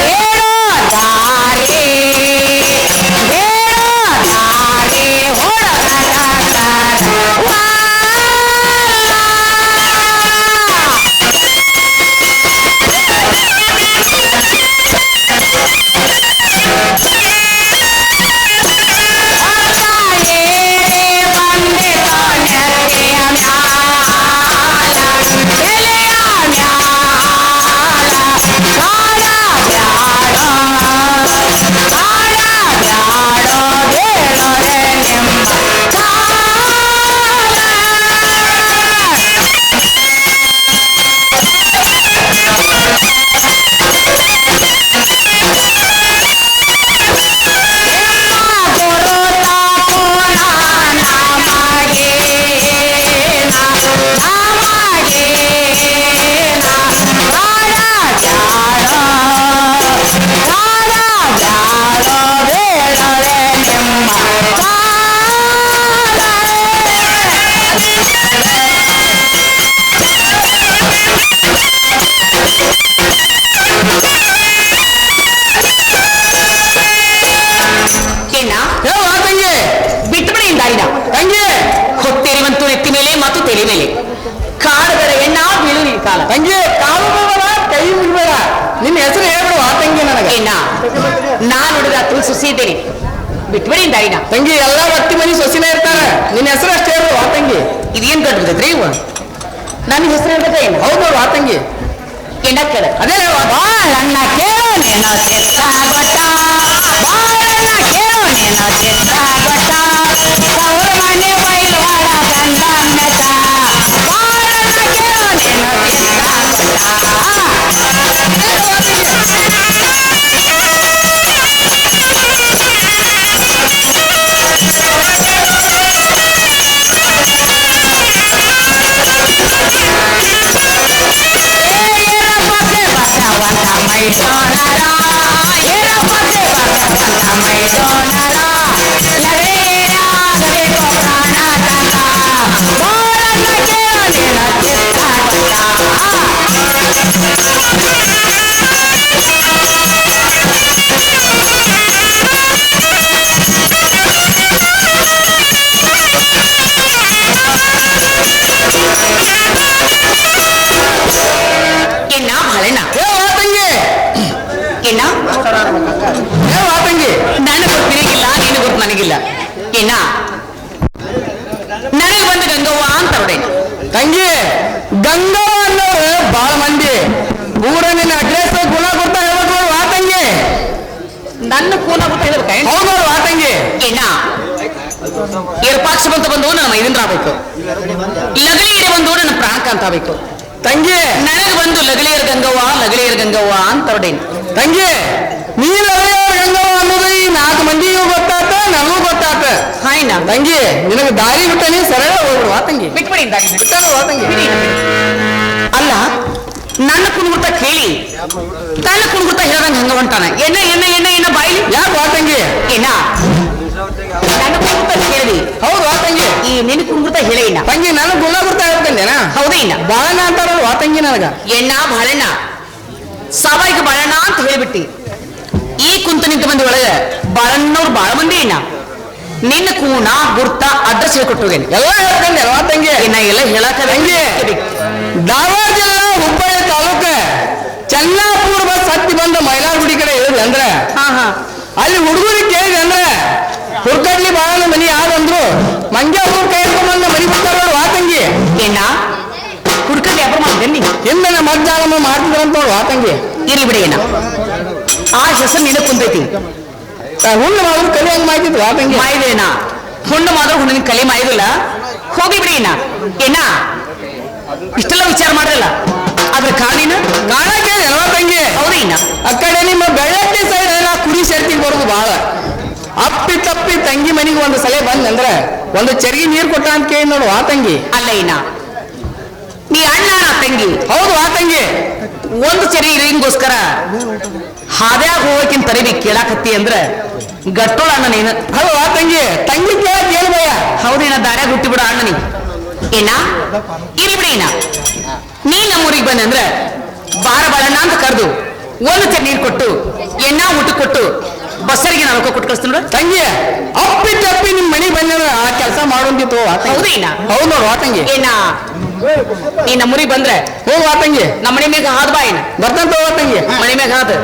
ತಂಗಿ ಕಾಲು ಬೇಡ ಕೈ ಮುಗಿಬೇಡ ನಿನ್ನ ಹೆಸರು ಹೇಳ್ಬಿಡು ಆ ತಂಗಿ ನನಗೆ ನಾನು ಹುಡುಗ ತುಳಸಿ ಸೊಸಿ ಇದ್ದೇನೆ ಬಿಟ್ಬಿಡಿ ದಾರಿನ ತಂಗಿ ಎಲ್ಲಾ ಒಟ್ಟಿ ಮನಿ ಸೊಸಿನೇ ಇರ್ತಾರ ನಿನ್ನ ಹೆಸರು ಅಷ್ಟೇ ಹೇಳ್ಬಿಡು ಆ ತಂಗಿ ಇದೇನ್ ಕಟ್ಬಿಡ್ತೈತ್ರಿ ಇವ ನನ್ನ ಹೆಸರು ಹೇಳ್ಬೇಕ ಏನು ಹೌದು ಆ ತಂಗಿ ಏನ ಕೇಳ ಅದೇ ಬಾಳಣ್ಣ ಕೇಳೋ ನೇನೋ ಚೆತ್ತ ಗೊಟ್ಟ ಬಾಳಣ್ಣ ಕೇಳೋ ನೇನೋ ಚೆತ್ತ ಗೊಟ್ಟ ಅವ್ರ ಮನೆ ಬೈಲ್ವಾಡ ಗಂಡ ಮೆಟ್ಟ ಬಾಳಣ್ಣ ಕೇಳೋ ನೇನೋ ಚೆತ್ತ ನನ್ನ ಗೊತ್ತು ನಿನಗಿಲ್ಲ ನೀನು ಗೊತ್ತು ನನಗಿಲ್ಲ ಏನ ನನಗೆ ಬಂದ ಗಂಗವ್ವ ಅಂತ ಹೊಡೆ ತಂಗಿ ಗಂಗವ್ವ ಅನ್ನೋರು ಬಾಳ ಮಂದಿ ಪೂರ ನಿನ್ನ ಅಡ್ರೆಸ್ ಗುಣ ಕೊಡ್ತಾ ಹೇಳ್ಬೇಕು ಆ ತಂಗಿ ನನ್ನ ಕೂನ ಗೊತ್ತ ಹೇಳ್ಬೇಕ ಹೌದು ಆ ತಂಗಿ ಏನ ಏರ್ಪಾಕ್ಷ ಬಂತ ಬಂದು ನನ್ನ ಮೈದಿಂದ ಆಗ್ಬೇಕು ಲಗಲಿಯರ ಬಂದು ನನ್ನ ಪ್ರಾಣಕ ಅಂತ ಆಗ್ಬೇಕು ತಂಗಿ ನನಗೆ ಬಂದು ಲಗಲಿಯರ್ ಗಂಗವ್ವ ಅಂತ ಹೊಡೇನಿ ತಂಗಿ ನೀ ಲಗಲಿಯರ್ ಗಂಗವ್ವ ಅನ್ನೋದು ಈ 4 ಮಂದಿಗೂ ಗೊತ್ತಾತ ನನಗೂ ಗೊತ್ತಾತ ಹಾಯ್ನ ತಂಗಿ ನಿನಗೆ ದಾರಿ ಬಿಟ್ಟ ನೀ ಸರಳ ಹೋಗ್ಬಿಡು ಆ ತಂಗಿ ಬಿಟ್ಬಿಡಿ ಬಿಟ್ಟಲ್ಲ ಆ ತಂಗಿ ಅಲ್ಲ ನನ್ನ ಕುಣಗುರ್ತ ಕೇಳಿ ತನ್ನ ಕುಣಗುರ್ತ ಹೇಳ್ದಂಗ ಹಂಗ ಹೊಂಟಾನ ಏನ ಬಾಯಿಲಿ ಯಾಕೆ ಆ ತಂಗಿ ಏನ ನನ್ನ ಕುಣಗುರ್ತ ಕೇಳಿ ಹೌದು ಆ ತಂಗಿ ಈ ನಿನ್ನ ಕುಣಗುರ್ತ ಹೇಳೇ ಇನ್ನ ತಂಗಿ ನಾನು ಗುಣ ಗುರ್ತ ಹೇಳ್ತೇನೆ ಹೌದೇ ಇನ್ನ ಬಾಳಣ್ಣ ಅಂತಾರಲ್ಲ ಆ ತಂಗಿ ನನಗ ಎಣ್ಣ ಬಾಳಣ್ಣ ಸಾವಾಯಿಕ ಬಾಳಣ್ಣ ಅಂತ ಹೇಳಿಬಿಟ್ಟಿ ಈ ಕುಂತ ನಿಂತ ಮಂದಿ ಒಳಗೆ ಬಾಳಣ್ಣವ್ರು ಬಾಳ ಮಂದಿ ಇನ್ನ ನಿನ್ನ ಕೂನ ಗುರ್ತ ಅಡ್ರೆಸ್ ಹೇಳ್ಕೊಟ್ಟೋಗೇನಿ ಎಲ್ಲ ಹೇಳ್ತಂದೆ ಆ ತಂಗಿ ಇನ್ನ ಎಲ್ಲ ಹೇಳಕ ತಂಗಿ ಧಾರವಾಡ ಜಿಲ್ಲಾ ಹುಬ್ಬಳ್ಳಿ ತಾಲೂಕ ಚೆನ್ನಾಪುರ ಬಸ್ ಹತ್ತಿ ಬಂದ ಮೈಲಾರಗುಡಿ ಕಡೆ ಹೇಳಿದ್ವಿ ಅಂದ್ರೆ ಅಲ್ಲಿ ಹುಡುಗರಿಗೆ ಕೇಳಿದೆ ಅಂದ್ರೆ ಹುರ್ಕಡ್ಲಿ ಬಾಳನ ಮನಿ ಯಾವ್ದಂದ್ರು ಮಂಗ್ಯಾಪುರ ಕೈ ಬಂದ ಮನಿ ಬರ್ತಾರ ಆ ತಂಗಿ ಏನ ಹುಡ್ಕಲ್ಲಿ ವ್ಯಾಪಾರ ಮಾಡಿದ್ರಿ ಹಿಂದನ ಮಜ್ಜಾಲಮ್ಮ ಮಾಡ್ತಿದ್ರಂತ ನೋಡು ಆ ತಂಗಿ ಇರ್ಲಿ ಬಿಡಿ ಏನ ಆ ಹೆಸರು ನಿನಗೆ ಕುಂತೈತಿ ಹುಣ್ಣು ಮಾಡಿದ್ರು ಕಲಿ ಹಂಗ್ ಮಾಡ್ತಿದ್ವು ಆ ತಂಗಿ ಮಾಯ್ದೇನ ಹುಣ್ಣು ಮಾತ್ರ ಹುಣ್ಣಿನ ಕಲಿ ಮಾಯ್ದಿಲ್ಲ ಹೋಗಿ ಬಿಡಿ ಏನ ಇಷ್ಟೆಲ್ಲ ವಿಚಾರ ಮಾಡಿರಲ್ಲ ಅದ್ರ ಕಾರಣ ಕಾಣಕ್ಕೆ ಎಲ್ಲ ತಂಗಿ ಹೌದೇನ ಆ ಕಡೆ ನಿಮ್ಮ ಬೆಳ್ಳಟ್ಟಿ ಸೈಡ್ ಎಲ್ಲ ಕುರಿ ಸೇರ್ತಿಗೆ ಬರೋದು ಬಹಳ ಅಪ್ಪಿ ತಪ್ಪಿ ತಂಗಿ ಮನಿಗೆ ಒಂದು ಸಲ ಬಂದಂದ್ರೆ ಒಂದು ಚರ್ಗಿ ನೀರು ಕೊಟ್ಟ ಅಂತ ಕೇಳಿ ನೋಡು ಆ ತಂಗಿ ಅಲ್ಲ ಏನ ನೀ ಅಣ್ಣ ತಂಗಿ ಹೌದು ಆ ತಂಗಿ ಒಂದು ಚರಿ ಇರಿಂಗೋಸ್ಕರ ಹಾದ್ಯಾಗ ಹೋಗಕ್ಕಿಂತ ತರಿವಿ ಕೇಳಾಕತ್ತಿ ಅಂದ್ರ ಗಟ್ಟೋಳ ಅಣ್ಣ ನೀನು ಹೌದು ಆ ತಂಗಿ ತಂಗಿ ಕೇಳಕ್ ಏನು ಭಯ ಹೌದೇನ ದಾರ್ಯಾಗ ಹುಟ್ಟಿ ಬಿಡ ಅಣ್ಣ ನೀ ಏನ ಇರ್ಲಿ ಬಿಡಿ ಏನ ನೀ ನಮ್ಮೂರಿಗೆ ಬಂದೆ ಅಂದ್ರೆ ಬಾರ ಬಾಳಣ್ಣ ಅಂತ ಕರೆದು ಒಂದು ಚೆ ನೀರು ಕೊಟ್ಟು ಎಣ್ಣ ಊಟ ಕೊಟ್ಟು ಬಸ್ಸರಿಗೆ ನಾನು ಕೊಟ್ಟು ಕಳಿಸ್ತೀನಿ ನೋಡು. ತಂಗಿ ಅಪ್ಪಿ ತಪ್ಪಿ ನಿಮ್ ಮನೆಗೆ ಬಂದ್ರೆ ಆ ಕೆಲಸ ಮಾಡೋಂದಿತ್ತು ಹೌದೇನ? ಹೌದು ನೋಡು ತಂಗಿ ಏನ ನೀ ನಮ್ಮೂರಿಗೆ ಬಂದ್ರೆ ಹೋಗುವ ತಂಗಿ ನಮ್ಮ ಮನೆ ಮ್ಯಾಗ ಹಾದ್ ಬಾ ಏನ ಬರ್ತಂತ ಹೋಗ ತಂಗಿ ಮನೆ ಮ್ಯಾಗ ಹಾದ್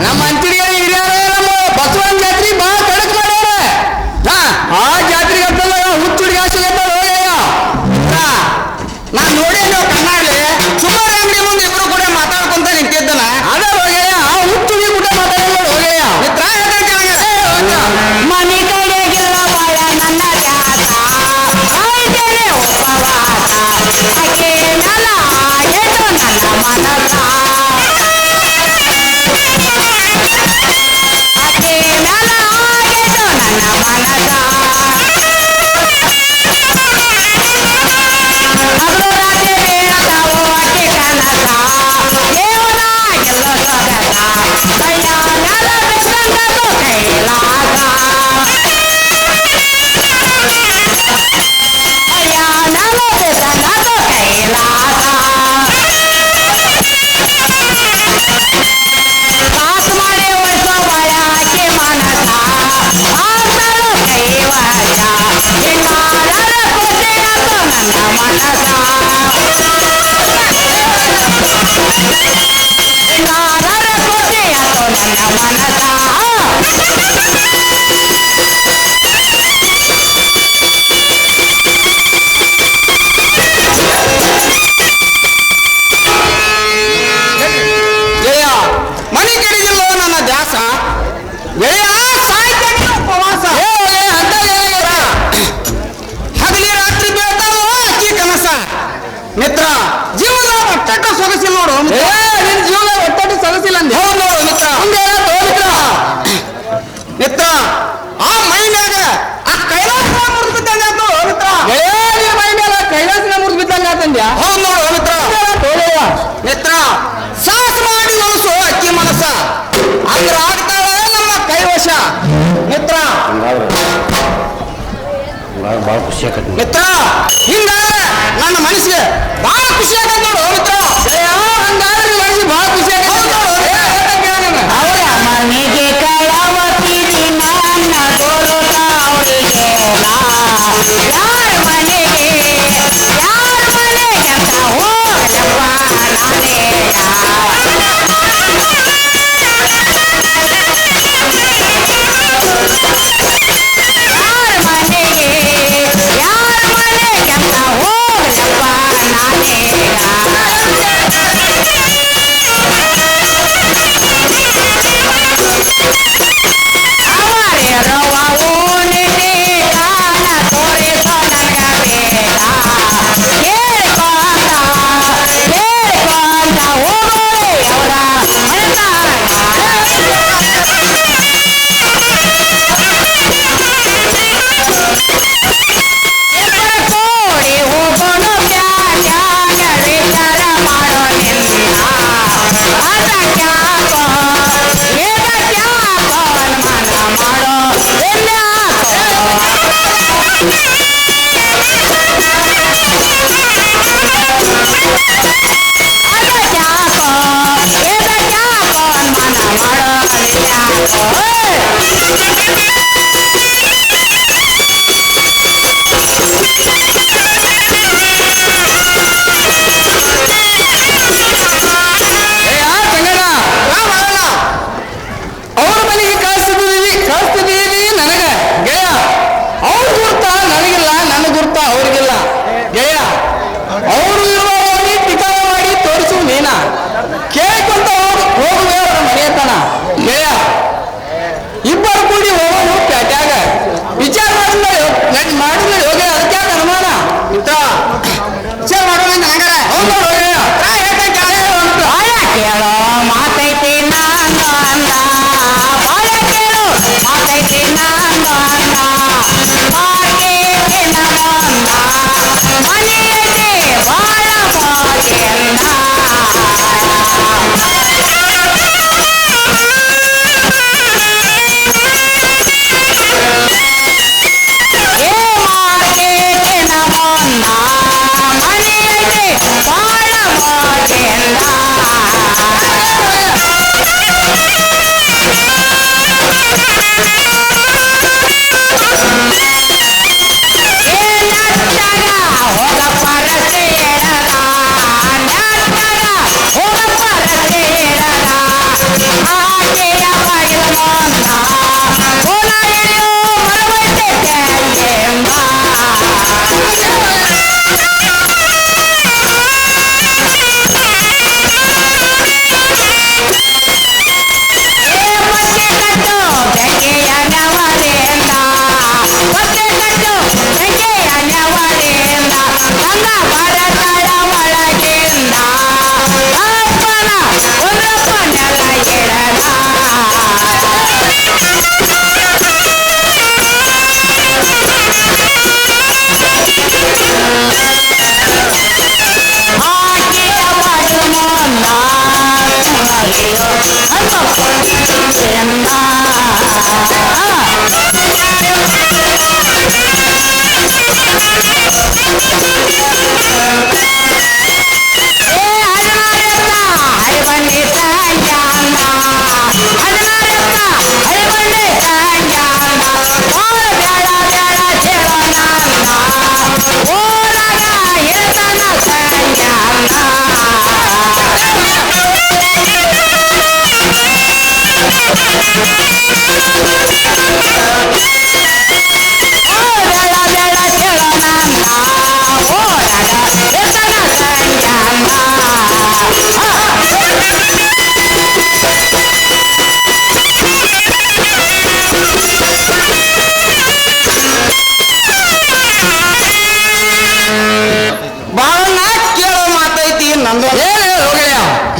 ನಮ್ಮ ಅಂತಿಗೆ ಹಿರಿಯರ ನಮ್ಮ ಬಸವನ ಜಾತ್ರೆ ಬಹಳ ಕಡಕ್ ಮಾಡ್ಯಾರ. ಆ ಜಾತ್ರೆಗೆ ಅಂತಲ್ಲ ಹುಚ್ಚುಡಿಗೆ ಆಸೆ ನಾನ್ ನೋಡಿ ನೀವು ಕಣ್ಣಾಗ್ಲಿ ಸುಮಾರು ಅಂಗಡಿ ಮುಂದೆ ಇಬ್ರು ಕೂಡ ಮಾತಾಡ್ಕೊಂತ ನಿಂತಿದ್ದನ ಅದ ಹೋಗ್ಯಯ್ಯ ಆ ಹುಚ್ಚುಡಿ ಕೂಡ ಮಾತಾಡೋದು ಹೋಗ್ಯಯ್ಯ ಮಿತ್ರ ಮನೆ ಕಡೆಗೆಲ್ಲ ಬಾಳ ನನ್ನ ಜಾತ ಆಯ್ತೇನೆ ಉಪವಾಸ ಆಕೆ ನಲ ಆಗೆದು ನನ್ನ ಮನಸ ಆಕೆ ನಲ ಆಗೆದು ನನ್ನ ಮನಸ ಹಗಲು ರಾತ್ರಿ ಬೀಳತಾವು ಆಕೆ ಕನಸ ದೇವನ ಗೆಲ್ಲೋ ಸೊಗಸ ಕೈಯ ನಲ ಬಿಟ್ಟಂಗದು ಕೈಲಾಸ ಕೈಯ ನಲ ಬಿಟ್ಟಂಗದು ಕೈಲಾಸ ಕಾಸು ಮಾಡಿ ಉಳಿಸೋ ಬಾಳ ಆಕೆ ಮನಸ ಆತಳು ಕೈವಶ ಇನ್ನಾರರ ಖುಷಿಯಂತೂ ನನ್ನ ಮನಸ ಇನ್ನಾರರ ಖುಷಿಯಂತೂ ನನ್ನ ಮನಸ ಗೆಳೆಯ ಮನೆ ಕಡೆಗಿಲ್ಲ ನನ್ನ ದ್ಯಾಸ ಗೆಳೆಯ ಸಾಯ್ತಕ್ಕೆ ಉಪವಾಸ ಅಂತ ಹಗಲಿ ರಾತ್ರಿ ಬೀಳ್ತಾರೋ ಅಕ್ಕಿ ಕನಸ ಮಿತ್ರ ಜೀವನ ಒಟ್ಟಟ್ಟ ಸೊಗಸಿಲ್ಲ ನೋಡು ನಿನ್ ಜೀವನ ಒಟ್ಟಟ್ಟ ಸೊಗಸಿಲ್ಲ ಅಂದೆ ಹೌದು ನೋಡು ಮಿತ್ರ ಮಿತ್ರ ಮಿತ್ರ ಆ ಮೈ ಮ್ಯಾಗ ಆ ಕೈಲಾಸ ಮುರಿದು ಬಿದ್ದಂಗ ಮಿತ್ರ ಗೆಳೆಯ ನಿನ್ ಮೈ ಮ್ಯಾಲ ಕೈಲಾಸನ ಮುರಿದು ಬಿದ್ದಂಗ ಆತಂದ್ಯಾ ಹೌದು ನೋಡು ಮಿತ್ರ ಮಿತ್ರ ಸಾಹಸ ಮಾಡಿ ಒಲಿಸು ಅಕ್ಕಿ ಮನಸ್ಸ ಅಂದ್ರ ಆಗ್ತಾಳೆ ನಮ್ಮ ಕೈವಶ ಮಿತ್ರ ಭಾಳ ಖುಷಿ ಆಗತ್ತೆ ಮಿತ್ರ ಹಿಂಗಾದ್ರೆ ನನ್ನ ಮನಸ್ಸಿಗೆ ಬಹಳ ಖುಷಿ ಆಗತ್ತೆ ನೋಡು ಮಿತ್ರ ಹಂಗಾದ್ರೆ ಮನಸ್ಸಿಗೆ ಬಹಳ ಖುಷಿ ಆಗತ್ತೆ ಅವರ ಮನೆಗೆ ಕಳವತ್ತಿರಿ ನನ್ನ ಗುರುತ ಅವರಿಗೆ ಯಾರ ಮನೆಗೆ ಅಂತ ಹೋಗಲಪ್ಪ ನಾನೇ ಯಾರ ಮನೆಗೆ ಅಂತ ಹೋಗಲಪ್ಪ ನಾನೇ ಅವರೇ ರವ ಓಣಿದೆ ಕಾನ ತೋರಿಸೋ ನನಗ ಬೇಡ ಹೇಳ್ಕೊಂತ ಹೋಗೋಳೆ ಅವರ ಮನತಾಣ ಕೋಡಿ ಹೋಗೋಣ ಪ್ಯಾನ್ಯಾಗ ವಿಚಾರ ಮಾಡೋ ನಿನ್ನ ಅದಕ್ಯಾಕೋ ಮನ ಮಾಡೋ ಅದಕ್ಯಾಕೋ ಮನ ಅವ್ರ ಮನೆಗೆ ಕಳಿಸ್ತಿದ್ದೀವಿ ನನಗ ಗೆಳೆಯ ಅವ್ರ ಗುರ್ತ ನನಗಿಲ್ಲ ನನ್ನ ಗುರ್ತ ಅವ್ರಿಗಿಲ್ಲ ಗೆಳೆಯ ಅವರು ಇರುವವರಿಗೆ ಟಿಕಾಣ ಮಾಡಿ ತೋರಿಸು ನೀನ ಕೇಳ್ಕೊಂತ ಹೋಗುವೆ ಅವರ ಮನೆಯತನ ಗೆಳೆಯ ಇಬ್ಬರು ಕೂಡಿ ಹೋಗೋನು ಪ್ಯಾಟ್ಯಾಗ ವಿಚಾರ ಮಾಡಿದ ಯೋಗ ಅದಕ್ಕೆ ಅನುಮಾನ ಮಿತ್ರ ವಿಚಾರ ಮಾಡೋಣ ಹಂಗಾರ ಹೌದು ಕೇಳೋ ಮಾತೈತಿ ನಾನು ಅಂದ ಬಾಳ ಕೇಳು ಮಾತೈತಿ ನಾನು ಅಂದ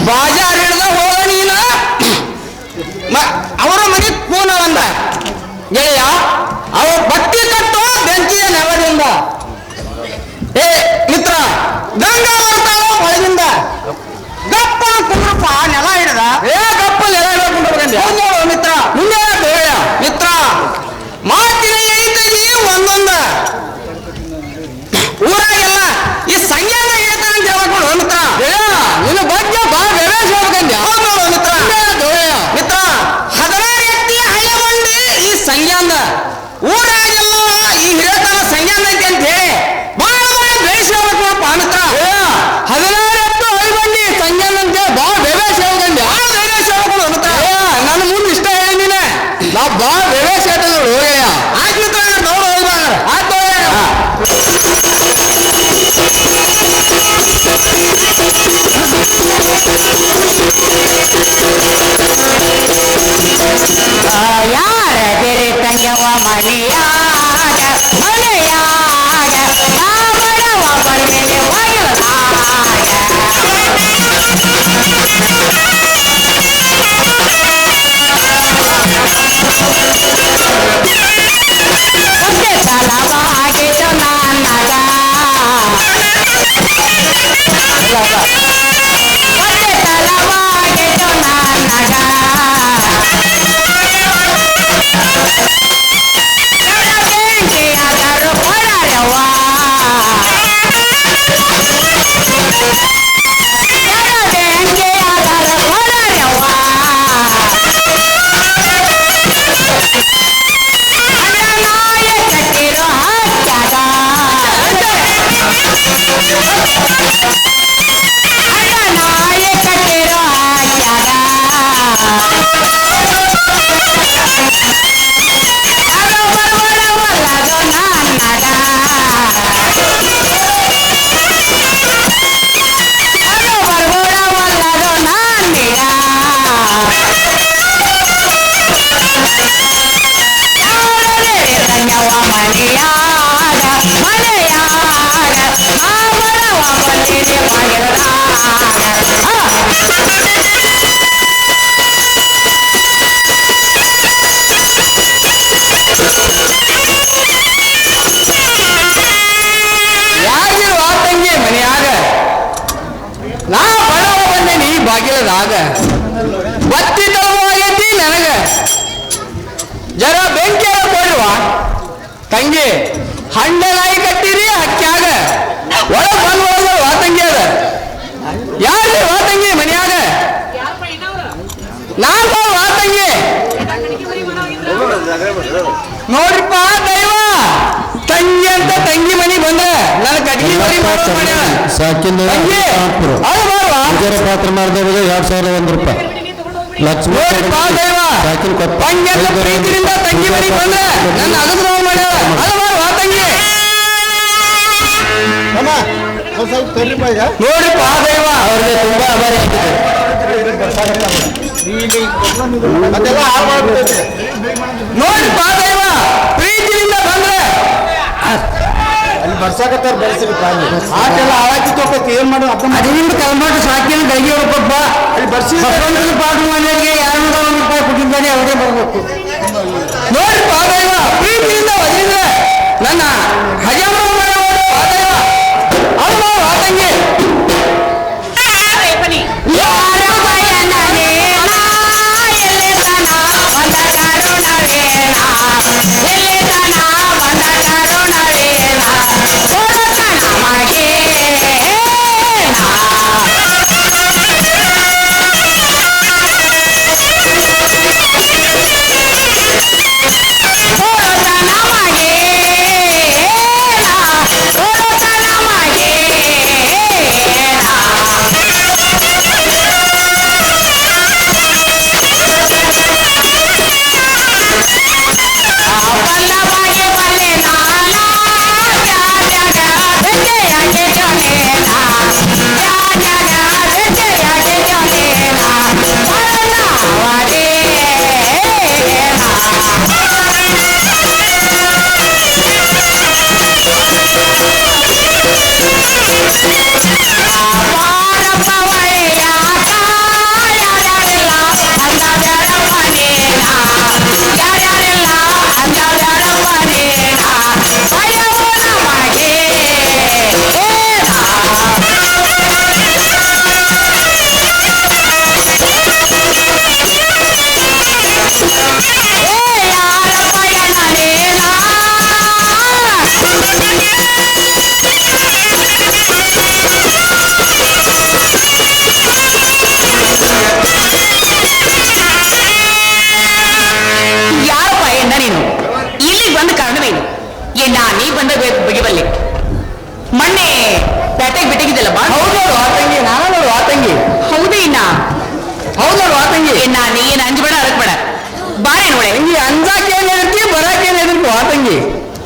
ಬಾಜಾರ್ ಹಿಡ್ದ ಹೋಗ ನೀನ ಅವರ ಮನೆ ಕೂನ ಅಂದ ಗೆಳೆಯ ಅವ ಬಟ್ಟಿ ಕಟ್ಟೋ ಬೆಂಕಿಯ ನೆವದಿಂದ ಏ ಮಿತ್ರ ಗಂಗಾ ಬರ್ತಾವ ಹೊಳಗಿಂದ ಗಪ್ಪ ಕುಂದ್ರಪ್ಪ ನೆಲ ಹಿಡ್ದ ಏ ಗಪ್ಪ ನೆಲ ಹಿಡ್ಕೊಂಡು ಮಿತ್ರ ಮುಂದೆ ಮಿತ್ರ ಮಾತಿನ ಐತಲ್ಲಿ ಒಂದೊಂದ ಊರಾಗೆಲ್ಲ ಈ ಸಂಜ್ಞಾನ ಹೇಳ್ತಾನ ಅಂತ ಹೇಳ್ಕೊಂಡು ಮಿತ್ರ ನಿನ್ನ ಬಗ್ಗೆ ಬಾ ವ್ಯವಸ್ಥೆ ಹೋಗ್ಬೇಕಂದ್ಯ ಮಿತ್ರ ಮಿತ್ರ 16 ಎತ್ತಿ ಹಳೆ ಮಂಡಿ ಈ ಸಂಜ್ಞಾನ ಊರಾಗೆಲ್ಲ ಈ ಹೇಳ್ತಾನ ಸಂಜ್ಞಾನ ಐತಿ ಅಂತ ಹೇಳಿ ಬಾಳ ಬಾಳ ಬೇಯಿಸಿ ಹೋಗ್ಬೇಕಪ್ಪ ಮಿತ್ರ 16 ಎತ್ತು ಹಳೆ ಮಂಡಿ ಸಂಜ್ಞಾನ ಅಂತ ಬಾ ವ್ಯವಸ್ಥೆ ಹೋಗಂದ್ಯ ಬಾ ವ್ಯವಸ್ಥೆ ಹೋಗ್ಕೊಂಡು ಮಿತ್ರ ನನ್ನ ಮುಂದೆ ಇಷ್ಟ ಹೇಳಿ ನೀನೆ ನಾ ಬಾ ವ್ಯವಸ್ಥೆ ಹೇಳ್ತಾನೆ ನೋಡು ಹೋಗಯ್ಯ ಆಯ್ತು ಮಿತ್ರ ನೋಡು ಹೋಗ್ಬಾರ ಆಯ್ತು ಯಾರ ತೆರೆ ತಂಗವ ಮನೆಯಾಗ ಮನೆಯಾಗ ಬಡವ ಬಡವೆಲೆ ಒಂದೇ ತಲವಾಗಿತ್ತು ನನ್ನಗ ಒಂದೇ ತಲವಾಗಿತ್ತು ನನ್ನಗ ಬೆಂಕಿಯಾದರೂ ಕೊಡರವ್ವ ಬೆಂಕಿಯಾದರೂ ಕೊಡರವ್ವ ನಾಯ ಕಟ್ಟಿರೋ ಹಕ್ಕಾಗ ನಾಯ ಕಟ್ಟಿರೋ ಹಕ್ಕಾಗ ಅದು ಬರುವಲ್ಲದು ನನ್ನಗ ಅದು ಬರುವಲ್ಲದು ನನ್ನಿಗ ತಂಗವ ಮನೆಯಾಗ ಮನೆಯಾಗ ಮಾವನವ ಬಂದಿದೆ ಯಾರಿರುವ ತಂಗಿ ಮನೆಯಾಗ ನಾ ಬಡವ ಬಂದೇನಿ ಬಾಗಿಲದಾಗ ಬತ್ತಿ ತಲುವಾಗೈತಿ ನನಗ ಜರ ಬೆಂಕಿ ಕೊಡುವ ತಂಗಿ ಹಂಡನಾಯಿ ಕಟ್ಟಿರಿ ಹಕ್ಕ್ಯಾಗ ಒಳ ಬಂದ್ ವಾ ತಂಗಿ ಅದ ಯಾರು ವಾ ತಂಗಿ ಮನೆಯಾಗ ನಾನ್ ವಾ ತಂಗಿ ನೋಡ್ರಿಪ್ಪ ದೈವ ತಂಗಿ ಅಂತ ತಂಗಿ ಮನಿ ಬಂದ ನನ್ನ ಕಟ್ಗಿ ಮನಿ ಮಾಡ್ಯಾಳ ಸಾಕಿಂದ ತಂಗಿ ಅದು ಬಾರ್ವಾ ಪಾತ್ರ ಮಾಡಿದವರಿಗೆ 2001 ರೂಪಾಯಿ ಲಕ್ಷ್ಮಿ ನೋಡ್ರಿಪ್ಪ ದೈವ ಸಾಕಿನ ಕೊಟ್ಟ ತಂಗಿ ಅಂತ ಪ್ರೀತಿಯಿಂದ ತಂಗಿ ಮನಿ ಬಂದ ನನ್ನ ಅಗದ ನೋವು ಮಾಡ್ಯಾಳ ಅದು ಬಾರ್ವಾ ತಂಗಿ ನೋಡ್ರಿಪ್ಪ ದೈವ ಅವ್ರಿಗೆ ತುಂಬಾ ಆಭಾರಿ ನೋಡ್ರಿಪ್ಪ ದೈವ ಪ್ರೀತಿಯಿಂದ ಬಂದ್ರೆ ಅಲ್ಲಿ ಬರ್ಸಾಕತ್ತಾರ ಬೆಳೆಸಿರಿ ಆಟೆಲ್ಲ ಆವಾಕಿ ತಗೋಬೇಕು ಏನ್ ಮಾಡೋದು ಅದರಿಂದ ಕಲ್ಮಾಟು ಸಾಕಿನ ಬೆಳಗ್ಗೆ ಹೋಗ್ಬೇಕಪ್ಪ ಅಲ್ಲಿ ಬರ್ಸಿ ಭಗವಂತನ ಪಾಠ ಮನೆಯವರಿಗೆ 200 ರೂಪಾಯಿ ಕೊಟ್ಟಿದ್ದಾನೆ ಅವರೇ ಬರ್ಬೇಕು ನೋಡ್ರಿಪ್ಪ ದೈವ ಪ್ರೀತಿಯಿಂದ ಬಂದಿದ್ರೆ ನನ್ನ ಹಜಮ ದೈವ ಅಮ್ಮ ತಂಗಿ ಯಾರ ಬಯನನೇ ಎಲ್ಲಿತನ ಬಂದ ಕರುಣವೇನ ಎಲ್ಲಿತನ ಬಂದ ಕರುಣವೇನ ಕೊಡುತ್ತ ನಮಗೆ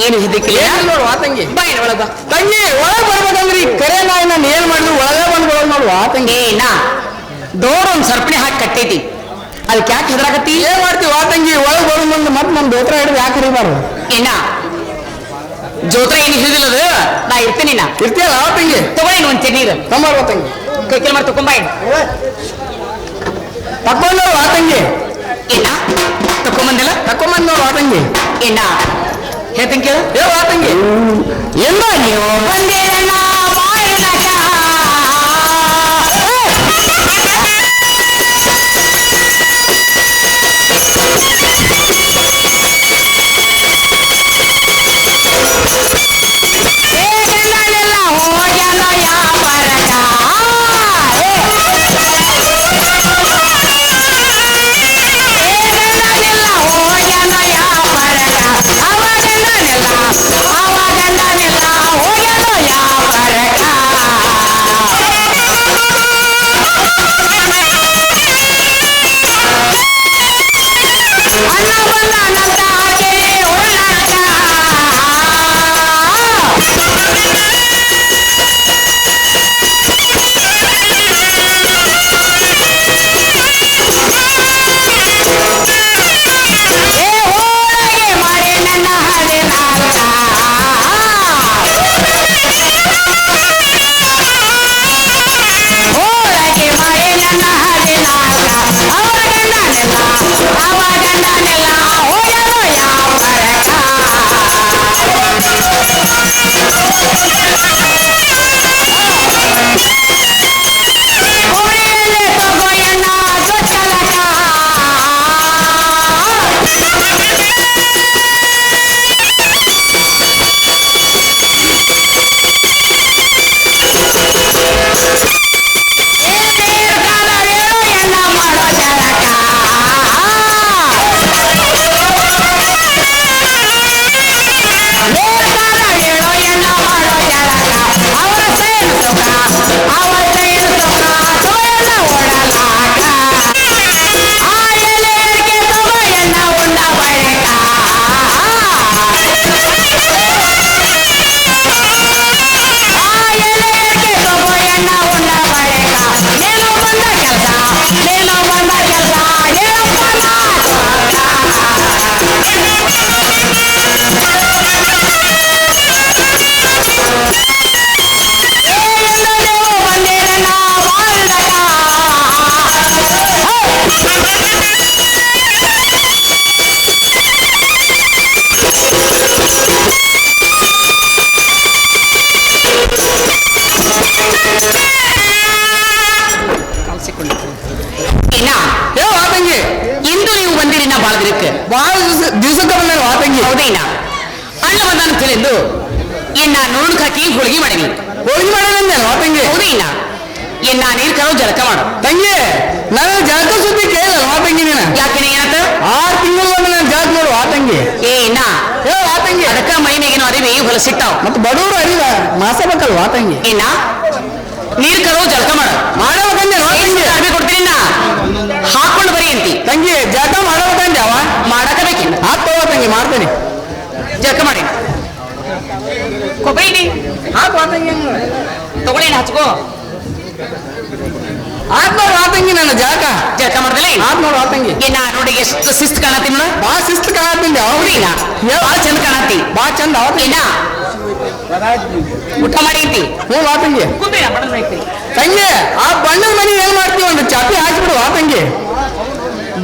ಏನು ಹೆದರಿಕಿಲ್ಲ ನೋಡುವ ತಂಗಿ ಬಾ ಏನ್ ಒಳಗ ಬಾ. ತಂಗಿ ಒಳಗ್ ಬರ್ಬೇಕಂದ್ರಿ ಕರೆ ನಾಯಿ ನಾನು ಏನ್ ಮಾಡಿದ್ರು ಒಳಗೆ ಬಂದ್ಕೊಳ್ಳೋದು ನೋಡುವ ತಂಗಿ ಏನ ದೋರ್ ಒಂದ್ ಸರ್ಪಣಿ ಹಾಕಿ ಕಟ್ಟೈತಿ ಅದಕ್ಕೆ ಯಾಕೆ ಹೆದರಾಕತ್ತಿ ಏನ್ ಮಾಡ್ತೀವಿ ಆ ತಂಗಿ ಒಳಗ್ ಬರೋ ಮುಂದೆ ಮತ್ತೆ ನಮ್ ದೋತ್ರ ಹಿಡಿದು ಯಾಕೆ ಹರಿಬಾರ್ದು ಏನ ಜೋತ್ರ ಏನು ಹಿಡಿದಿಲ್ಲ ಅದು ನಾ ಇರ್ತೀನಿ ನಾ ಇರ್ತೀಯಲ್ಲ ಆ ತಂಗಿ ತಗೊಳ್ಳೇನು ಒಂದ್ ನೀರು ತಂಬಾರ್ವ ತಂಗಿ ಕೈ ಕೆಲ ಮಾಡಿ ತಕೊಂಬ ತಕೊಂಡ್ ಆ ತಂಗಿ ಏನ ತಕೊಂಬಂದಿಲ್ಲ ತಕೊಂಬಂದ್ ನೋಡು ಆ ತಂಗಿ ಏನ ಹೇಳ್ತೀನಿ ಕೇಳು ಏ ಆ ತಂಗಿ ಎಲ್ಲ ನೀವು ಬಂದಿರಣ್ಣ ಬಾಯಿನಕ. ಏನೆಲ್ಲ ಹೋಗ್ಯಾನ ಯಾವರಕ. ಏನೆಲ್ಲ ಹೋಗ್ಯಾನ ಯಾವರಕ. ಅವಾಗಂದನೆಲ್ಲ ಹೋಗ್ಯಾನ ಯಾವರಕ. ಅಣ್ಣ ಬಂದಾನಂತ ಕೆರೆ ಉಳ್ಳಾಕ. ಏ ಹೋಳಿಗೆ ಮಾಡಿ ನನ್ನ ಹದಿನಾಲ್ಕ. ಹೋಳಿಗೆ ಮಾಡಿ ನನ್ನ ಹದಿನಾಲ್ಕ. ಅವ ಗಂಡನೆಲ್ಲ ಹೋಗ್ಯಾನೋ ಯಾವರಕ. ಕೋಳಿಯಲ್ಲೇ ತಗೋಯಣ್ಣ ಜೊಚ್ಚಲಕ. ಏ ಬೇರ್ಗಾಲವೇಳು ಎನ್ನ ಮಾಡೋ ಜಳಕ. ಬೇರ್ಗಾಲವೇಳು ಎನ್ನ ಮಾಡೋ ಜಳಕ. ಅವರ ಸೇರು ಸುಖ ತೋಯನ ಓಡಲಾಕ. ಆ ಎಲೆಯರ್ಗೆ ತಗೋಯನ್ನ ಉಂಡ ಬಳಿಕ. ಆ ಎಲೆಯರ್ಗೆ ತಗೋಯನ್ನ ಉಂಡ ಬಳಿಕ. ಏನೋ ಬಂದ ಕೆಲಸ ಹೇಳಪ್ಪ ಬಂದಿರಣ್ಣ ಬಾಳಕ. ಏನ ಏ ಆ ತಂಗಿ ಇಂದು ನೀವು ಬಂದಿರಿ ನಾ ಬಾಳ ದಿನಕ್ಕೆ ಬಹಳ ದಿವಸಕ್ಕೆ ಬಂದ ಆ ತಂಗಿ ಹೌದೇನ ಅಣ್ಣ ಬಂದಾನ ತಿಳಿದು ಇನ್ನ ನೋಡ್ ಹಾಕಿ ಹೋಳಿಗೆ ಮಾಡಿವಿ ಹೋಳಿಗೆ ಮಾಡೋದಂದೆ ಆ ತಂಗಿ ಹೌದೇನ ಇನ್ನ ನೀರ್ ಕರೋ ಜಳಕ ಮಾಡು ತಂಗಿ ನಾನು ಜಳಕ ಸುದ್ದಿ ಕೇಳಿಲ್ಲ ಆ ತಂಗಿ ನೀನ ಯಾಕೆ ಏನಂತ 6 ತಿಂಗಳು ನಾನು ಜಳಕ ನೋಡು ಆ ತಂಗಿ ಏನ ಏ ಆ ತಂಗಿ ಅದಕ್ಕ ಮೈಮೇಗೇನು ಅರಿವಿ ಹೊಲಸಿಟ್ಟಾವ್ ಮತ್ತೆ ಬಡವರು ಅರಿವ ಮಾಸಬೇಕಲ್ವ ಆ ತಂಗಿ ಏನ ನೀರ್ ಕರೋ ಜಳಕ ಮಾಡು ಮಾಡಬೇಕಂದೆ ಆ ತಂಗಿ ಅರ್ಬಿ ಕೊಡ್ತೀನಿ ನಾ ಹಾಕೊಂಡು ಬರಿ ಅಂತಿ ತಂಗಿ ಜಳಕ ಮಾಡಬೇಕಂದೆ ಅವ ಮಾಡಕಬೇಕಿಲ್ಲ ತಗೋ ತಂಗಿ ಮಾಡ್ತೇನೆ ಜಳಕ ಮಾಡಿ ಕೊಬ್ಬರಿ ಹಾಕು ಆ ತಂಗಿ ತಗೊಳ್ಳಿ ಹಚ್ಕೋ ನೋಡು ಆ ತಂಗಿ ನನ್ನ ಜಳಕ ಜಳಕ ಮಾಡ್ದಲ್ಲ ನೋಡು ಆ ತಂಗಿ ಏನ ನೋಡಿ ಎಷ್ಟು ಶಿಸ್ತು ಕಾಣತಿ ನೋಡ ಬಾ ಶಿಸ್ತು ಕಾಣತ್ತಿಂದೆ ಹೌದಿಲ್ಲ ಭಾಳ ಚಂದ ಕಾಣತಿ ಬಾ ಚಂದ ಆ ತಂಗಿ ಏನ ಊಟ ಮಾಡಿ ಅಂತಿ ಹ್ಞೂ ಆ ತಂಗಿ ಕುಂದ್ರಿ ಬಡದ್ ಹಾಕ್ತಿ ತಂಗಿ ಆ ಬಣ್ಣದ ಮನಿ ಏನ್ ಮಾಡ್ತೀವಿ ಒಂದು ಚಾಪಿ ಹಾಕ್ಬಿಡು ಆ ತಂಗಿ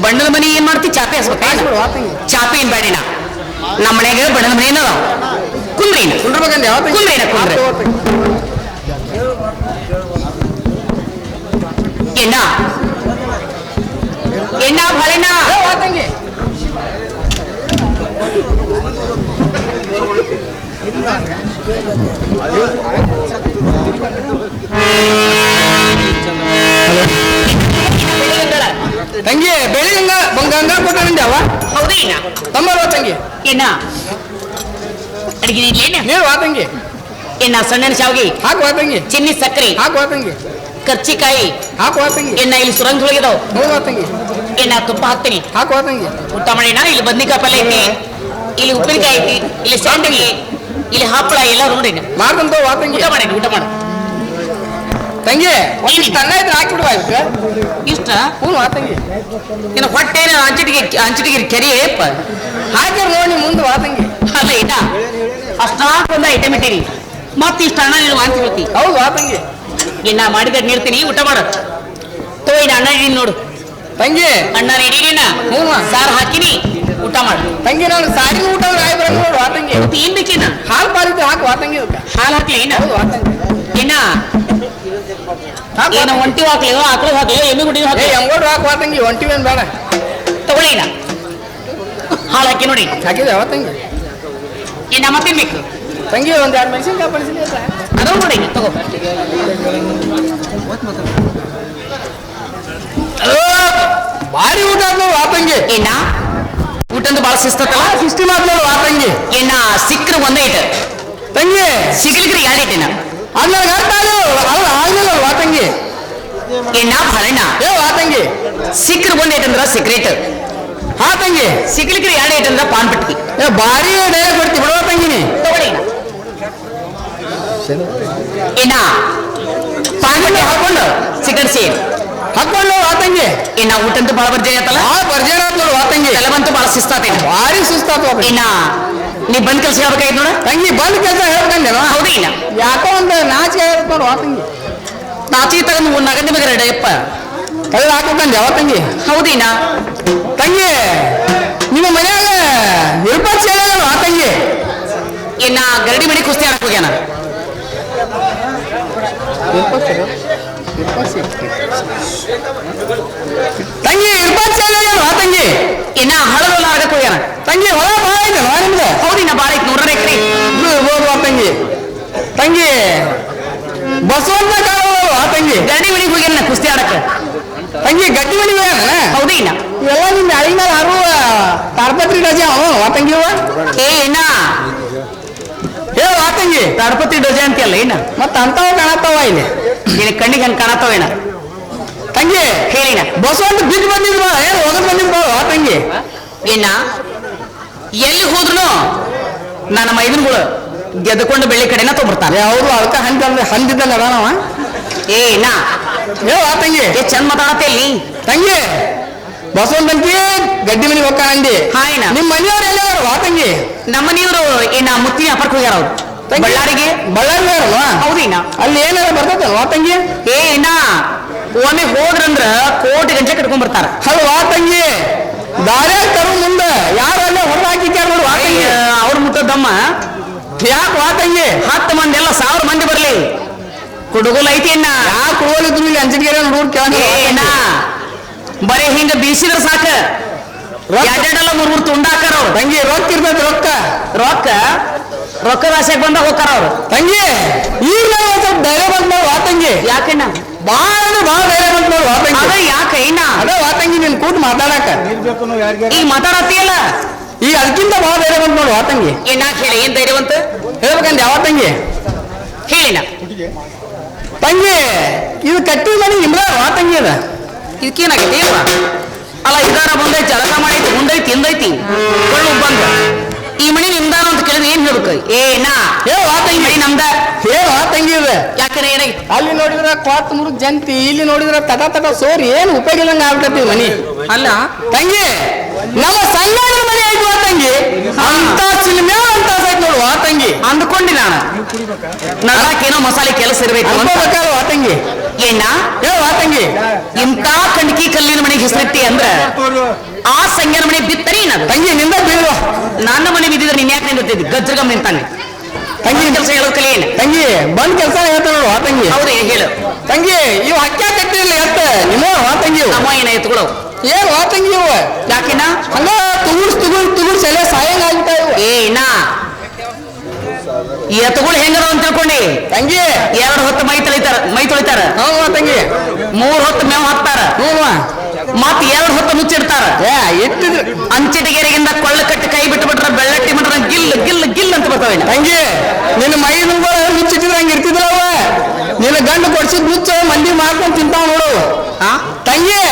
ಬಣ್ಣದ ಮನಿ ಏನ್ ಮಾಡ್ತಿ ಚಾಪೆ ಹಸ್ಬೇಕ ಹಾಕ್ಬಿಡು ಆ ತಂಗಿ ಚಾಪೆ ಏನ್ ಬೇಡಿನ ನಮ್ಮ ಮನೆಗೆ ಬಣ್ಣದ ಮನಿ ಏನದ ಕುಂದ್ರಿ ಕುಂಡ್ರಬೇಕಂದೆ ಯಾವ ತಂಗಿ ಕುಂದ್ರಿ ಕುಂದ್ರೆ ತಗೋ ತಂಗಿ. ಎಣ್ಣ ಎಣ್ಣ ಭಾಳೆಣ್ಣ ಏ ಆ ತಂಗಿ ತಂಗಿ ಬೆಳಿ ಗಂಗಾ ಕೊಟ್ಟನಿಂದ ಅವ ಹೌದೇನ ತಮ್ಮಲ್ವ ತಂಗಿ ಎಣ್ಣ ಅಡಿಗೆ ಇಡ್ಲೇನ ನೀರು ಆ ತಂಗಿ ಎಣ್ಣ ಸಣ್ಣ ಶಾವಿಗೆ ಹಾಕು ಆ ತಂಗಿ ಚಿನ್ನಿ ಸಕ್ಕರೆ ಹಾಕು ಆ ತಂಗಿ ಕರ್ಚಿಕಾಯಿ ಹಾಕು ಆ ತಂಗಿ ಎಣ್ಣ ಇಲ್ಲಿ ಸುರಂಗ್ ಹೊಳಗಿದಾವ್ ಹೌದು ಆ ತಂಗಿ ಎಣ್ಣ ತುಪ್ಪ ಹಾಕ್ತೀನಿ ಹಾಕು ಆ ತಂಗಿ ಊಟ ಮಾಡಿನ ಇಲ್ಲಿ ಬದ್ನಿಕಾಯಿ ಪಲ್ಯ ಐತಿ ಇಲ್ಲಿ ಉಪ್ಪಿನಕಾಯಿ ಐತಿ, ಇಲ್ಲಿ ಸಂಡಿಗೆ, ಇಲ್ಲಿ ಹಪ್ಪಳ ಎಲ್ಲ ನೋಡಿ ಮಾಡ್ದಂತ ವಾ ತಂಗಿ. ಊಟ ಮಾಡಿ ಊಟ ಮಾಡಿ. ತಂಗಿ ಒಂದಿಷ್ಟು ಅನ್ನ ಇದ್ರೆ ಹಾಕಿಬಿಡುವ ಇದಕ್ಕೆ. ಇಷ್ಟ ಹ್ಞೂ ವಾ ತಂಗಿ. ಇನ್ನು ಹೊಟ್ಟೆ ಅಂಚಟಿಗೆ ಕೆರೆ ಹಾಕಿರ್ ನೋಡಿ ಮುಂದೆ ವಾ ತಂಗಿ. ಅಲ್ಲ ಇನ್ನ ಅಷ್ಟಾಕೊಂದ ಐಟಮ್ ಇಟ್ಟಿರಿ ಮತ್ತೆ ಇಷ್ಟ ಅಣ್ಣ ನೀನು ಅಂತ ಹೇಳ್ತಿ. ಹೌದು ವಾ ತಂಗಿ. ಇನ್ನ ಮಾಡಿದ್ರೆ ನೀಡ್ತೀನಿ ಊಟ ಮಾಡು. ತೋ ಇನ್ನ ಅಣ್ಣ ಇಡೀನಿ ನೋಡು ತಂಗಿ. ಅಣ್ಣ ಇಡೀನ ಹ್ಞೂ ಸಾರು ಹಾಕಿನಿ ಊಟ ಮಾಡು. ತಂಗಿ ನಾನು ಸಾರಿ ಊಟ ರಾಯ್ ಬರ ನೋಡು ವಾ ತಂಗಿ. ಮತ್ತೆ ಏನ್ ಬೇಕಿನ್ನ ಹಾಲು ಪಾಲಿದ್ದು ಹಾಕಿ ವಾ ತಂಗಿ ಇದಕ್ಕೆ. ಹಾಲು ಹಾಕ್ಲಿ ಇನ್ನ ಹೌದು ವಾ ತಂಗಿ. ಇನ್ನ ಏನು ಒಂಟಿ ಹಾಕ್ಲಿ ಆಕಳು ಹಾಕ್ಲಿ ಎಮ್ಮೆ ಗುಡಿ ಏ ಹಾಕ್ಲಿ ಎಂಗೋಡು ಹಾಕಿ ವಾ ತಂಗಿ. ಒಂಟಿವೇನು ಬೇಡ. ತಗೊಳ್ಳಿ ಇನ್ನ ಹಾಲು ಹಾಕಿ ನೋಡಿ ಹಾಕಿದೆ ವಾ ತಂಗಿ. ಇನ್ನ ಮತ್ತೇನ್ ಬೇಕು ತಂಗಿ ಒಂದು 2 ಮೆಣಸಿನ್ಕಾಯಿ ಪಡಿಸಿಲ್ಲ ಅದು ನೋಡಿ ತಗೋ. ಭಾರಿ ಊಟ ಆದ್ ನೋಡು ವಾ ತಂಗಿ. ಇನ್ನ ಊಟಂದು ಬಾಳ ಶಿಸ್ತತ್ತಲ್ಲ ಸಿಸ್ಟಮ್ ಆದ್ ನೋಡು ವಾ ತಂಗಿ. ಇನ್ನ ಸಿಕ್ಕ್ರ ಒಂದೇ ಇಟ್ಟು ತಂಗಿ ಸಿಗ್ಲಿಕ್ರಿ ಎರಡು ಇಟ್ಟಿನ ಅಲ್ಲ ಅರ್ಥ ಅಲ್ಲ ಆಗಲಿಲ್ಲ ವಾ ತಂಗಿ. ಇನ್ನ ಭರಣ ಏ ವಾ ತಂಗಿ. ಸಿಕ್ಕ್ರ ಒಂದ್ ಐಟಂದ್ರ ಸಿಕ್ರೇಟ್ ಹಾ ತಂಗಿ. ಸಿಗ್ಲಿಕ್ರಿ ಎರಡು ಐಟಂದ್ರ ಪಾನ್ ಬಿಟ್ಟಿ ಏ ಭಾರಿ ಡೈಲಾಗ್ ಕೊಡ್ತಿ ಬಿಡುವ ತಂಗಿನಿ. ತಗೊಳ್ಳಿ ಇನ್ನ ಪಾನ್ ಬಿಟ್ಟಿ ಹಾಕೊಂಡು ಸಿಗರೇಟ್ ಸೇಮ್ ಹಾಕೊಂಡು ವಾ ತಂಗಿ. ಇನ್ನ ಊಟಂತೂ ಬಾಳ ಬರ್ಜರಿ ಆತಲ್ಲ ಆ ಬರ್ಜೇನ ಆತ್ ನೋಡು ವಾ ತಂಗಿ. ಕೆಲವಂತೂ ಬಾಳ ಶಿಸ್ತಾತೈತಿ. ಭಾರಿ ಸುಸ್ತಾತ್ ವಾ ತಂಗಿ. ಇನ್ನ ನೀ ಬಂದ್ ಕೆಲಸ ಹೇಳ್ಬೇಕಾಯ್ತು ನೋಡ. ತಂಗಿ ಬಂದ್ ಕೆಲಸ ಹೇಳ್ಕೊಂಡೇನೋ. ಹೌದು ಇನ್ನ ಯಾಕೋ ಒಂದು ನಾಚಿಕೆ ಇರುತ್ತೆ ನೋಡು ವಾ ತಂಗಿ. ನಾಚಿ ತಗೊಂಡು ನಗದಿ ಬಗ್ಗೆ ರೆಡಪ್ಪ ಕಳ್ಳ ಹಾಕೊಂಡೆ ವಾ ತಂಗಿ. ಹೌದು ಇನ್ನ ತಂಗಿ ನಿಮ್ಮ ಮನ್ಯಾಗ ಇರ್ಪತ್ ಸೇಲ ವಾ ತಂಗಿ. ಇನ್ನ ಗರಡಿ ಮಣಿ ಕುಸ್ತಿ ಆಡಕ್ ಹೋಗ್ಯಾನ. ತಂಗಿ ಇರ್ಪತ್ ಸೇಲ ವಾ ತಂಗಿ. ಇನ್ನ ಹಳವೆಲ್ಲ ಆಡಕ್ ಹೋಗ್ಯಾನ. ತಂಗಿ ಹೊಲ ಭಾಳ ಐತೆ ವಾ ನಿಮ್ದು. ಹೌದು ಇನ್ನ ಬಾಳ ಐತಿ 100 ಎಕರೆ. ಇರ್ಬೋದು ವಾ ತಂಗಿ. ತಂಗಿ ಬಸವಣ್ಣ ಕಾಲ ವಾ ತಂಗಿ. ಗರಡಿ ಮಣಿಗೆ ಹೋಗ್ಯಾನ ಕುಸ್ತಿ ಆಡಕ್. ತಂಗಿ ಗಟ್ಟಿ ಮನಿ ಹೋಗ್ಯಾನ. ಹೌದು ಇನ್ನ ಇವೆಲ್ಲ ನಿಮ್ ಅಳಿ ಮೇಲೆ ಹಾರುವ ತಾಡ್ಪತ್ರಿ ರಜೆ ಅವ ವಾ ತಂಗಿ ಇವ. ಏ ಇನ್ನ ಏ ವಾ ತಂಗಿ. ಗಣಪತಿ ಡೋಜೆ ಅಂತೀಯಲ್ಲ ಇನ್ನ ಮತ್ತ ಅಂತಾವ ಕಾಣತ್ತಾವ ಇಲ್ಲಿ. ನಿನ್ನ ಕಣ್ಣಿಗೆ ಹಂಗೆ ಕಾಣತ್ತವ ಏನ ತಂಗಿ ಹೇಳಿನ ಬಸವಣ್ಣ ಬಿದ್ದು ಬಂದಿದ್ರು ಏನು ಹೋಗದ್ ಬಂದಿದ್ರು ವಾ ತಂಗಿ. ಇನ್ನ ಎಲ್ಲಿ ಹೋದ್ರು ನನ್ನ ಮೈದನ್ಗಳು ಗೆದ್ದುಕೊಂಡು ಬೆಳ್ಳಿ ಕಡೆನ ತೊಗೊಂಡ್ಬರ್ತಾನೆ. ಅವರು ಅದಕ್ಕ ಹಂದಿದ್ದಂಗ ಅದಾನವ. ಏ ಇನ್ನ ಏ ವಾ ತಂಗಿ. ಏ ಚಂದ ಮಾತಾಡತ್ತೆ ಇಲ್ಲಿ ತಂಗಿ ಬಸವಣ್ಣ ತಂಗಿ ಗಡ್ಡಿ ಮನಿ ಹೋಗ್ಕಾನಂದಿ. ಹಾ ಇನ್ನ ನಿಮ್ ಮನೆಯವ್ರು ಎಲ್ಲ ವಾ ತಂಗಿ. ನಮ್ಮ ಮನೆಯವರು ಇನ್ನ ಮುತ್ತಿನ ವ್ಯಾಪಾರಕ್ಕೆ ಹೋಗ್ಯಾರ ಅವ್ರು ಬಳ್ಳಾರಿಗೆ. ಬಳ್ಳಾರಿ ಅಲ್ವಾ. ಹೌದು ಇನ್ನ ಅಲ್ಲಿ ಏನಾರ ಬರ್ತದ ವಾ ತಂಗಿ. ಏ ಇನ್ನ ಒಮ್ಮೆ ಹೋದ್ರಂದ್ರ ಕೋಟಿ ಗಂಟೆ ಕಟ್ಕೊಂಡ್ ಬರ್ತಾರ. ಅಲ್ಲ ವಾ ತಂಗಿ ದಾರ್ಯಾಗ ತರು ಮುಂದೆ ಯಾರು ಅಲ್ಲೇ ಹೊರ ಹಾಕಿಕ್ಯಾರ ನೋಡು ವಾ ತಂಗಿ. ಅವ್ರ ಮುಟ್ಟದಮ್ಮ ಯಾಕೆ ವಾ ತಂಗಿ. 10 ಮಂದಿ ಎಲ್ಲ 1000 ಮಂದಿ ಬರ್ಲಿ ಕುಡುಗೋಲ್ ಐತಿ ಇನ್ನ. ಯಾಕೆ ಕುಡುಗೋಲಿದ್ರು ಇಲ್ಲಿ ಅಂಜನಗೆರೆ ನೋಡ್ ಏನ ಬರೀ ಹಿಂಗ ಬೀಸಿದ್ರ ಸಾಕ. ಎರಡೆರಡಲ್ಲ 3 ತುಂಡಾಕಾರ ಅವ್ರು. ತಂಗಿ ರೊಕ್ಕ ಇರ್ತೈತಿ ರೊಕ್ಕದ ಆಸೆಗೆ ಬಂದಾಗ ಹೋಗ್ತಾರ ಅವ್ರು. ತಂಗಿ ಈಗ ಸ್ವಲ್ಪ ಧೈರ್ಯ ಬಂತ ನೋಡು ವಾ ತಂಗಿ. ಯಾಕಣ್ಣ ಭಾಳ ಧೈರ್ಯ ಬಂತ ನೋಡು ವಾ ತಂಗಿ. ಅದ ಯಾಕ ಇನ್ನ ಅದ ವಾ ತಂಗಿ ನಿನ್ ಕೂಟ್ ಮಾತಾಡಕ ಈಗ ಮಾತಾಡತ್ತೀಯಲ್ಲ ಈಗ ಅದಕ್ಕಿಂತ ಭಾಳ ಧೈರ್ಯ ಬಂತ ನೋಡು ವಾ ತಂಗಿ. ಏನ್ ಹೇಳಿ ಏನ್ ಧೈರ್ಯವಂತ ಹೇಳ್ಬೇಕಂತ ಯಾವ ತಂಗಿ. ಹೇಳಿನ ತಂಗಿ ಇದು ಕಟ್ಟಿ ಮನಿ ನಿಮ್ದ ವಾ ತಂಗಿ ಅದ. ಇದಕ್ಕೇನಾಗೈತಿ ಇಲ್ವಾ ಅಲ್ಲ ಇದಾರ ಬಂದೈತಿ ಜಳಕ ಮಾಡೈತಿ ಮುಂದೈತಿ ತಿಂದೈತಿ ಕೊಳ್ಳು ಬಂದ ಈ ಮನಿ ನಿಮ್ದಾನ ಅಂತ ಕೇಳಿದ್ರೆ ಏನ್ ಹೇಳ್ಬೇಕು. ಏನ ಏ ವಾ ತಂಗಿ ಮನಿ ನಮ್ದ ಏ ವಾ ತಂಗಿ ಇದೆ. ಯಾಕಂದ್ರೆ ಏನಾಗೈತಿ ಅಲ್ಲಿ ನೋಡಿದ್ರ ಕ್ವಾತ್ ಮುರುಗ್ ಜಂತಿ, ಇಲ್ಲಿ ನೋಡಿದ್ರ ತಟ ಸೋರಿ ಏನ್ ಉಪಯೋಗ ಇಲ್ಲಂಗ ಆಗ್ಬಿಟ್ಟತಿ ಮನಿ. ಅಲ್ಲ ತಂಗಿ ನಮ್ಮ ಸಂಗಡ ಮನೆ ಆಯ್ತು ವಾ ತಂಗಿ. ಅಂತ ಸಿನಿಮಾ ಅಂತ ಆಯ್ತು ನೋಡು ವಾ ತಂಗಿ. ಅಂದ್ಕೊಂಡಿ ನಾನು ನಡಾಕೇನೋ ಮಸಾಲೆ ಕೆಲಸ ಇರ್ಬೇಕು ಅಂತ. ಅನ್ಕೋಬೇಕಲ್ಲ ವಾ ತಂಗಿ. ಏನ ಏ ವಾ ತಂಗಿ ಇಂತ ಕಣ್ಕಿ ಕಲ್ಲಿನ ಮನೆಗೆ ಹೆಸರಿಟ್ಟಿ ಅಂದ್ರ ಆ ಸಂಗ್ಯಾನ ಮನೆ ಬಿತ್ತರಿ ನಾನು ತಂಗಿ ನಿಂದ ಬೀಳುವ. ನನ್ನ ಮನೆ ಬಿದ್ದಿದ್ರೆ ನೀನ್ ಯಾಕೆ ನಿಂತಿದ್ದಿ ಗಜ್ಜಗಮ್ ನಿಂತಾನೆ. ತಂಗಿ ಕೆಲಸ ಹೇಳೋದ್ ಕಲಿ ಏನ್ ತಂಗಿ ಬಂದ್ ಕೆಲಸ ಹೇಳ್ತಾರ ನೋಡು ವಾ ತಂಗಿ. ಹೌದೇ ಹೇಳು ತಂಗಿ ಇವ್ ಹಕ್ಕ ಕಟ್ಟಿರ್ಲಿ ಎತ್ತ ನಿಮ್ಮ ವಾ ತಂಗಿ. ನಮ್ಮ ಏನ ಎತ್ಕೊಳ್ಳೋ ಏನ್ ವಾ ತಂಗಿ ಇವ ಯಾಕೆನ ಹಂಗ ತುಗುಡ್ಸ್ ಸೆಲೆ ಸಾಯಂಗ ಆಗ್ಬಿಟ್ಟ ಇವ. ಏನ ಎತ್ತುಗಳು ಹೆಂಗದ ಅಂತ ತಿಳ್ಕೊಂಡಿ. ತಂಗಿ 2 ಹೊತ್ತು ಮೈ ತೊಳಿತಾರ ಹ್ಞೂ ವಾ ತಂಗಿ. 3 ಹೊತ್ತು ಮೇವ್ ಹಾಕ್ತಾರ ಹ್ಞೂ ವಾ. ಮತ್ 2 ಹೊತ್ತು ಮುಚ್ಚಿಡ್ತಾರ. ಇಟ್ಟಿದ್ರು ಅಂಚಿಟಗೆರೆಗಿಂದ ಕೊಳ್ಳ ಕಟ್ಟಿ ಕೈ ಬಿಟ್ಟು ಬಿಟ್ರ ಬೆಳ್ಳಟ್ಟಿ ಬಿಟ್ರ ಗಿಲ್ ಅಂತ ಬರ್ತಾವ. ತಂಗಿ ನಿನ್ನ ಮೈ ಮುಚ್ಚಿಟ್ಟಿದ್ರೆ ಹಂಗ ಇರ್ತಿದ್ರವ. ನಿನ್ನ ಗಂಡು ಕೊಡ್ಸಿದ್ ಮುಚ್ಚ ಮಂದಿ ಮಾಡ್ಕೊಂಡ್ ತಿಂತಾವ ನೋಡು. ತಂಗಿ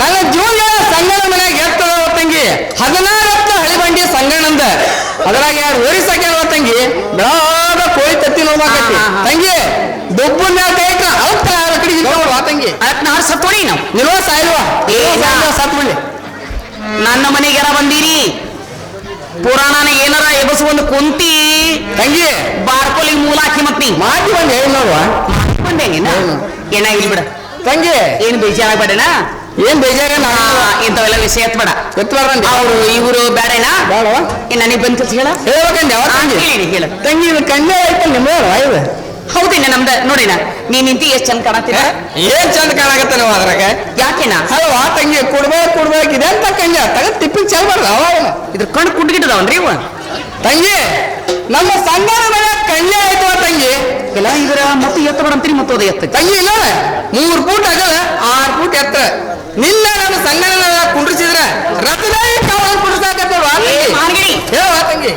ನನ್ನ ಜೀವನ ಸಂಗಣ ಮನ್ಯಾಗ ಎತ್ತದ ತಂಗಿ 16 ಹಳಿ ಬಂಡಿ ಸಂಗಣ್ಣಂದ. ಅದ್ರಾಗ ಯಾರು ಓರಿಸಾಕ್ಯಾವ ತಂಗಿ ಬೆಳಗ ಕೋಳಿ ತತ್ತಿ ನೋಡ್ಬೇಕತ್ತಿ ತಂಗಿ ದೊಬ್ಬನ ಮ್ಯಾಲ ಕೈ ಇಟ್ರ ಅವತ್ತ ಆ ಕಡೆ ಇಲ್ವಾ ತಂಗಿ ಅದಕ್ಕೆ ನಾವು ಸತ್ತೋಡಿ ನಾವು ನಿಲ್ವ ಸಾಯ್ಲ್ವಾ ಸತ್ ಬಿಡ್ಲಿ ನನ್ನ ಮನೆಗೆ ಯಾರ ಬಂದೀರಿ ಪುರಾಣನ ಏನಾರ ಎಬಸು ಒಂದು ಕುಂತಿ ತಂಗಿ ಬಾರ್ಕೋಲಿಗೆ ಮೂಲ ಹಾಕಿ ಮತ್ತಿ ಮಾತಿ ಬಂದು ಹೇಳಿ ನೋಡುವ ಬಂದೆ ಏನಾಗಿಲ್ ಬಿಡ ತಂಗಿ ಏನ್ ಬೇಜಾರಾಗ್ಬೇಡನಾ ಏನ್ ಬೇಜಾರೇನ ಇಂಥವೆಲ್ಲ ವಿಷಯ ಎತ್ಬೇಡ ಎತ್ತಬಾರ್ದಂడి ಅವರು ಇವರು ಬೇಡನಾ ಬೇಡವಾ ನನಗೆ ಬಂದ್ ಕೆಲಸ ಹೇಳ ಹೇಳ್ಬೇಕಂడి ಯಾವ ತಂಗಿ ಹೇಳಿ ಹೇಳ ತಂಗಿ ಇದು ಕನ್ಯೆ ಐತಲ್ಲ ನಿಮ್ಮ ಇದು ಹೌದಿನ ನಮ್ದ ನೋಡಿನ ನೀನ್ ನಿಂತಿ ಎಷ್ಟ್ ಚಂದ ಕಾಣತ್ತೀರ ಏನ್ ಚಂದ ಕಾಣಕತ್ತ ನೀವು ಅದ್ರಾಗ ಯಾಕೆನಾ ಅಲ್ವಾ ತಂಗಿ ಕೊಡ್ಬೇಕು ಇದೆಂತ ಕನ್ಯೆ ತಗದ್ ತಿಪ್ಪಿಗೆ ಚೆಲ್ಬಾರ್ದು ಅವಾಗ ಇದ್ರ ಕಣ್ಣು ಕುಡ್ಗಿಟ್ಟದವನ್ರಿ ಇವ ತಂಗಿ ನಮ್ಮ ಸಂಘದ ಮೇಲೆ ಕನ್ಯೆ ಆಯ್ತು ತಂಗಿ ಎಲ್ಲ ಇದ್ರ ಮತ್ತೆ ಎತ್ತ ಅಂತೀರಿ ಮತ್ತೆ ಅದು ಎತ್ತ ತಂಗಿ ಇಲ್ಲ 3 ಫೂಟ್ ಆಗಲ್ಲ 6 ಫೂಟ್ ಎತ್ತರ ನಿನ್ನ ನಮ್ಮ ಸಂಘನ ಕುಂಡ್ರಿಸಿದ್ರ ರಥದಾಗಿ ಕಾವಲು ಕುಂಡ್ರಿಸಾಕತ್ತಲ್ವಾ ಮಾರ್ಗಡಿ ಹೇಳುವ ತಂಗಿ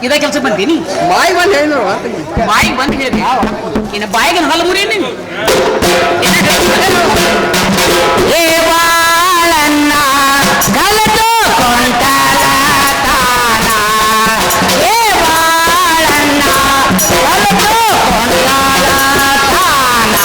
ಇದ ಕೆಲಸ ಬಂದೀನಿ ಬಾಯಿ ಬಂದು ಹೇಳಿ ನೋಡುವ ತಂಗಿ ಬಾಯಿಗೆ ಬಂದು ಹೇಳಿ ಇನ್ನು ಬಾಯಿಗೆ ಹಲ್ಲು ಮುರಿ ನೀನು ಏ ಬಾಳನ್ನ ಕಲೆತು ಕೊಂಟಲ ತಾನ ಏ ಬಾಳನ್ನ ಕಲೆತು ಕೊಂಟಲ ತಾನ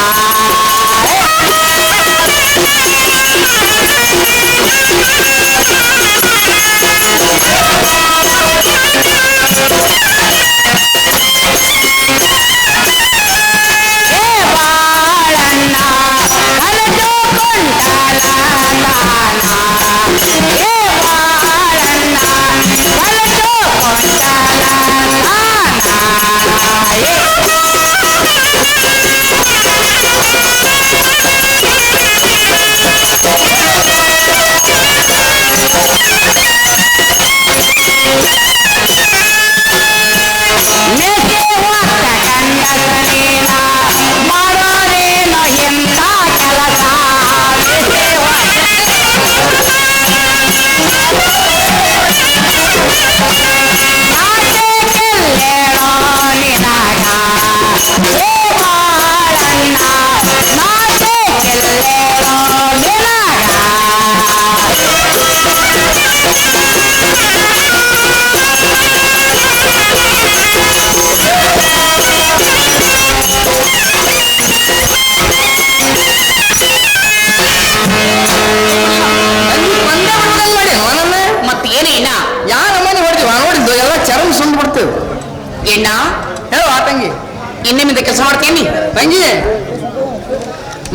ಎಣ್ಣ ಹೇಳುವ ತಂಗಿ ಇನ್ನೇಮಿಂದ ಕೆಲಸ ಮಾಡ್ತೀನಿ ತಂಗಿ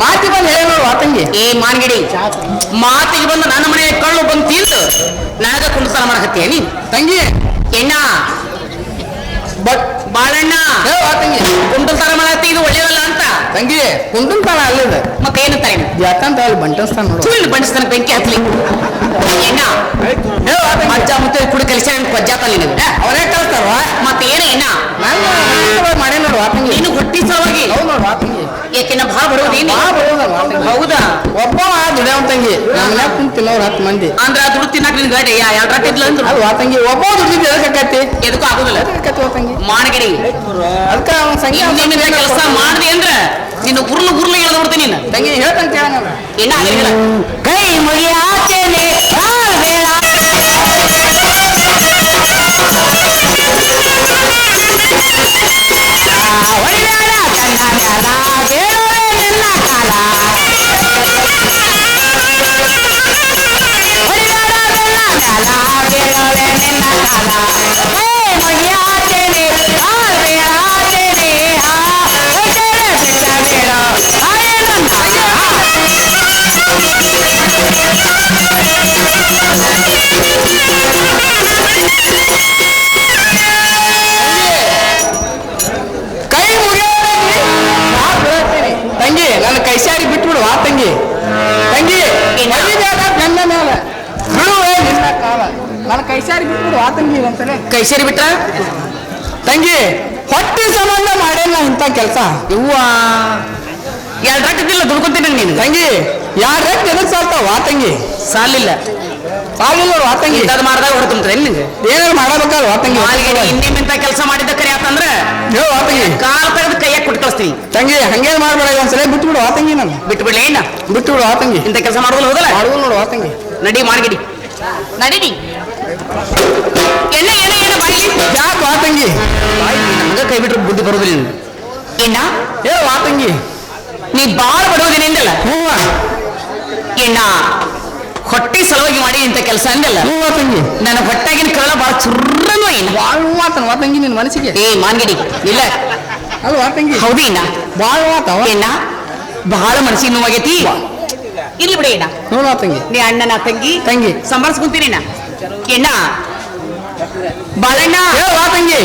ಮಾತಿ ಬಂದು ಹೇಳಿ ನೋಡುವ ತಂಗಿ ಏ ಮಾನ್ಗಿಡಿ ಮಾತಿಗೆ ಬಂದು ನನ್ನ ಮನೆ ಕಳ್ಳು ಬಂದು ತಿಂದು ನನಗ ಕುಂಡಸಾಲ ಮಾಡಕತ್ತೀಯ ನೀ ತಂಗಿ ಎಣ್ಣ ಬಟ್ ಬಾಳಣ್ಣ ಹೇಳುವ ತಂಗಿ ಕುಂಡಸಾಲ ಮಾಡತ್ತಿ ಇದು ಒಳ್ಳೇದಲ್ಲ ಅಂತ ತಂಗಿ ಕುಂಟುಂತಾನ ಅಲ್ಲಿದೆ ಮತ್ತೇನಂತಾರೆ ಯಾಕಂತ ಅಲ್ಲಿ ಬಂಟಸ್ತಾನ ನೋಡು ಸುಳ್ಳು ಬಣಿಸ್ತಾನ ಬೆಂಕಿ ಹತ್ಲಿ ಎಣ್ಣ ಹೇಳುವ ತಂಗಿ ಮಜ್ಜ ಮುತ್ತೆ ಕುಡಿ ಕಲಿಸ ಕೊಜ್ಜಾತ ನಿನಗೆ ಅವನೇ ಕಳ್ತಾರವಾ ಮತ್ತೇನ ಎಣ್ಣ ನಾನು ಮಾಡೇ ನೋಡುವ ತಂಗಿ ನೀನು ಹೊಟ್ಟಿ ಸಲುವಾಗಿ ಹೌದು ನೋಡುವ ತಂಗಿ ಯಾಕೆ ನಾ ಭಾಳ ಬಡವದೇನಿ ಬಾ ಬರೋದಲ್ವಾ ತಂಗಿ ಹೌದಾ ಒಬ್ಬ ದುಡಿಯವ ತಂಗಿ ನಮ್ಮ ಕುಂತಿಲ್ಲ 10 ಮಂದಿ ಅಂದ್ರ ದುಡ್ಡು ತಿನ್ನಕ್ ನಿನ್ ಗಾಡಿ ಎರಡು ರೊಟ್ಟಿ ಇದ್ಲ ಅಂದ್ರು ಅಲ್ವಾ ತಂಗಿ ಒಬ್ಬ ದುಡ್ಡಿದ್ದು ಎದಕ್ಕತ್ತಿ ಎದಕ್ಕೂ ಆಗುದಿಲ್ಲ ಎದಕ್ಕತ್ತಿ ತಂಗಿ ಮಾನಗಡಿ ಅದಕ್ಕ ಅವನ ಸಂಖ್ಯೆ ಇನ್ನೇನಿಂದ ಕೆಲಸ ಮಾಡ್ದಿ ಅಂದ್ರ ನಿನ್ನ ಉರ್ಲು ಎಳೆದು ಬಿಡ್ತೀನಿ ನೀನು ತಂಗಿ ಹೇಳ್ತಾನೆ ಕೇಳ ನಾನು ಏನ ಆಗಿಲ್ಲ ಕೈ ಮುಗಿಯಾತೇನೆ ಕೈ ಮುಗಿಯ ತಂಗಿ ನನ್ನ ಕೈ ಸಾರಿ ಬಿಟ್ಬಿಡು ಆ ತಂಗಿ ತಂಗಿ ಮರಿಬೇಡ ಗಂಡ ಮೇಲೆ ಬಿಡುವೆ ನಿನ್ನ ಕಾಲ ನನ್ನ ಕೈ ಸಾರಿ ಬಿಟ್ಬಿಡು ಆ ತಂಗಿ ಅಂತಾನೆ ಕೈ ಸೇರಿ ಬಿಟ್ಟ ತಂಗಿ ಹೊಟ್ಟೆ ಸಂಬಂಧ ಮಾಡೇನ ಇಂಥ ಕೆಲಸ ಇವ್ವ ಎರಡು ರೊಟ್ಟಿದ್ದಿಲ್ಲ ದುಡ್ಕೊಂತೀನಿ ನೀನು ತಂಗಿ ಯಾರ ಎದಕ್ ಸಾಲ್ತಾವ ಆ ತಂಗಿ ಸಾಲಿಲ್ಲ ಸಾಲಿಲ್ಲ ನೋಡು ಆ ತಂಗಿ ಇಂಥದ್ದು ಮಾಡ್ದಾಗ ಹೊಡ್ಕೊಂತಾರೆ ನಿನಗೆ ಏನಾರು ಮಾಡಬೇಕಲ್ವ ಆ ತಂಗಿ ಇನ್ನೇಮಿಂತ ಕೆಲಸ ಮಾಡಿದ್ದ ಕರೆ ಆತಂದ್ರ ಹೇಳು ಆ ತಂಗಿ ಕಾಲ್ ತೆಗೆದು ಕೈಯಾಗ ಕೊಟ್ಟು ಕಳಿಸ್ತೀನಿ ತಂಗಿ ಹಂಗೇನ್ ಮಾಡ್ಬೇಡ ಒಂದ್ಸಲ ಬಿಟ್ಬಿಡು ಆ ತಂಗಿ ನಾನು ಬಿಟ್ಟು ಏನ ಬಿಟ್ಬಿಡು ಆ ತಂಗಿ ಇಂಥ ಕೆಲಸ ಮಾಡೋದಿಲ್ಲ ಹೋದಲ್ಲ ಮಾಡುದು ನೋಡು ಆ ತಂಗಿ ನಡಿ ಮಾಡ್ಗಿಡಿ ನಡಿಡಿ ಎಣ್ಣೆ ಬಾಯಿಲಿ ಯಾಕೆ ವಾ ತಂಗಿ ನಮಗ ಕೈ ಬಿಟ್ರೆ ಬುದ್ಧಿ ಬರುದಿಲ್ಲ ಎಣ್ಣ ಹೇಳ ವಾ ತಂಗಿ ನೀ ಬಾಳ ಬಡೋದಿನಿಂದಲ್ಲ ಹೂವ ಎಣ್ಣ ಹೊಟ್ಟೆ ಸಲುವಾಗಿ ಮಾಡಿ ಇಂಥ ಕೆಲಸ ಅಂದಲ್ಲ ಹೂವ ತಂಗಿ ನನ್ನ ಹೊಟ್ಟಾಗಿನ ಕರಳ ಬಾಳ ಚುರ್ರನು ಏನ ಬಾಳ ಮಾತನ ವಾ ತಂಗಿ ನಿನ್ ಮನಸ್ಸಿಗೆ ಏ ಮಾನ್ಗಿಡಿ ಇಲ್ಲ ಅಲ್ಲ ವಾ ತಂಗಿ ಹೌದು ಇನ್ನ ಬಾಳ ಮಾತವ ಎಣ್ಣ ಬಹಳ ಮನಸ್ಸಿಗೆ ನೋವಾಗೈತಿ ಇಲ್ಲಿ ಬಿಡಿ ಅಣ್ಣ ನೋಡ ತಂಗಿ ನೀ ಅಣ್ಣನ ತಂಗಿ ತಂಗಿ ಸಂಭಾಳಿಸ್ಕೊಂತೀನಿ ಎಣ್ಣ ಬಾಳಣ್ಣ ಹೇಳ ವಾ ತಂಗಿ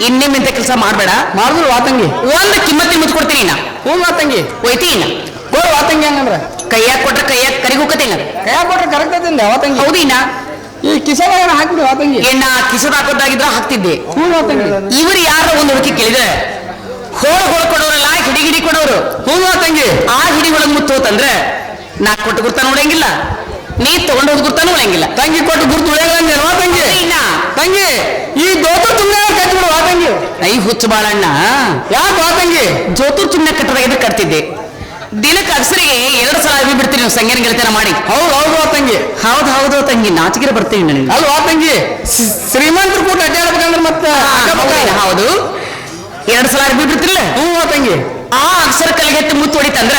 ಇನ್ನೇಮ್ ಇಂಥ ಕೆಲಸ ಮಾಡ್ಬೇಡ ಮಾಡಿದ್ರು ವಾ ತಂಗಿ ಒಂದು ಕಿಮ್ಮತ್ತಿ ಮುತ್ತು ಕೊಡ್ತೀನಿ ನಾ ಹ್ಞೂ ವಾ ತಂಗಿ ಒಯ್ತಿ ಇನ್ನ ಗೋರ್ ವಾ ತಂಗಿ ಹಂಗಂದ್ರ ಕೈಯಾಗ ಕೊಟ್ರೆ ಕೈಯಾಗ ಕರಿಗೋಕತ್ತೇನ ಕೈಯಾಗ ಕೊಟ್ರೆ ಕರೆಕ್ಟ್ ಐತಿಂದ ವಾ ತಂಗಿ ಹೌದು ಇನ್ನ ಈ ಕಿಸದಾಗ ಹಾಕ್ಬಿಡು ವಾ ತಂಗಿ ಎಣ್ಣ ಕಿಸದ ಹಾಕೋದಾಗಿದ್ರ ಹಾಕ್ತಿದ್ದೆ ಹ್ಞೂ ವಾ ತಂಗಿ ಇವರು ಯಾರ ಒಂದು ಹುಡುಕಿ ಕೇಳಿದ್ರೆ ಹೋಳ ಕೊಡೋರಲ್ಲ ಹಿಡಿ ಕೊಡೋರು ಹ್ಞೂ ವಾ ತಂಗಿ ಆ ಹಿಡಿ ಒಳಗ್ ಮುತ್ತು ಹೋತಂದ್ರೆ ನಾ ಕೊಟ್ಟು ಗುರ್ತ ನೋಡಂಗಿಲ್ಲ ನೀ ತಗೊಂಡು ಹೋದ್ ಗುರ್ತ ನೋಡಂಗಿಲ್ಲ ತಂಗಿ ಕೊಟ್ಟು ಗುರ್ತು ಉಳಿಯಂಗ ವಾ ತಂಗಿ ಇನ್ನ ತಂಗಿ ಈ ದೋತು ತುಂಬ ಕಟ್ಬಿಡು ವಾ ತಂಗಿ ಐ ಹುಚ್ಚು ಬಾಳಣ್ಣ ಯಾಕೆ ವಾ ತಂಗಿ ಜೋತು ಸುಮ್ಮನೆ ಕಟ್ಟದಾಗಿದ್ರೆ ಕಟ್ತಿದ್ದೆ ದಿನಕ್ಕೆ ಅಕ್ಸರಿಗೆ 2 ಸಲ ಅರ್ಬಿ ಬಿಡ್ತೀನಿ ನೀವು ಸಂಗೇನ ಗೆಳತನ ಮಾಡಿ ಹೌದು ಹೌದು ವಾ ತಂಗಿ ಹೌದು ತಂಗಿ ನಾಚಿಕೆ ಬರ್ತೀನಿ ನನಗೆ ಅಲ್ಲ ವಾ ತಂಗಿ ಶ್ರೀಮಂತರು ಕೂಡ ಅಡ್ಡಾಡ್ಬೇಕಂದ್ರೆ ಮತ್ತೆ ಹೌದು 2 ಸಲ ಅರ್ಬಿ ಬಿಡ್ತಿರ್ಲ ಹ್ಞೂ ವಾ ತಂಗಿ ಆ ಅಕ್ಷರ ಕಲಿಗೆತ್ತಿ ಮುತ್ತು ಹೊಡಿತಂದ್ರ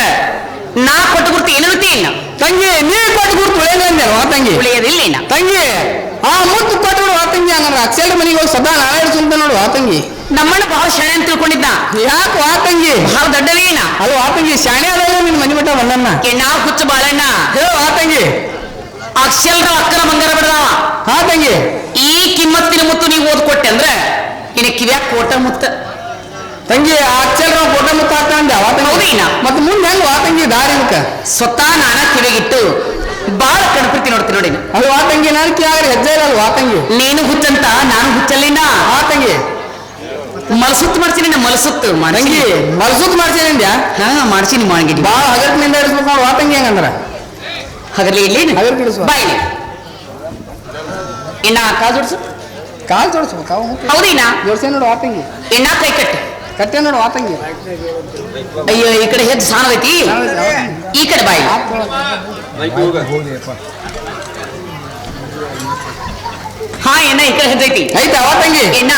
ನಾ ಕೊಟ್ಟು ಗುರ್ತಿ ಏನಂತಿ ಇನ್ನ ತಂಗಿ ನೀ ಕೊಟ್ಟು ಗುರ್ತು ಉಳಿಯಂಗ ವಾ ತಂಗಿ ಉಳಿಯೋದಿಲ್ಲ ಇನ್ನ ತಂಗಿ ಆ ಮುತ್ತು ಕೊಟ್ಬಿಡು ವಾ ತಂಗಿ ಹಂಗಂದ್ರೆ ಅಕ್ಷರ ಮನೆಗೆ ಹೋಗಿ ಸದಾ ನಾಳೆ ಸುಂತ ನೋಡು ವಾ ತಂಗಿ ನಮ್ಮಣ್ಣ ಬಹಳ ಶಾಣೆ ಅಂತ ತಿಳ್ಕೊಂಡಿದ್ದ ಯಾಕೆ ವಾ ತಂಗಿ ಬಹಳ ದೊಡ್ಡವೇ ಇನ್ನ ಅಲ್ಲ ವಾ ತಂಗಿ ಶಾಣೆ ಅದ ನಿನ್ ಮನೆ ಮಟ್ಟ ಬಂದನ್ನ ನಾವು ಹುಚ್ಚು ಬಾಳಣ್ಣ ಹೇಳ ವಾ ತಂಗಿ ಅಕ್ಷರ ಅಕ್ಕನ ಬಂಗಾರ ಬಿಡದಾವ ಹಾ ತಂಗಿ ಈ ಕಿಮ್ಮತ್ತಿನ ಮುತ್ತು ನೀವು ಓದ್ ಕೊಟ್ಟೆ ಅಂದ್ರೆ ಇನ್ನ ಕಿವ್ಯಾಗ ಕೋಟ ಮುತ್ತ ತಂಗಿ ಆ ಅಕ್ಷರ ಫೋಟೋ ಮುತ್ತ ಹಾಕಂದೆ ವಾ ಹೌದು ತಂಗಿ ಇನ್ನ ಮತ್ತೆ ಮುಂದೆ ಹೆಂಗ್ ವಾ ತಂಗಿ ದಾರಿ ಅದಕ್ಕೆ ಸ್ವತಃ ನಾನ ಕಿವಿಗಿಟ್ಟು ಬಾಳ ಕಣಪ್ರೀತಿ ನೋಡ್ತೀನಿ ನೋಡಿ ಅದು ವಾ ತಂಗಿ ನಾನು ಕೇಳಿ ಹೆಜ್ಜೆ ಇಲ್ಲ ವಾ ತಂಗಿ ನೀನು ಹುಚ್ಚಂತ ನಾನು ಹುಚ್ಚಲ್ಲಿನ ಹಾ ತಂಗಿ ಮಲಸುತ್ತು ಮಾಡ್ತೀನಿ ನಾ ಮಲಸುತ್ತು ತಂಗಿ ಮಲ್ಸುತ್ ಮಾಡ್ಸೇನಿಂದ್ಯಾ ಹಾ ಮಾಡ್ಸೀನಿ ಮಾಡಿಗಿಡಿ ಬಾಳ ಹಗರ್ನಿಂದ ಇಡಿಸ್ಬೇಕು ನೋಡು ವಾ ತಂಗಿ ಹೆಂಗಂದ್ರ ಹಾಗಾದ್ರೆ ಇಲ್ಲಿ ಹಗರ್ ಕಿಡಿಸುವ ಬಾಯಿಲಿ ಇನ್ನ ಕಾಲ್ ಜೋಡ್ಸು ಕಾಲ್ ಜೋಡಿಸ್ಬೇಕು ಕಾವು ಹೌದು ಇನ್ನ ಜೋಡ್ಸೇ ನೋಡು ವಾ ತಂಗಿ ಇನ್ನ ಕೈ ಕಟ್ಟು ಕಟ್ಟೆ ನೋಡು ವಾ ತಂಗಿ ಅಯ್ಯೋ ಈ ಕಡೆ ಹೆಜ್ಜೆ ಸಾಣದೈತಿ ಈ ಕಡೆ ಬಾಯಿ ಹಾ ಎಣ್ಣ ಈ ಕಡೆ ಹೆಜ್ಜೈತಿ ಐತೆ ವಾ ತಂಗಿ ಎಣ್ಣ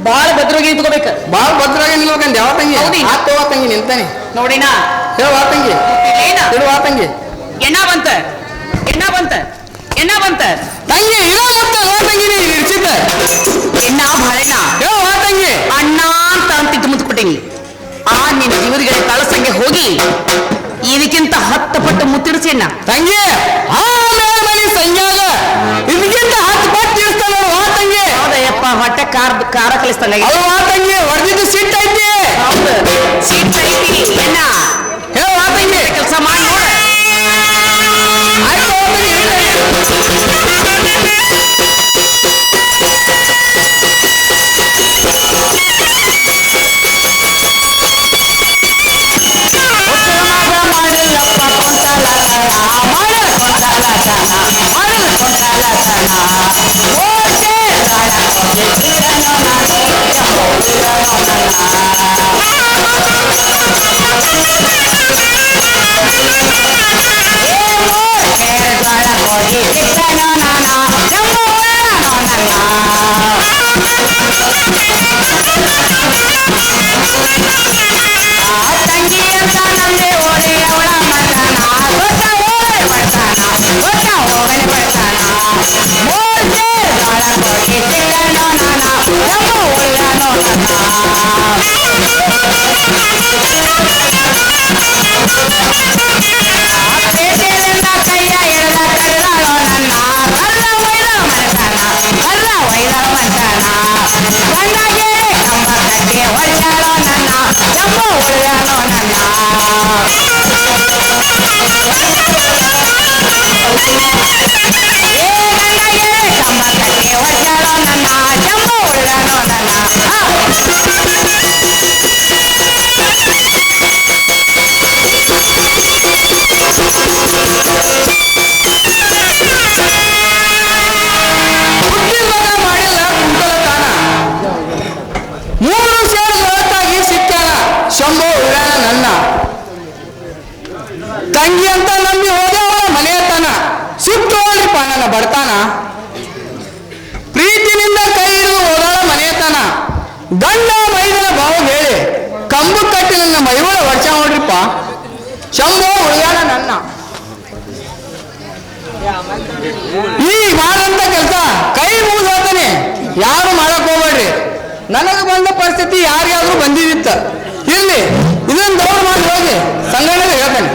ಬಾಳ ಭದ್ರವಾಗಿ ನಿಂತ್ಕೋಬೇಕು ಬಾಳ ಭದ್ರಾಗಿ ನಿಲ್ಬೇಕಂದ ಯಾವ ತಂಗಿ ಹೌದು. ಆತ ವಾ ತಂಗಿ ನಿಲ್ತಾನೆ ನೋಡಿನ ಹೇಳ ವಾ ತಂಗಿ ಏನ ಹೇಳು ವಾ ತಂಗಿ ಎಣ್ಣ ಬಂತ ತಂಗಿ ಇರೋ ಮತ್ತೆ ವಾ ತಂಗಿ ನೀ ಇರ್ಚಿದ್ದ ಎಣ್ಣ ಬಾಳೆಣ್ಣ ಹೇಳ ವಾ ತಂಗಿ ಅಣ್ಣ ಅಂತ ಅಂತಿದ್ದು ಮುತ್ತು ಕೊಟ್ಟೀನಿ ಆ ನಿನ್ನ ಜೀವರಿಗೆ ಕಳಸಂಗೆ ಹೋಗಿ ಇದಕ್ಕಿಂತ 10 ಪಟ್ಟು ಮುತ್ತಿಡಿಸಿ ಅಣ್ಣ ತಂಗಿ ಆ ಮೇಲೆ ಮನೆ ಸಂಜಾಗ ಇದಕ್ಕಿಂತ 10 ಪಟ್ಟು ಇರ್ತಾನ ವಾ ತಂಗಿ ಹೌದಯ್ಯಪ್ಪ ಹೊಟ್ಟೆ ಖಾರ ಕಲಿಸ್ದಂಗ ಅದು ವಾ ತಂಗಿ ಹೊಡೆದಿದ್ದು ಸಿಟ್ಟು ಐತಿ ಹೌದು ಸೀಟ್ ಐತಿ ಎಣ್ಣ ಹೇಳ ವಾ ತಂಗಿ ಕೆಲಸ ಮಾಡಿ ನೋಡ ಆಯ್ತು ವಾ ತಂಗಿ ತಂಗಿ ಅಂತ ನಂದೆ ಓಡಿ ಅವಳ ಮಗನ ಗೊತ್ತ ಹೋಗಲಿ ಬರ್ತಾನ ಮೂರ್ತಿ ಬಾಳ ಕೊಡಿ ಸಿಕ್ಕನೋ ನಾನ ನಮ್ಮ ಉಳ್ಳನೋ ಪೇಟೆಯಿಂದ ಕೈಯ ಎಳೆದ ಕರೆದಾಳೋ ನನ್ನ ಬರ್ರ ಒಯ್ದ ಮರ್ತಾನ ಗಂಡಗೆ ನಮ್ಮ ಕಟ್ಟಿ ಹೊಡೆಯಾಳೋ ನನ್ನ ನಮ್ಮ ಉಳ್ಳನೋ ನನ್ನ ಶಂಭು ಉಳ್ಳಾನ ನನ್ನ ತಂಗಿ ಅಂತ ನಂಬಿ ಹೋದೆ ಅವಳ ಮನೆಯ ತನ ಸುಟ್ಟು ಹೋಗ್ಲಿಪ್ಪ ನನ್ನ ಬಡತಾನ ಪ್ರೀತಿನಿಂದ ಕೈ ಶಂಭು ಕಟ್ಟಿ ನನ್ನ ಮೈಗಳ ವರ್ಷ ನೋಡ್ರಿಪ್ಪ ಶಂಭು ಉಳಿಯಾಣ ನನ್ನ ಈಗ ಮಾಡಂತ ಕೆಲಸ ಕೈ ಮುಗಿದಾತಾನೆ ಯಾರು ಮಾಡಕ್ ಹೋಗ್ಬೇಡ್ರಿ ನನಗೆ ಬಂದ ಪರಿಸ್ಥಿತಿ ಯಾರಿಗಾದ್ರೂ ಬಂದಿದಿತ್ತ ಇರ್ಲಿ ಇದನ್ನ ದೌಡ್ ಮಾಡಿ ಹೋಗಿ ಸಂಗಣ್ಣ ಹೇಳ್ತೇನೆ